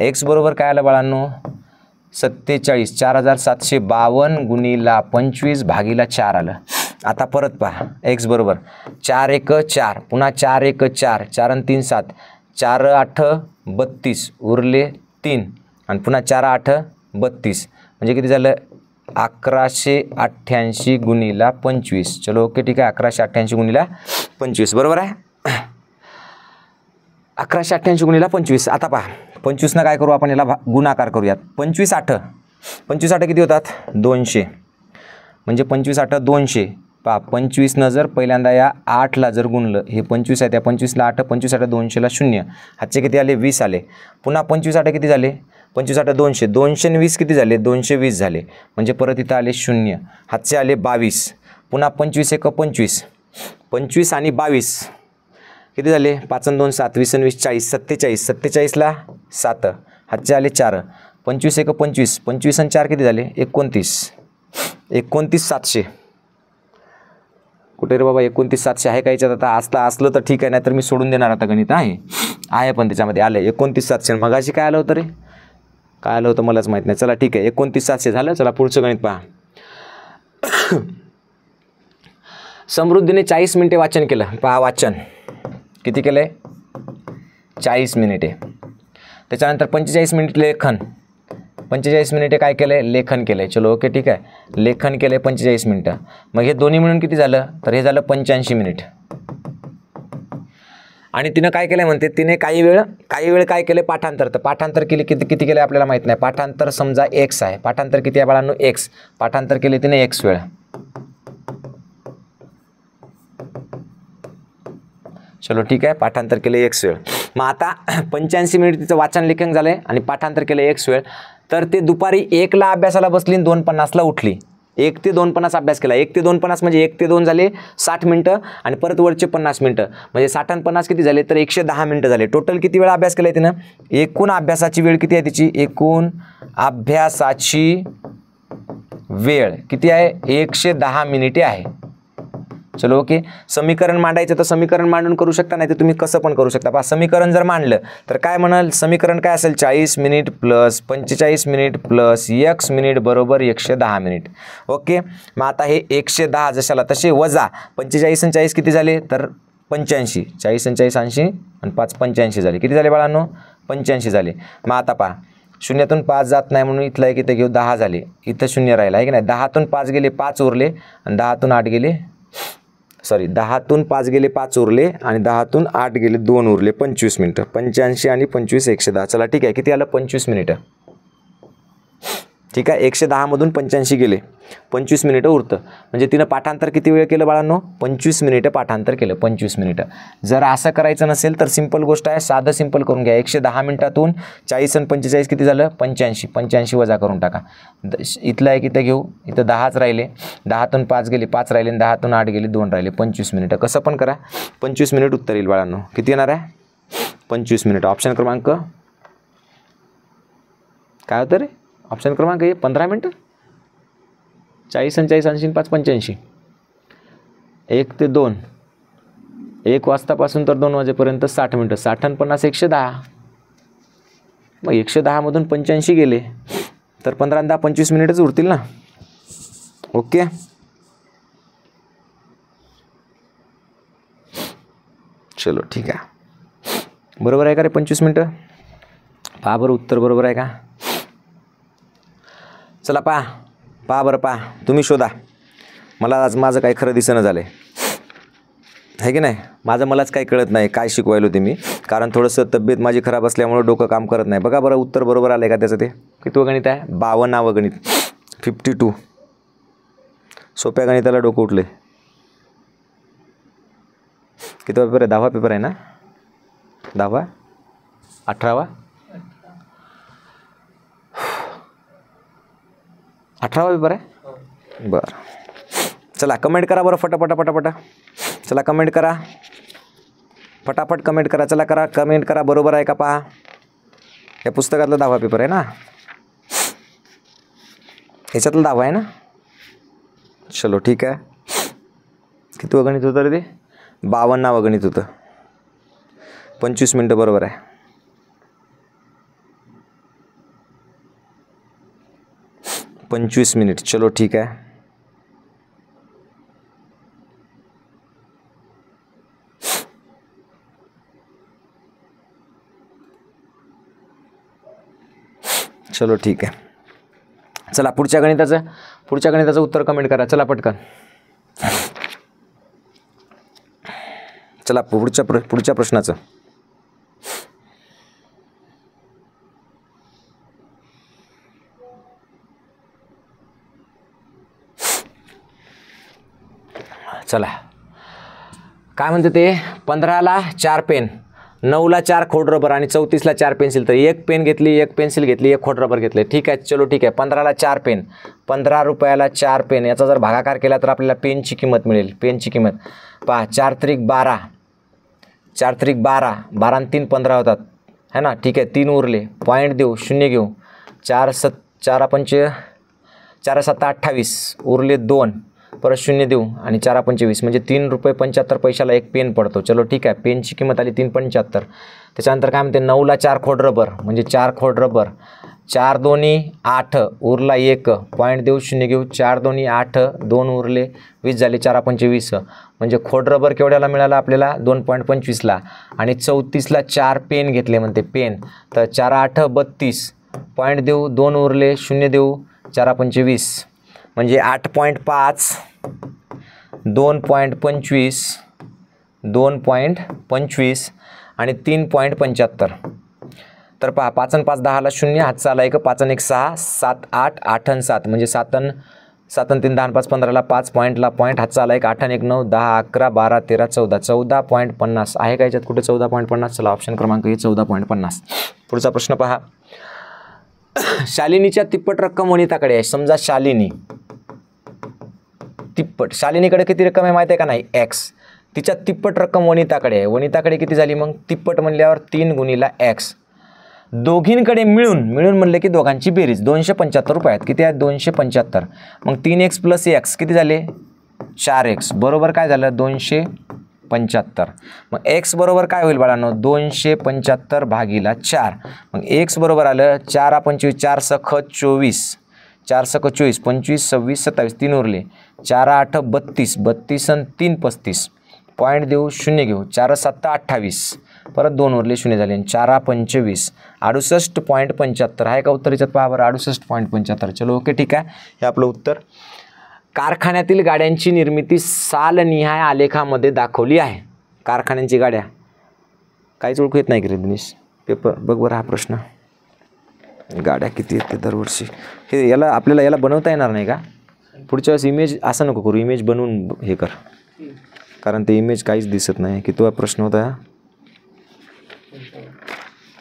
x बरोबर काय आलं बाळांनो 47 4,752 गुणिला 25 भागीला 4 आलं. आता परत पहा x बरोबर 4 1 4 पुन्हा 4 1 4 4 आणि 3 7 4 8 32 उरले 3 आणि पुन्हा 4 8 32 म्हणजे किती झालं 1188 गुणिला 25. चलो ओके ठीक आहे 1188 गुणिला 25 बरोबर आहे 1188 गुणिला 25. आता पहा 25 ना काय करू आपण याला गुणाकार करूयात 25 8 किती होतात 200 म्हणजे 25 8 200 पहा 25 न जर पहिल्यांदा या 8ला जर गुणलं, हे 25 आहे, त्या 25ला 8, 25 8 200ला 0, हातचे किती आले 20 आले. पुन्हा 25 8 किती झाले, 25 8 200, 220 किती झाले 220 झाले, म्हणजे परत इथं आले 0, हातचे आले 22. पुन्हा 25 1 25, 25 आणि 22 किती झाले, 5 आणि 2 7, 20 आणि 20 40, 47, 47ला 7, हातचे आले 4, 25 1 25, 25 आणि 4 किती झाले 29, 29 700. कुठे रे बाबा 29 700 आहे का याच्यात? आता असलं तर ठीक आहे, नाही तर मी सोडून देणार. आता गणित आहे पण त्याच्यामध्ये आलं 29 700. मगाशी काय आलं होतं रे, काय आलं होतं मलाच माहीत नाही. चला ठीक आहे, 29 700 झालं. चला पुढचं गणित पहा. समृद्धीने 40 मिनिटे वाचन केलं. पहा वाचन किती केलं आहे, 40 मिनिटे. त्याच्यानंतर 45 मिनिट लेखन, 45 मिनिटे काय केलं आहे, लेखन केलं आहे. चलो ओके ठीक आहे, लेखन केलं आहे 45 मिनिटं. मग हे दोन्ही मिळून किती झालं, तर हे झालं 85 मिनिट. आणि तिनं काय केलं म्हणते, तिने काही वेळ काय केले, पाठांतर. तर पाठांतर केले किती केले आपल्याला माहीत नाही. पाठांतर समजा x आहे, पाठांतर किती आहे बाळांनो, x. पाठांतर केले तिने x वेळ. चलो ठीक आहे, पाठांतर केले x वेळ. मग आता 85 मिनिट तिचं वाचन लेखन झालं आहे आणि पाठांतर केले x वेळ. तर ते दुपारी 1ला अभ्यासाला बसली आणि 2:50ला उठली. 1 ते 2:50 अभ्यास केला. 1 ते 2:50 म्हणजे 1 ते 2 झाले 60 मिनटं आणि परत वरचे 50 मिनटं, म्हणजे 60 आणि 50 किती झाले, तर 110 मिनटं झाले. टोटल किती वेळा अभ्यास केला आहे तिनं, एकूण अभ्यासाची वेळ किती आहे तिची, एकूण अभ्यासाची वेळ किती आहे, 110 मिनिटे आहे. चलो ओके. समीकरण मांडायचं तर समीकरण मांडून करू शकता, नाही तर तुम्ही कसं पण करू शकता. पहा समीकरण जर मांडलं तर काय म्हणाल, समीकरण काय असेल, 40 minute plus 45 minute plus x minute बरोबर 110 मिनिट. ओके. मग आता हे 110 जशाला तसे वजा 45 आणि 40 किती झाले, तर 85. 40 आणि 40 80 आणि 5 85 झाले. किती झाले बाळांनो, 85 झाले. मग आता पहा, शून्यातून 5 जात नाही म्हणून इथला एक इथं घेऊ, 10 झाले. इथं 0 राहिला आहे की नाही. 10तून 5 गेले 5 उरले आणि 10तून 8 गेले, सॉरी 10तून 5 गेले 5 उरले आणि 10तून 8 गेले 2 उरले, 25 मिनटं. 85 आणि 25 110. चला ठीक आहे, किती आलं 25 मिनिटं. ठीक आहे, 110 मधून 85 गेले, 25 मिनिटं उरतं. म्हणजे तिनं पाठांतर किती वेळ केलं बाळांनो, 25 मिनिटं पाठांतर केलं, 25 मिनिटं. जर असं करायचं नसेल तर सिंपल गोष्ट आहे, साधं सिंपल करून घ्या. 110 मिनिटातून 40 आणि 45 किती झालं, 85. 85 वजा करून टाका. इथला एक इथं घेऊ, इथं 10च राहिले. 10तून 5 गेले 5 राहिले आणि 10तून 8 गेले 2 राहिले, 25 मिनिटं. कसं पण करा, 25 मिनिट उत्तर येईल बाळांनो. किती येणार आहे, 25 मिनिटं. ऑप्शन क्रमांक काय होतं रे, ऑप्शन क्रमांक 15 मिनटं. 40 आणि 40 80 5 85, 1 ते 2, 1 वाजतापासून तर 2 वाजेपर्यंत 60 मिनटं. 60 आणि 50 110. मग 110 मधून 85 गेले तर 15 आणि 10 25 मिनिटच उरतील ना. ओके. चलो ठीक आहे, बरोबर आहे का रे 25 मिनटं. पहा बरं उत्तर बरोबर आहे का. चला पहा बरं, पहा तुम्ही शोधा. मला आज माझं काही खरं दिसेना झालं आहे की नाही. मलाच काही कळत नाही काय शिकवायला होते मी, कारण थोडंसं तब्येत माझी खराब असल्यामुळं डोकं काम करत नाही. बघा बरं उत्तर बरोबर आलं आहे का त्याचं. ते कितवं गणित आहे, 52वं गणित, 52. सोप्या गणिताला डोकं उठले. कितवा पेपर आहे, 10वा पेपर आहे ना, 10वा 18वा 18वा पेपर आहे. बरं चला कमेंट करा बरं फटाफट. चला कमेंट करा फटाफट, कमेंट करा. चला कमेंट करा, बरोबर आहे का पहा. या पुस्तकातला 10वा पेपर आहे ना, याच्यातला 10वा आहे ना. चलो ठीक आहे. कितवं गणित होतं रे ते, 52वं गणित होतं. 25 मिनटं बरोबर आहे. पंचवीस मिनिट. चलो ठीक आहे. चलो ठीक आहे. चला पुढच्या गणिताचं उत्तर कमेंट करा. चला पटकन. चला पुढच्या प्रश्नाचं. चला काय म्हणते ते, 15ला 4 पेन, 9ला 4 खोडरबर आणि 34ला 4 पेन्सिल. तर एक पेन घेतली, एक पेन्सिल घेतली, एक खोडरबर घेतले. ठीक आहे, चलो ठीक आहे. 15ला 4 पेन, 15 रुपयाला 4 पेन, याचा जर भागाकार केला तर आपल्याला पेनची किंमत मिळेल. पेनची किंमत पहा, 4 त्रिक 12, 4 त्रिक 12, 12 आणि 3 15 होतात है ना. ठीक आहे, 3 उरले, पॉईंट देऊ, 0 घेऊ. 4 पंच 4 7 28, उरले 2, परत 0 देऊ आणि 4 25, म्हणजे 3 रुपये 75 पैशाला एक पेन पडतो. चलो ठीक आहे, पेनची किंमत आली 3.75. त्याच्यानंतर काय म्हणते, 9ला 4 खोडरबर, म्हणजे 4 खोडरबर, 4 दोन्ही 8, उरला 1, पॉईंट देऊ, 0 घेऊ. 4 दोन्ही 8, 2 उरले, 20 झाले, 4 25, म्हणजे खोडरबर केवढ्याला मिळाला आपल्याला, 2.25ला. आणि 34ला 4 पेन घेतले म्हणते, पेन. तर 4 8 32, पॉईंट देऊ, 2 उरले, 0 देऊ, 4 25, म्हणजे 8.5, 2.25, 2.25 आणि 3.75. तर पहा, 5 आणि 5 10ला 0, हातचा आला 1, 5 आणि 1 6, 7 8, 8 आणि 7, म्हणजे 7 आणि 3 10 आणि 5 15ला 5, पॉईंटला पॉईंट, हातचा आला 1, 8 आणि 1 9, 10 11 12 13 14, 14.50 आहे का याच्यात कुठे 14.50. चला ऑप्शन क्रमांक हे 14.50. पुढचा प्रश्न पहा, शालिनीच्या तिप्पट रक्कम वनिताकडे आहे. समजा शालिनी तिप्पट, शालिनीकडे किती रक्कम आहे माहिती आहे का नाही, x. तिच्या तिप्पट रक्कम वनिताकडे आहे. वनिताकडे किती झाली मग, तिप्पट म्हणल्यावर 3 गुणिला x. दोघींकडे मिळून म्हणले की दोघांची बेरीज 275 रुपये आहेत. किती आहेत, 275. मग 3x + x किती झाले, 4x, बरोबर काय झालं, 275. मग x बरोबर काय होईल बाळांनो, 275 भागिला 4. मग x बरोबर आलं 4 25, 4 सख 24, 4 सख 24, 25 26 27, 3 उरले, 4 8 32, 32 आणि 3 35, पॉईंट देऊ, 0 घेऊ. 4 7 28, परत 2 उरले, 0 झाले, 4 25, 68.75 आहे का उत्तर याच्यात, पहा बरं, 68.75. चलो ओके, ठीक आहे, हे आपलं उत्तर. कारखान्यातील गाड्यांची निर्मिती सालनिहाय आलेखामध्ये दाखवली आहे. कारखान्यांची गाड्या काहीच ओळखू येत नाही की रे दिनेश, पेपर बघ बरं हा प्रश्न. गाड्या किती आहेत ते दरवर्षी, हे आपल्याला याला बनवता येणार नाही का पुढच्या वेळेस. इमेज असं नको करू, इमेज बनवून हे कर, कारण ते इमेज काहीच दिसत नाही. कितवा प्रश्न होता,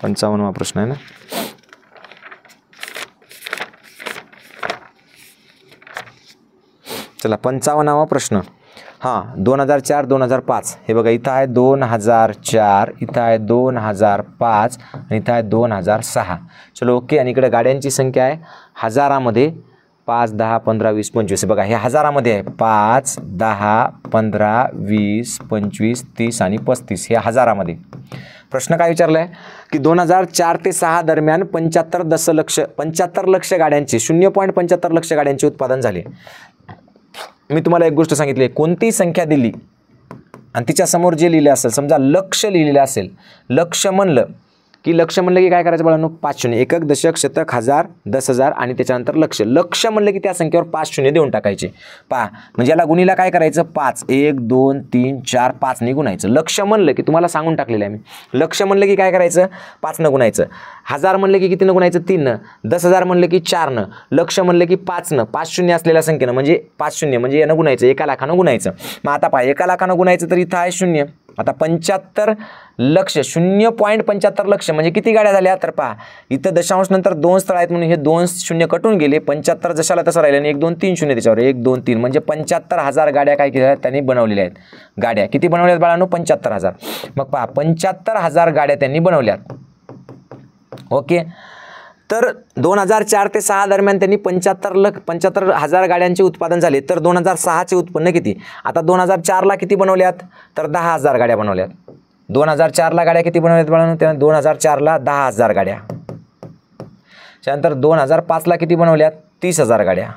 55वा प्रश्न आहे ना. चला 55वा प्रश्न. हां, 2004 2005, हे बघा इथं आहे 2004, इथं आहे 2005 आणि इथं आहे 2006. चलो ओके. आणि इकडे गाड्यांची संख्या आहे हजारामध्ये, 5 10 15 20 25. बघा हे हजारामध्ये आहे, 5 10 15 20 25 30 आणि 35, हे हजारामध्ये. प्रश्न काय विचारला आहे की 2004 ते 6 दरम्यान 75 लक्ष गाड्यांचे 0.75 लक्ष गाड्यांचे उत्पादन झाले. मी तुम्हाला एक गोष्ट सांगितली, कोणतीही संख्या दिली आणि तिच्यासमोर जे लिहिलं असेल, समजा लक्ष लिहिलेलं असेल, लक्ष म्हणलं की काय करायचं बाळांनो, 5 शून्य, एकक दशक शतक हजार 10,000 आणि त्याच्यानंतर लक्ष म्हणलं की त्या संख्येवर 5 शून्य देऊन टाकायचे. पहा, म्हणजे याला गुणीला काय करायचं, 5 1 2 3 4 5 ने गुणायचं. लक्ष म्हणलं की तुम्हाला सांगून टाकलेलं आहे मी, लक्ष म्हणलं की काय करायचं, 5 न गुणायचं. हजार म्हणलं की किती न गुणायचं, 3 न. 10,000 म्हणलं की 4 न. लक्ष म्हणलं की 5 न, 5 शून्य असलेल्या संख्येनं, म्हणजे 5 शून्य म्हणजे यानं गुणायचं, 1 लाखानं गुणायचं. मग आता पहा, 1 लाखानं गुणायचं तर इथं आहे 0. आता 75 लक्ष, 0.75 लक्ष म्हणजे किती गाड्या झाल्या, तर पहा इथं दशांश नंतर 2 स्थळ आहेत म्हणून हे 2 शून्य कटून गेले. 75 जशाला तसं राहिलं आणि 1 2 3 शून्य त्याच्यावर, 1 2 3 म्हणजे 75,000 गाड्या काय केल्या त्यांनी बनवलेल्या आहेत. गाड्या किती बनवल्यात बाळांनो, 75,000. मग पहा 75,000 गाड्या त्यांनी बनवल्यात. ओके. तर 2004 ते 6 दरम्यान त्यांनी 75,000 गाड्यांचे उत्पादन झाले. तर 2006चे उत्पन्न किती. आता 2004ला किती बनवल्यात, तर 10,000 गाड्या बनवल्यात. 2004ला गाड्या किती बनवल्यात बाळांनो, त्या 2004ला 10,000 गाड्या. त्यानंतर 2005ला किती बनवल्यात, 30,000 गाड्या.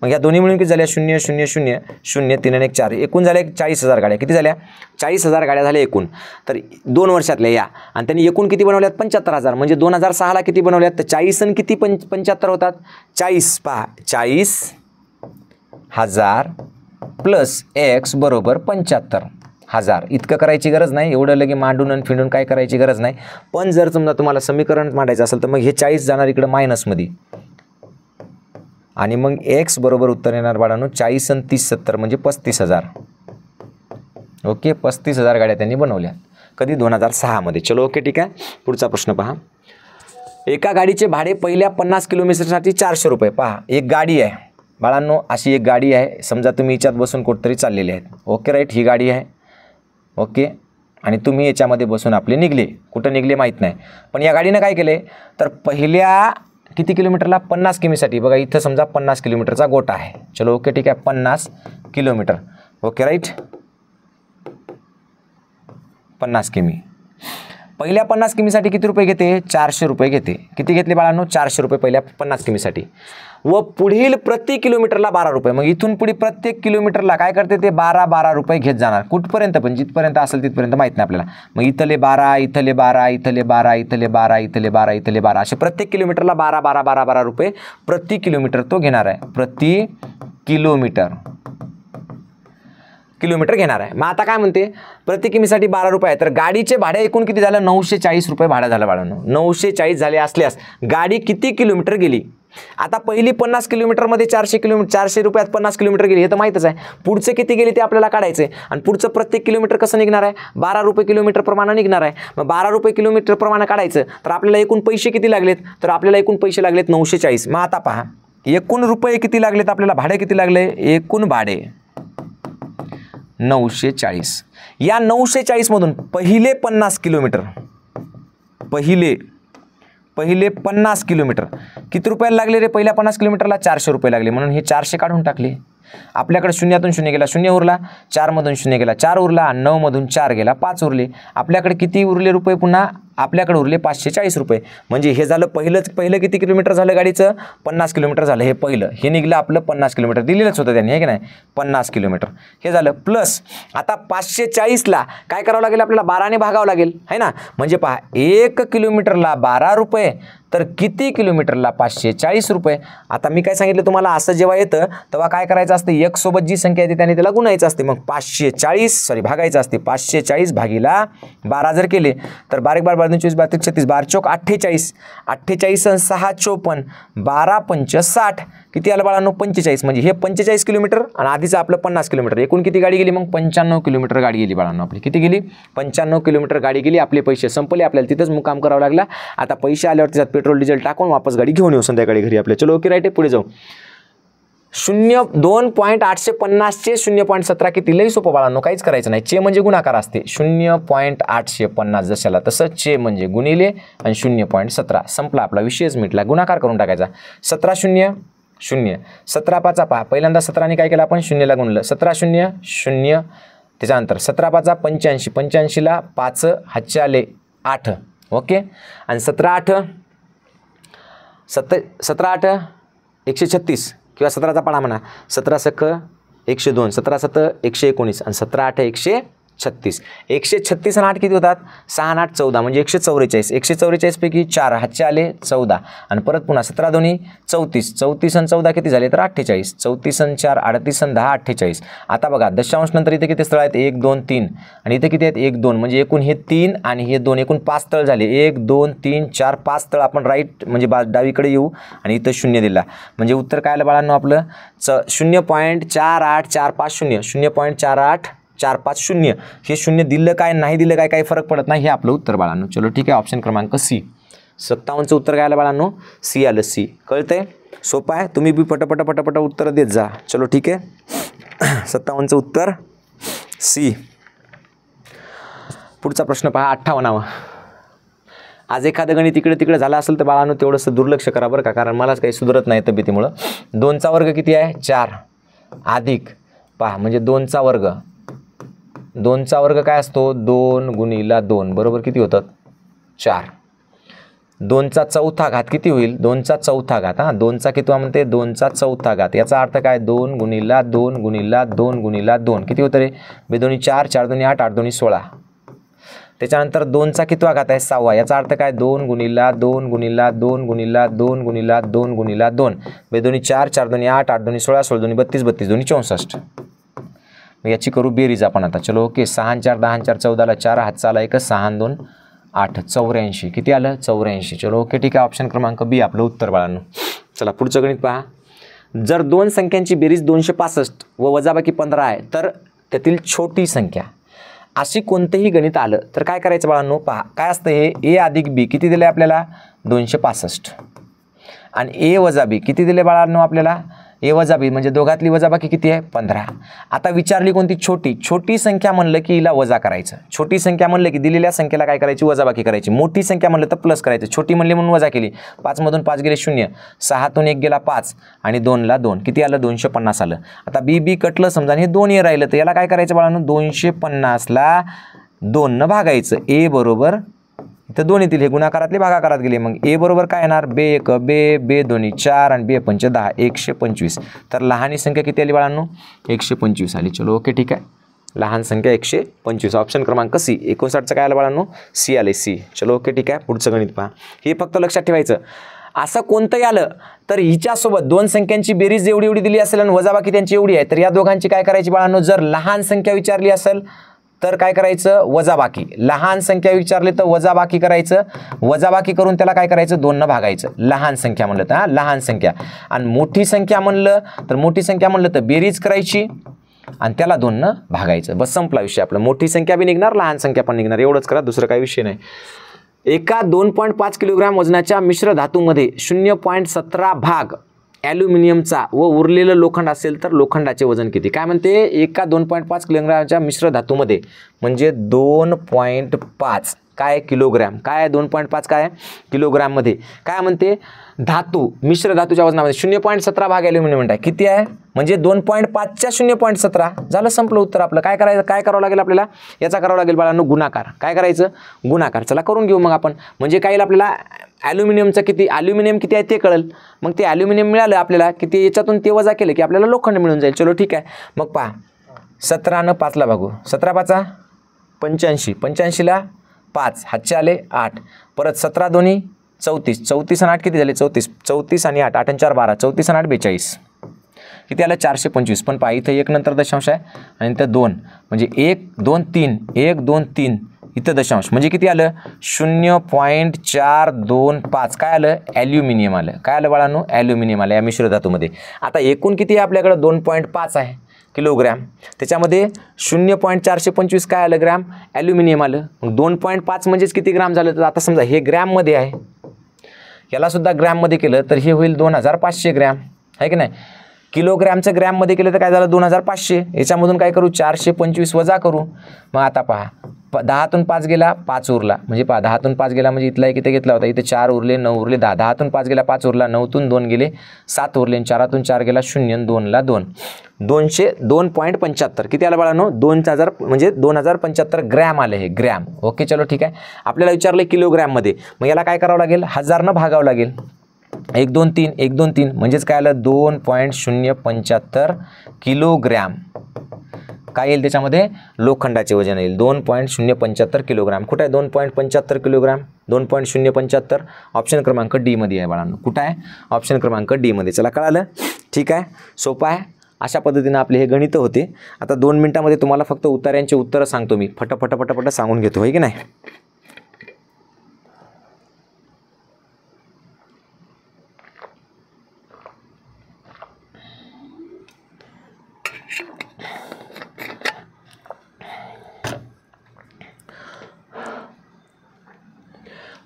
मग या दोन्ही मिळून किती झाल्या, 0 0 0 0 3 आणि 1 4, एकूण झाल्या 40,000 गाड्या. किती झाल्या, 40,000 गाड्या झाल्या एकूण. तर 2 वर्षातल्या या, आणि त्यांनी एकूण किती बनवल्यात, 75,000. म्हणजे 2006ला किती बनवल्यात, तर 40 आणि किती 75 होतात, 40. पहा 40,000 प्लस x बरोबर 75,000. इतकं करायची गरज नाही, एवढं लगे मांडून आणि फिंडून काय करायची गरज नाही. पण जर समजा तुम्हाला समीकरण मांडायचं असेल तर मग हे 40 जाणार इकडं मायनसमध्ये, आणि मग एक्स बरोबर उत्तर येणार बाळांनो 40 आणि 30 70 म्हणजे 35,000. ओके, 35,000 गाड्या त्यांनी बनवल्या. कधी? 2006 मध्ये. चलो ओके ठीक आहे. पुढचा प्रश्न पहा. एका गाडीचे भाडे पहिल्या 50 किलोमीटरसाठी 400 रुपये. पहा, एक गाडी आहे बाळांनो, अशी एक गाडी आहे. समजा तुम्ही याच्यात बसून कुठेतरी चाललेले आहेत. ओके राईट, ही गाडी आहे. ओके, आणि तुम्ही याच्यामध्ये बसून आपले निघले. कुठं निघले माहीत नाही, पण या गाडीनं काय केले तर पहिल्या किती किलोमीटरला? 50 किमीसाठी. बघा इथं समजा 50 किलोमीटरचा गोटा आहे. चलो ओके ठीक आहे, 50 किलोमीटर. ओके राईट, 50 किमी. पहिल्या 50 किमीसाठी किती रुपये घेते? 400 रुपये घेते. किती घेतले बाळांनो? 400 रुपये पहिल्या 50 किमीसाठी. व पुढील प्रति किलोमीटरला 12 रुपये. मग इथून पुढे प्रत्येक किलोमीटरला काय करते ते 12 रुपये घेत जाणार. कुठपर्यंत? पण जिथपर्यंत असेल तिथपर्यंत माहीत नाही आपल्याला. मग इथले 12, इथले 12, इथले 12, इथले 12, इथले 12, इथले 12 असे प्रत्येक किलोमीटरला 12 रुपये प्रति किलोमीटर तो घेणार आहे. प्रति किलोमीटर घेणार आहे. मग आता काय म्हणते? प्रति किमीसाठी 12 रुपये आहे, तर गाडीचे भाडे एकूण किती झालं? 940 रुपये भाडं झालं बाळांनो. 940 झाले असल्यास गाडी किती किलोमीटर गेली? आता पहिली 50 किलोमीटरमध्ये 400 रुपयात 50 किलोमीटर गेली हे तर माहीतच आहे. पुढचे किती गेली ते आपल्याला काढायचं आहे. आणि पुढचं प्रत्येक किलोमीटर कसं निघणार आहे? 12 रुपये किलोमीटर प्रमाणे निघणार आहे. मग 12 रुपये किलोमीटर प्रमाणे काढायचं, तर आपल्याला एकूण पैसे किती लागलेत? तर आपल्याला एकूण पैसे लागलेत 940. मग आता पहा, एकूण रुपये किती लागलेत आपल्याला? भाडे किती लागले? एकूण भाडे 940. या 940 मधून पहिले 50 किलोमीटर, पहिले 50 किलोमीटर किती रुपयाला लागले रे? पहिल्या 50 किलोमीटरला 400 रुपये लागले. म्हणून हे 400 काढून टाकले. आपल्याकडे शून्यातून शून्य गेला, 0 उरला. 4 मधून 0 गेला, 4 उरला. 9 मधून 4 गेला, 5 उरले. आपल्याकडे किती उरले रुपये? पुन्हा आपल्याकडे उरले 540 रुपये. म्हणजे हे झालं पहिलं किती किलोमीटर झालं गाडीचं? 50 किलोमीटर झालं. हे पहिलं हे निघलं आपलं 50 किलोमीटर दिलेलंच होतं त्यांनी, हे की नाही? 50 किलोमीटर हे झालं. प्लस आता 540ला काय करावं लागेल आपल्याला? 12 ने भागावं लागेल, है ना? म्हणजे पहा, 1 किलोमीटरला 12 रुपये, तर किती किलोमीटरला? 540 रुपये. आता मी काय सांगितलं तुम्हाला, असं जेव्हा येतं तेव्हा काय करायचं असतं? एक सोबत जी संख्या येते त्याने त्याला गुणायचं असते. मग 540 भागायचं असते. 540 भागिला 12 जर केले तर 12 24 32 36 12 चौक 48, 48 आणि 6 54, 12 पंच 60. किती आलं बाळांनो? 45. म्हणजे हे 45 किलोमीटर आणि आधीचं आपलं 50 किलोमीटर. एकूण किती गाडी गेली? मग 95 किलोमीटर गाडी गेली बाळांनो आपली. किती गेली? 95 किलोमीटर गाडी गेली. आपले पैसे संपले. आपल्याला तिथंच मुक्काम करावं लागला. आता पैसे आल्यावर त्याच्यात पेट्रोल डिझेल टाकून वापस गाडी घेऊन येऊ संध्याकाळी घरी आपल्या. चलो ओके राईट आहे, पुढे जाऊ. 2.850 चे 0.17 किती? लई सोपं बाळांनो, काहीच करायचं नाही. चे म्हणजे गुणाकार असते. 0.850 जशाला तसं चे म्हणजे गुणिले आणि 0.17. संपला आपला, विषयच मिटला. गुणाकार करून टाकायचा. 17 0 0, 17 5 पहा, पहिल्यांदा 17ने काय केलं आपण? 0ला गुणलं. 17 0 0, त्याच्यानंतर 17 5 85, 85ला 5 हातचे आले 8. ओके, आणि 17 8 136 किंवा 17चा पाडा म्हणा. 17 सख 102, 17 7 119 आणि 17 8 136. 136 आणि 8 किती होतात? 6 आणि 8 14, म्हणजे 144. 144 पैकी 4 हातचे आले 14 आणि परत पुन्हा 17 दोन्ही 34. 34 आणि 14 किती झाले? तर 48. 34 आणि 4 38 आणि 10 48. आता बघा, दशांश नंतर इथे किती स्थळ आहेत? 1 2 3 आणि इथे किती आहेत? 1 2, म्हणजे एकूण हे 3 आणि हे 2, एकूण 5 तळ झाले. 1 2 3 4 5 तळ आपण राईट म्हणजे डावीकडे येऊ आणि इथं 0 दिला. म्हणजे उत्तर काय आलं बाळांनो आपलं? 0.48450. 0.48450. हे 0 दिलं काय नाही दिलं काय काही फरक पडत नाही. हे आपलं उत्तर बाळांनो. चलो ठीक आहे, ऑप्शन क्रमांक सी. 57चं उत्तर काय आलं बाळांनो? सी आलं. सी कळतंय? सोपं आहे. तुम्ही बी पटपट उत्तर देत जा. चलो ठीक आहे. 57चं उत्तर सी. पुढचा प्रश्न पहा, 58वा. आज एखादं गणित इकडे तिकडे झालं असेल तर बाळांनो तेवढंसं दुर्लक्ष करा बरं का, कारण मलाच काही सुधारत नाही तब्येतीमुळं. 2चा वर्ग किती आहे? 4 अधिक पहा, म्हणजे 2चा वर्ग. 2चा वर्ग काय असतो? 2 गुणिला 2 बरोबर किती होतात? 4. 2चा चौथा घात किती होईल? 2चा चौथा घात. हां, 2चा कितवा म्हणते? 2चा चौथा घात. याचा अर्थ काय? 2 गुणिला 2 गुणिला 2 गुणिला 2 किती होतं रे? 2 2 4, 4 2 8, 8 2 16. त्याच्यानंतर 2चा कितवा घात आहे? 6वा. याचा अर्थ काय? 2 गुणिला 2 गुणिला 2 गुणिला 2 गुणिला 2 गुणिला 2. 2 2 4, 4 2 8, 8 2 16, 16 2 32, 32 2 64. मग याची करू बेरीज आपण आता. चलो ओके. 6 4 10 4 14ला 4 हातचा आला 1, 6 2 8 84. किती आलं? 84. चलो ओके ठीक आहे. ऑप्शन क्रमांक बी आपलं उत्तर बाळांनो. चला पुढचं गणित पहा. जर दोन संख्यांची बेरीज 265 व वजाबाकी 15 आहे तर त्यातील छोटी संख्या, अशी कोणतेही गणित आलं तर काय करायचं बाळांनो? पहा काय असतं हे, ए अधिक बी किती दिले आपल्याला? 265 आणि ए वजा बी किती दिले बाळांनो आपल्याला? ए वजा बी म्हणजे दोघातली वजाबाकी किती आहे? 15. आता विचारली कोणती? छोटी. छोटी संख्या म्हणलं की हिला वजा करायचं, छोटी संख्या म्हणलं की दिलेल्या संख्येला काय करायची? वजाबाकी करायची. मोठी संख्या म्हणलं तर प्लस करायचं. छोटी म्हणली म्हणून वजा केली. 5 मधून 5 गेले 0, 6 तून 1 गेला 5 आणि 2 ला 2 किती आलं? 250 आलं. आता बी बी कटलं समजा, हे 2 ए राहिलं तर याला काय करायचं बाळांनो? 250 ला 2 न भागायचं. ए बरोबर इथं 2 येतील, हे गुणाकारातले भागाकारात गेले. मग ए बरोबर काय येणार? बे 1 बे, बे 2 4 आणि बे 5 10, 125. तर लहान संख्या किती आली बाळांनो? 125 आली. चलो ओके ठीक आहे. लहान संख्या 125. ऑप्शन क्रमांक सी. 59चं काय आलं बाळांनो? सी आले, सी. चलो ओके ठीक आहे. पुढचं गणित पहा. हे फक्त लक्षात ठेवायचं. असं कोणतंही आलं तर हिच्यासोबत दोन संख्यांची बेरीज एवढी एवढी दिली असेल आणि वजाबाकी त्यांची एवढी आहे, तर या दोघांची काय करायची बाळांनो? जर लहान संख्या विचारली असेल तर काय करायचं? वजाबाकी. लहान संख्या विचारली तर वजाबाकी करायचं. वजाबाकी करून त्याला काय करायचं? 2 न भागायचं. लहान संख्या म्हणलं तर लहान संख्या. आणि मोठी संख्या म्हणलं तर मोठी संख्या म्हणलं तर बेरीज करायची आणि त्याला 2 न भागायचं. बस संपला विषय आपला. मोठी संख्या बी निघणार, लहान संख्या पण निघणार. एवढंच करा, दुसरं काही विषय नाही. एका 2.5 किलोग्राम वजनाच्या मिश्र धातूमध्ये 0.17 भाग ॲल्युमिनियमचा व उरलेलं लोखंड असेल तर लोखंडाचे वजन किती? काय म्हणते? एका 2.5 किलोग्रामच्या मिश्र धातूमध्ये म्हणजे 2.5 काय किलोग्राम, काय 2.5 काय किलोग्राममध्ये काय म्हणते? धातू, मिश्र धातूच्या वजनामध्ये 0.17 भाग ॲल्युमिनियम आहे. किती आहे? म्हणजे 2.5च्या 0.17. झालं, संपलं उत्तर आपलं. काय करायचं? काय करावं लागेल आपल्याला? याचा करावं लागेल बाळांनो गुणाकार. काय करायचं? गुणाकार. चला करून घेऊ मग आपण. म्हणजे काय आपल्याला ॲल्युमिनियमचं किती, ॲल्युमिनियम किती आहे ते कळेल. मग ते ॲल्युमिनियम मिळालं आपल्याला की ते याच्यातून ते वजा केलं की आपल्याला लोखंड मिळून जाईल. चलो ठीक आहे. मग पहा 17 न 5ला भागू. 17 5 85, 85ला 5 हातचे आले 8, परत 17 दोन्ही 34, 34 आणि 8 किती झाले? 34, 34 आणि 8, 8 आणि 4 12, 34 आणि 8 42 किती आलं? 425. पण पहा इथं 1 नंतर दशांश आहे आणि इथं 2 म्हणजे 1 2 3 1 2 3 इथं दशांश म्हणजे किती आलं? 0.425 काय आलं? ॲल्युमिनियम आलं. काय आलं बाळांनो? ॲल्युमिनियम आलं या मिश्र धातूमध्ये. आता एकूण किती आहे आपल्याकडं? 2.5 आहे किलोग्राम. त्याच्यामध्ये 0.425 काय आलं? ग्रॅम ॲल्युमिनियम आलं. मग 2.5 म्हणजेच किती ग्राम झालं? तर आता समजा हे ग्रॅममध्ये आहे, याला सुद्धा ग्रॅममध्ये केलं तर हे होईल 2500 ग्रॅम, आहे की नाही? किलोग्रॅमचं ग्रॅममध्ये केलं तर काय झालं? 2500. याच्यामधून काय करू? 425 वजा करू. मग आता पहा 10तून 5 गेला 5 उरला, म्हणजे पहा 10तून 5 गेला म्हणजे इथला किती घेतला होता? इथे 4 उरले 9 उरले 10. 10तून 5 गेला 5 उरला, 9तून 2 गेले 7 उरले, 4तून 4 गेला 0 आणि 2ला 2. 202.75 किती आलं बाळांनो? 2000 म्हणजे 2075 ग्रॅम आलं हे ग्रॅम. ओके चलो ठीक आहे. आपल्याला विचारलं किलोग्रॅममध्ये, मग याला काय करावं लागेल? 1000 न भागावं लागेल. 1 2 3 1 2 3 म्हणजेच काय आलं? 2.075 किलोग्रॅम. काय येईल त्याच्यामध्ये? लोखंडाचे वजन येईल 2.075 किलोग्राम. कुठं आहे 2.75 किलोग्राम? 2.075 ऑप्शन क्रमांक डी मध्ये आहे बाळांनो. कुठं आहे? ऑप्शन क्रमांक डी मध्ये. चला कळालं? ठीक आहे, सोपं आहे. अशा पद्धतीने आपले हे गणित होते. आता 2 मिनिटांमध्ये तुम्हाला फक्त उत्तरांची उत्तरं सांगतो मी. फटाफट सांगून घेतो, आहे की नाही?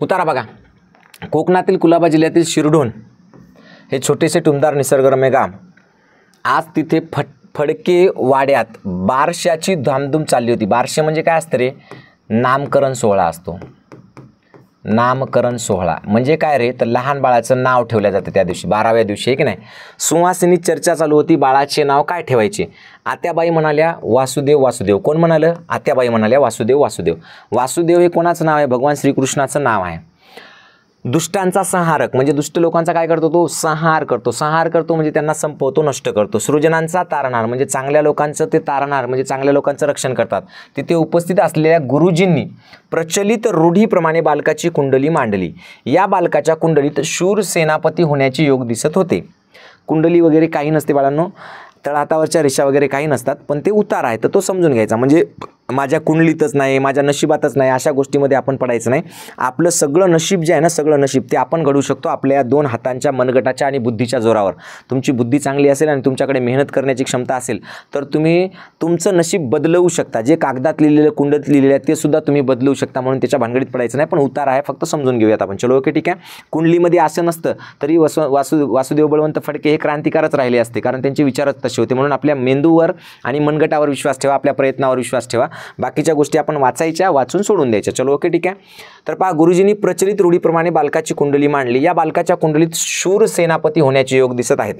उतारा बघा. कोकणातील कुलाबा जिल्ह्यातील शिरढोण हे छोटेसे टुमदार निसर्गरम्य गाव. आज तिथे फडके वाड्यात बारशाची धामधूम चालली होती. बारशे म्हणजे काय असतं रे? नामकरण सोहळा असतो. नामकरण सोहळा म्हणजे काय रे? तर लहान बाळाचं नाव ठेवलं जातं त्या दिवशी, 12व्या दिवशी, आहे की नाही? सुवासिनी चर्चा चालू होती. बाळाचे नाव काय ठेवायचे? आत्याबाई म्हणाल्या वासुदेव वासुदेव. कोण म्हणालं? आत्याबाई म्हणाल्या वासुदेव वासुदेव. वासुदेव हे कोणाचं नाव आहे? भगवान श्रीकृष्णाचं नाव आहे. दुष्टांचा संहारक म्हणजे दुष्ट लोकांचा काय करतो? तो संहार करतो. संहार करतो म्हणजे त्यांना संपवतो, नष्ट करतो. सृजनांचा तारणहार म्हणजे चांगल्या लोकांचं ते तारणहार म्हणजे चांगल्या लोकांचं रक्षण करतात. तिथे उपस्थित असलेल्या गुरुजींनी प्रचलित रूढीप्रमाणे बालकाची कुंडली मांडली. या बालकाच्या कुंडलीत शूर सेनापती होण्याचे योग दिसत होते. कुंडली वगैरे काही नसते बाळांनो, तळहातावरच्या रेषा वगैरे काही नसतात, पण ते उतार आहे तर तो समजून घ्यायचा. म्हणजे माझ्या कुंडलीतच नाही, माझ्या नशिबातच नाही, अशा गोष्टीमध्ये आपण पडायचं नाही. आपलं सगळं नशीब जे आहे ना, सगळं नशीब ते आपण घडवू शकतो आपल्या 2 हातांच्या, मनगटाच्या आणि बुद्धीच्या जोरावर. तुमची बुद्धी चांगली असेल आणि तुमच्याकडे मेहनत करण्याची क्षमता असेल तर तुम्ही तुमचं नशीब बदलवू शकता. जे कागदात लिहिलेलं, कुंडलीत लिहिलेलं आहे ते सुद्धा तुम्ही बदलवू शकता. म्हणून त्याच्या भानगडीत पडायचं नाही. पण उतार आहे, फक्त समजून घेऊयात आपण. चलो ओके, ठीक आहे. कुंडलीमध्ये असं नसतं तरी वासुदेव बळवंत फडके हे क्रांतिकारच राहिले असते, कारण त्यांचे विचारच तसे होते. म्हणून आपल्या मेंदूवर आणि मनगटावर विश्वास ठेवा, आपल्या प्रयत्नावर विश्वास ठेवा. बाकीच्या गोष्टी आपण वाचायच्या, वाचून सोडून द्यायच्या. चलो ओके, ठीक आहे. तर पहा, गुरुजींनी प्रचलित रूढीप्रमाणे बालकाची कुंडली मांडली. या बालकाच्या कुंडलीत शूर सेनापती होण्याचे योग दिसत आहेत.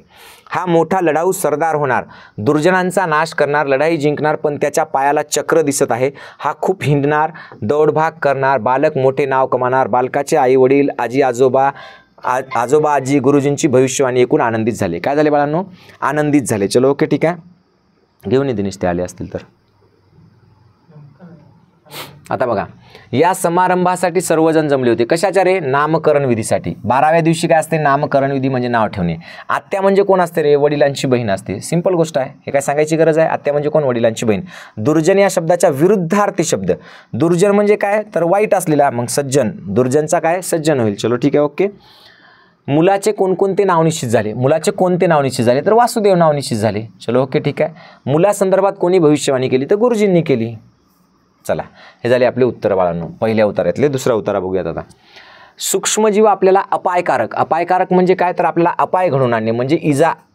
हा मोठा लढाऊ सरदार होणार, दुर्जनांचा नाश करणार, लढाई जिंकणार. पण त्याच्या पायाला चक्र दिसत आहे. हा खूप हिंडणार, दौडभाग करणार. बालक मोठे नाव कमावणार. बालकाचे आई वडील, आजोबा आजी गुरुजींची भविष्यवाणी ऐकून आनंदित झाले. काय झाले बाळांनो? आनंदित झाले. चलो ओके, ठीक आहे. घेऊन ये दिनेश, ते आले असतील तर. आता बघा, या समारंभासाठी सर्वजण जमले होते. कशाच्या रे? नामकरण विधीसाठी. 12व्या दिवशी काय असते? नामकरण विधी म्हणजे नाव ठेवणे. आत्या म्हणजे कोण असते रे? वडिलांची बहीण असते. सिंपल गोष्ट आहे, हे काय सांगायची गरज आहे? आत्या म्हणजे कोण? वडिलांची बहीण. दुर्जन या शब्दाच्या विरुद्धार्थी शब्द. दुर्जन म्हणजे काय? तर वाईट असलेला. मग सज्जन, दुर्जनचा काय? सज्जन होईल. चलो ठीक आहे, ओके. मुलाचे कोणकोणते नाव निश्चित झाले? मुलाचे कोणते नाव निश्चित झाले? तर वासुदेव नाव निश्चित झाले. चलो ओके, ठीक आहे. मुलासंदर्भात कोणी भविष्यवाणी केली? तर गुरुजींनी केली. चला, हे झाले आपले उत्तर बाळांनो. पहिल्या उतारातले. दुसरा उतारा बघूयात आता. सूक्ष्मजीव आपल्याला अपायकारक. अपायकारक म्हणजे काय? तर आपल्याला अपाय घडवून आणणे, म्हणजे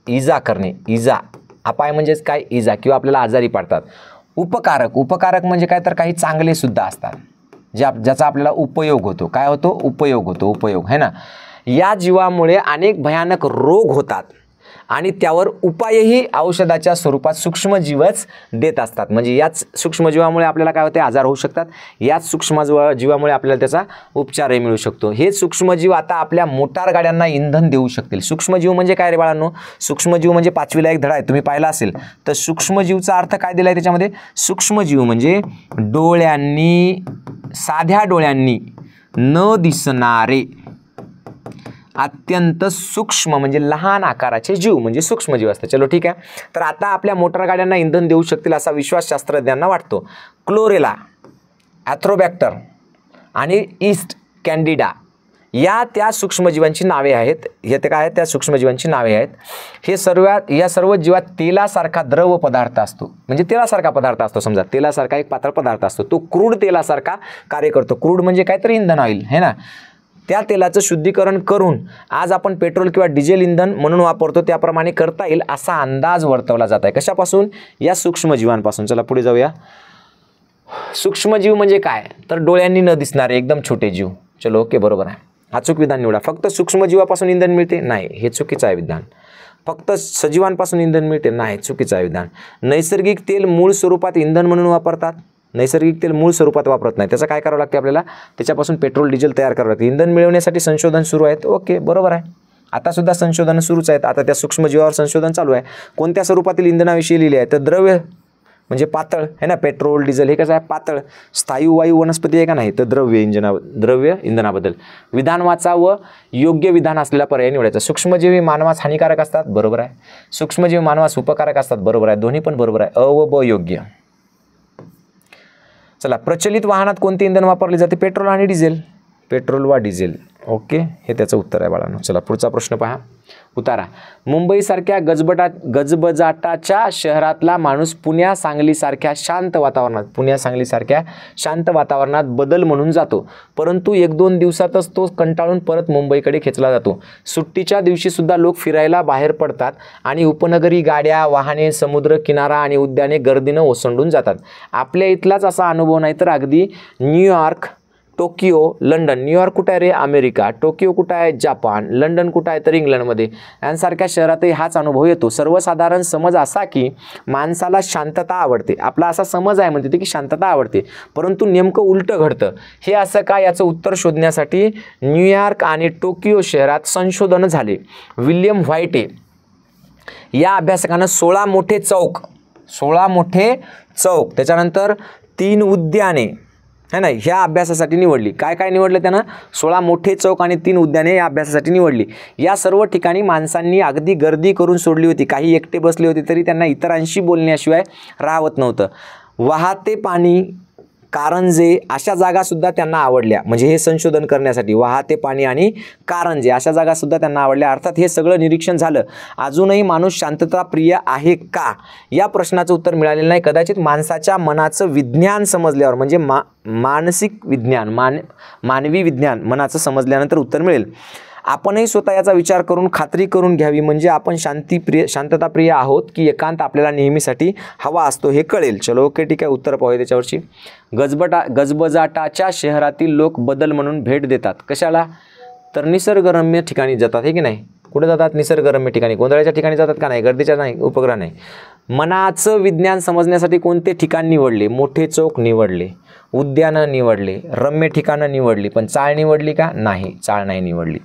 इजा करणे. इजा, अपाय म्हणजेच काय? इजा, किंवा आपल्याला आजारी पाडतात. उपकारक. उपकारक म्हणजे काय? तर काही चांगले सुद्धा असतात, ज्याचा आपल्याला उपयोग होतो. काय होतो? उपयोग होतो. उपयोग है ना. या जीवामुळे अनेक भयानक रोग होतात आणि त्यावर उपायही औषधाच्या स्वरूपात सूक्ष्मजीवच देत असतात. म्हणजे याच सूक्ष्मजीवामुळे आपल्याला काय होते? आजार होऊ शकतात. याच सूक्ष्मजीवामुळे आपल्याला त्याचा उपचारही मिळू शकतो. हे सूक्ष्मजीव आता आपल्या मोटार गाड्यांना इंधन देऊ शकतील. सूक्ष्मजीव म्हणजे काय रे बाळांनो? सूक्ष्मजीव म्हणजे 5वीला एक धडा आहे, तुम्ही पाहिला असेल. तर सूक्ष्मजीवचा अर्थ काय दिला आहे त्याच्यामध्ये? सूक्ष्मजीव म्हणजे डोळ्यांनी, साध्या डोळ्यांनी न दिसणारे, अत्यंत सूक्ष्म म्हणजे लहान आकाराचे जीव म्हणजे सूक्ष्मजीव असतात. चलो ठीक आहे. तर आता आपल्या मोटार गाड्यांना इंधन देऊ शकतील असा विश्वास शास्त्रज्ञांना वाटतो. क्लोरेला, ॲथ्रोबॅक्टर आणि ईस्ट कॅन्डिडा या त्या सूक्ष्मजीवांची नावे आहेत. हे ते काय आहेत? त्या सूक्ष्मजीवांची नावे आहेत. या सर्व जीवात तेलासारखा द्रव पदार्थ असतो, म्हणजे तेलासारखा पदार्थ असतो. समजा तेलासारखा एक पातळ पदार्थ असतो, तो क्रूड तेलासारखा कार्य करतो. क्रूड म्हणजे काय? तर इंधन ऑइल है ना. त्या तेलाचं शुद्धीकरण करून आज आपण पेट्रोल किंवा डिझेल इंधन म्हणून वापरतो, त्याप्रमाणे करता येईल असा अंदाज वर्तवला जात आहे. कशापासून? या सूक्ष्मजीवांपासून. चला पुढे जाऊया. सूक्ष्मजीव म्हणजे काय? तर डोळ्यांनी न दिसणारे एकदम छोटे जीव. चलो ओके, बरोबर आहे. अचूक विधान निवडा. फक्त सूक्ष्मजीवापासून इंधन मिळते? नाही, हे चुकीचं आहे विधान. फक्त सजीवांपासून इंधन मिळते? नाही, चुकीचं आहे विधान. नैसर्गिक तेल मूळ स्वरूपात इंधन म्हणून वापरतात. नैसर्गिक तेल मूळ स्वरूपात वापरत नाही, त्याचं काय करावं लागते आपल्याला? त्याच्यापासून पेट्रोल डिझेल तयार करावं लागते. इंधन मिळवण्यासाठी संशोधन सुरू आहेत. ओके, बरोबर आहे. आतासुद्धा संशोधन सुरूच आहेत. आता त्या सूक्ष्मजीवावर संशोधन चालू आहे. कोणत्या स्वरूपातील इंधनाविषयी लिहिले आहे? तर द्रव्य म्हणजे पातळ है ना. पेट्रोल डिझेल हे कसं आहे? पातळ. स्थायू वायू वनस्पती आहे का नाही? तर द्रव्य इंधनाबद्दल. विधान वाचा व योग्य विधान असलेला पर्याय निवडायचा. सूक्ष्मजीवी मानवास हानिकारक असतात, बरोबर आहे. सूक्ष्मजीवी मानवास उपकारक असतात, बरोबर आहे. दोन्ही पण बरोबर आहे. अ व ब योग्य. चला, प्रचलित वाहनात कोणते इंधन वापरले जाते? पेट्रोल आणि डिझेल. पेट्रोल वा डिझेल. ओके, हे त्याचं उत्तर आहे बाळांनो. चला पुढचा प्रश्न पहा. उतारा. मुंबईसारख्या गजबजाटाच्या शहरातला माणूस पुण्या सांगलीसारख्या शांत वातावरणात बदल म्हणून जातो, परंतु 1-2 दिवसातच तो कंटाळून परत मुंबईकडे खेचला जातो. सुट्टीच्या दिवशी सुद्धा लोक फिरायला बाहेर पडतात आणि उपनगरी गाड्या, वाहने, समुद्र किनारा आणि उद्याने गर्दीनं ओसंडून जातात. आपल्या इथलाच असा अनुभव नाही तर अगदी न्यूयॉर्क, टोकियो, लंडन. न्यूयॉर्क कुठं आहे रे? अमेरिका. टोकियो कुठं आहे? जपान. लंडन कुठं आहे? तर इंग्लंडमध्ये. यांसारख्या शहरातही हाच अनुभव येतो. सर्वसाधारण समज असा की माणसाला शांतता आवडते. आपला असा समज आहे म्हणते की शांतता आवडते, परंतु नेमकं उलटं घडतं. हे असं का? याचं उत्तर शोधण्यासाठी न्यूयॉर्क आणि टोकियो शहरात संशोधन झाले. विल्यम व्हाईटे या अभ्यासकानं 16 मोठे चौक त्याच्यानंतर 3 उद्याने है ना ह्या अभ्यासासाठी निवडली. काय काय निवडलं त्यानं? 16 मोठे चौक आणि 3 उद्याने या अभ्यासासाठी निवडली. या सर्व ठिकाणी माणसांनी अगदी गर्दी करून सोडली होती. काही एकटे बसले होते तरी त्यांना इतरांशी बोलण्याशिवाय राहत नव्हतं. वाहते पाणी, कारंजे अशा जागासुद्धा त्यांना आवडल्या. म्हणजे हे संशोधन करण्यासाठी वाहते पाणी आणि कारंजे अशा जागासुद्धा त्यांना आवडल्या. अर्थात हे सगळं निरीक्षण झालं, अजूनही माणूस शांतताप्रिय आहे का या प्रश्नाचं उत्तर मिळालेलं नाही. कदाचित माणसाच्या मनाचं विज्ञान समजल्यावर, म्हणजे मानसिक विज्ञान, मानवी विज्ञान मनाचं समजल्यानंतर उत्तर मिळेल. आपणही स्वतः याचा विचार करून खात्री करून घ्यावी, म्हणजे आपण शांतताप्रिय आहोत की एकांत आपल्याला नेहमीसाठी हवा असतो हे कळेल. चलो ओके ठीक आहे, उत्तर पाहूया त्याच्यावरची. गजबजाटाच्या शहरातील लोक बदल म्हणून भेट देतात. कशाला? तर निसर्गरम्य ठिकाणी जातात, हे की नाही? कुठे जातात? निसर्गरम्य ठिकाणी. गोंधळाच्या ठिकाणी जातात का नाही? गर्दीच्या नाही, उपग्रह नाही. मनाचं विज्ञान समजण्यासाठी कोणते ठिकाण निवडले? मोठे चौक निवडले, उद्यानं निवडले, रम्य ठिकाणं निवडली, पण चाळ निवडली का? नाही, चाळ नाही निवडली.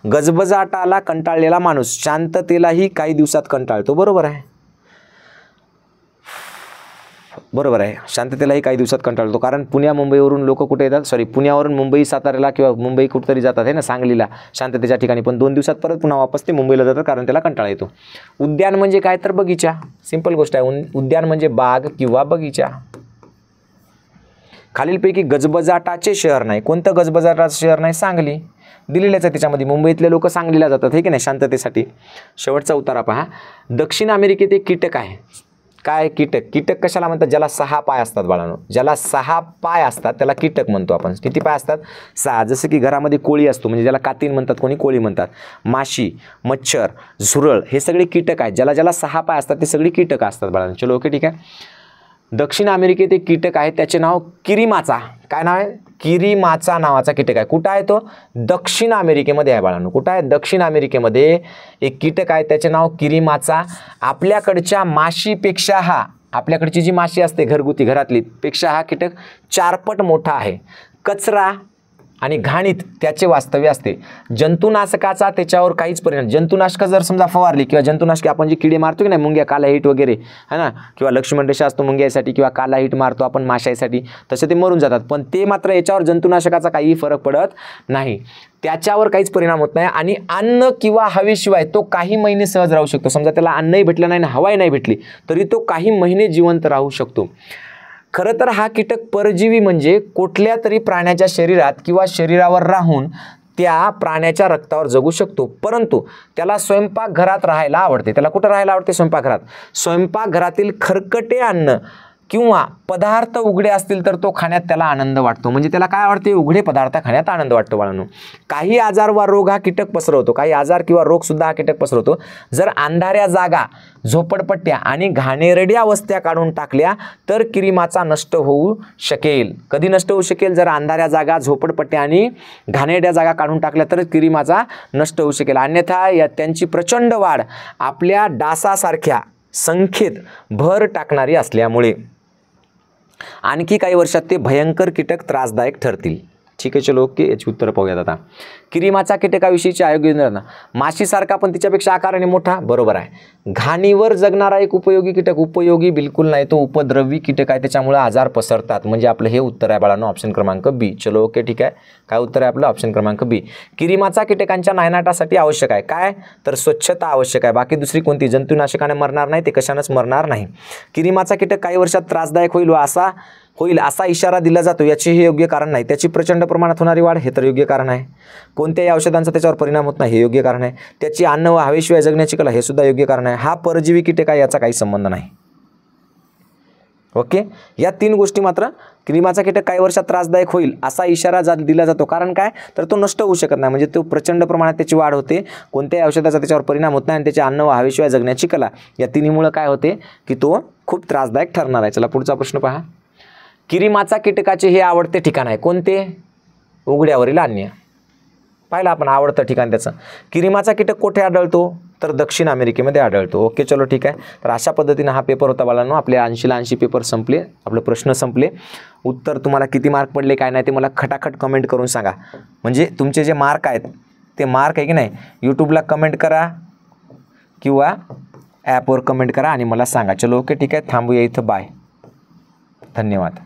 गजबजाटाला कंटाळलेला माणूस शांततेलाही काही दिवसात कंटाळतो. बरोबर आहे, बरोबर आहे. शांततेलाही काही दिवसात कंटाळतो, कारण मुंबईवरून लोक कुठे येतात? पुण्यावरून मुंबई साताऱ्याला किंवा मुंबई कुठेतरी जातात, आहे ना, सांगलीला शांततेच्या ठिकाणी, पण 2 दिवसात परत पुन्हा वापस ते मुंबईला जातात, कारण त्याला कंटाळा येतो. उद्यान म्हणजे काय? तर बगीचा. सिंपल गोष्ट आहे. उद्यान म्हणजे बाग किंवा बगीचा. खालीलपैकी गजबजाटाचे शहर नाही. कोणतं गजबजाटाचं शहर नाही? सांगली. दिलेलंच आहे त्याच्यामध्ये. मुंबईतले लोक सांगलीला जातात, हे की नाही, शांततेसाठी. शेवटचा उतारा पहा. दक्षिण अमेरिकेत एक कीटक आहे. काय कीटक? कीटक कशाला म्हणतात? ज्याला 6 पाय असतात बाळांनो. ज्याला 6 पाय असतात त्याला कीटक म्हणतो आपण. किती पाय असतात? 6. जसं की घरामध्ये कोळी असतो, म्हणजे ज्याला कातीन म्हणतात, कोणी कोळी म्हणतात. माशी, मच्छर, झुरळ हे सगळे कीटक आहेत. ज्याला 6 पाय असतात ते सगळी कीटक असतात बाळांनो. चलो ओके ठीक आहे. दक्षिण अमेरिकेत एक कीटक आहे, त्याचे नाव किरीमाचा. काय नाव आहे? किरीमाचा नावाचा कीटक आहे. कुठं आहे तो? दक्षिण अमेरिकेमध्ये आहे बाळांनो. कुठं आहे? दक्षिण अमेरिकेमध्ये एक कीटक आहे, त्याचे नाव किरीमाचा. आपल्याकडच्या माशीपेक्षा आपल्याकडची जी माशी असते घरगुती घरातली पेक्षा हा कीटक 4 पट मोठा आहे. कचरा आणि घाणीत त्याचे वास्तव्य असते. जंतुनाशकाचा त्याच्यावर काहीच परिणाम. जंतुनाशक जर समजा फवारली, किंवा जंतुनाशके आपण जी किडे मारतो की नाही, मुंग्या, काला हिट वगैरे, है ना, किंवा लक्ष्मण रेषा असतो मुंग्यासाठी, किंवा काला हिट मारतो आपण माशासाठी, तसे ते मरून जातात. पण ते मात्र याच्यावर जंतुनाशकाचा काहीही फरक पडत नाही, त्याच्यावर काहीच परिणाम होत नाही. आणि अन्न किंवा हवेशिवाय तो काही महिने सहज राहू शकतो. समजा त्याला अन्नही भेटलं नाही, हवाही नाही भेटली, तरी तो काही महिने जिवंत राहू शकतो. खरं तर हा कीटक परजीवी, म्हणजे कुठल्या तरी प्राण्याच्या शरीरात किंवा शरीरावर राहून त्या प्राण्याच्या रक्तावर जगू शकतो, परंतु त्याला स्वयंपाकघरात राहायला आवडते. त्याला कुठं राहायला आवडते? स्वयंपाकघरात. स्वयंपाकघरातील खरकटे अन्न किंवा पदार्थ उघडे असतील तर तो खाण्यात त्याला आनंद वाटतो. म्हणजे त्याला काय आवडते? उघडे पदार्थ खाण्यात आनंद वाटतो बाळांनो. काही आजार वा रोग हा कीटक पसरवतो. काही आजार किंवा रोग सुद्धा हा कीटक पसरवतो. जर अंधाऱ्या जागा, झोपडपट्ट्या आणि घाणेरड्या वस्त्या काढून टाकल्या तर किरीमाचा नष्ट होऊ शकेल. कधी नष्ट होऊ शकेल? जर अंधाऱ्या जागा, झोपडपट्ट्या आणि घाणेरड्या जागा काढून टाकल्या तर किरीमाचा नष्ट होऊ शकेल. अन्यथा त्यांची प्रचंड वाढ आपल्या डासासारख्या संख्येत भर टाकणारी असल्यामुळे आणखी काही वर्षात ते भयंकर कीटक त्रासदायक ठरतील. ठीक आहे, चलो ओके. याची उत्तर पाहूयात आता. किरीमाचा कीटकाविषयीची आयोग्य निर्णय. माशीसारखा पण तिच्यापेक्षा आकाराने मोठा. बरोबर आहे. घाणीवर जगणारा एक उपयोगी कीटक. उपयोगी बिलकुल नाही, तो उपद्रवी कीटक आहे, त्याच्यामुळे आजार पसरतात. म्हणजे आपलं हे उत्तर आहे बाळांनो, ऑप्शन क्रमांक बी. चलो ओके ठीक आहे. काय उत्तर आहे आपलं? ऑप्शन क्रमांक बी. किरीमाचा कीटकांच्या नायनाटासाठी आवश्यक आहे. काय? तर स्वच्छता आवश्यक आहे. बाकी दुसरी कोणती? जंतुनाशकाने मरणार नाही, ते कशानंच मरणार नाही. किरीमाचा कीटक काही वर्षात त्रासदायक होईल असा इशारा दिला जातो, याचे हे योग्य कारण नाही. त्याची प्रचंड प्रमाणात होणारी वाढ, हे तर योग्य कारण आहे. कोणत्याही औषधांचा त्याच्यावर परिणाम होत नाही, हे योग्य कारण आहे. त्याची अन्न व हवेशिवाय जगण्याची कला, हे सुद्धा योग्य कारण आहे. हा परजीवी कीटक आहे, याचा काही संबंध नाही. ओके. या 3 गोष्टी मात्र. किरीमाचा कीटक काही वर्षात त्रासदायक होईल असा इशारा दिला जातो. कारण काय? तर तो नष्ट होऊ शकत नाही, म्हणजे तो प्रचंड प्रमाणात त्याची वाढ होते. कोणत्याही औषधाचा त्याच्यावर परिणाम होत नाही आणि त्याचे अन्न व हवेशिवाय जगण्याची कला, या तिन्हीमुळे काय होते की तो खूप त्रासदायक ठरणार आहे. चला पुढचा प्रश्न पहा. किरीमाचा कीटकाचे हे आवडते ठिकाण आहे. कोणते? उघड्यावरील अन्य. पाहिलं आपण आवडतं ठिकाण त्याचं. किरीमाचा कीटक कुठे आढळतो? तर दक्षिण अमेरिकेमध्ये आढळतो. ओके चलो ठीक आहे. तर अशा पद्धतीने हा पेपर होता बाळांनो. आपले 80ला 80 पेपर संपले, आपले प्रश्न संपले. उत्तर तुम्हाला किती मार्क पडले काय नाही ते मला खटाखट कमेंट करून सांगा. म्हणजे तुमचे जे मार्क आहेत ते मार्क आहे की नाही यूट्यूबला कमेंट करा किंवा ॲपवर कमेंट करा आणि मला सांगा. चलो ओके ठीक आहे. थांबूया इथं. बाय. धन्यवाद.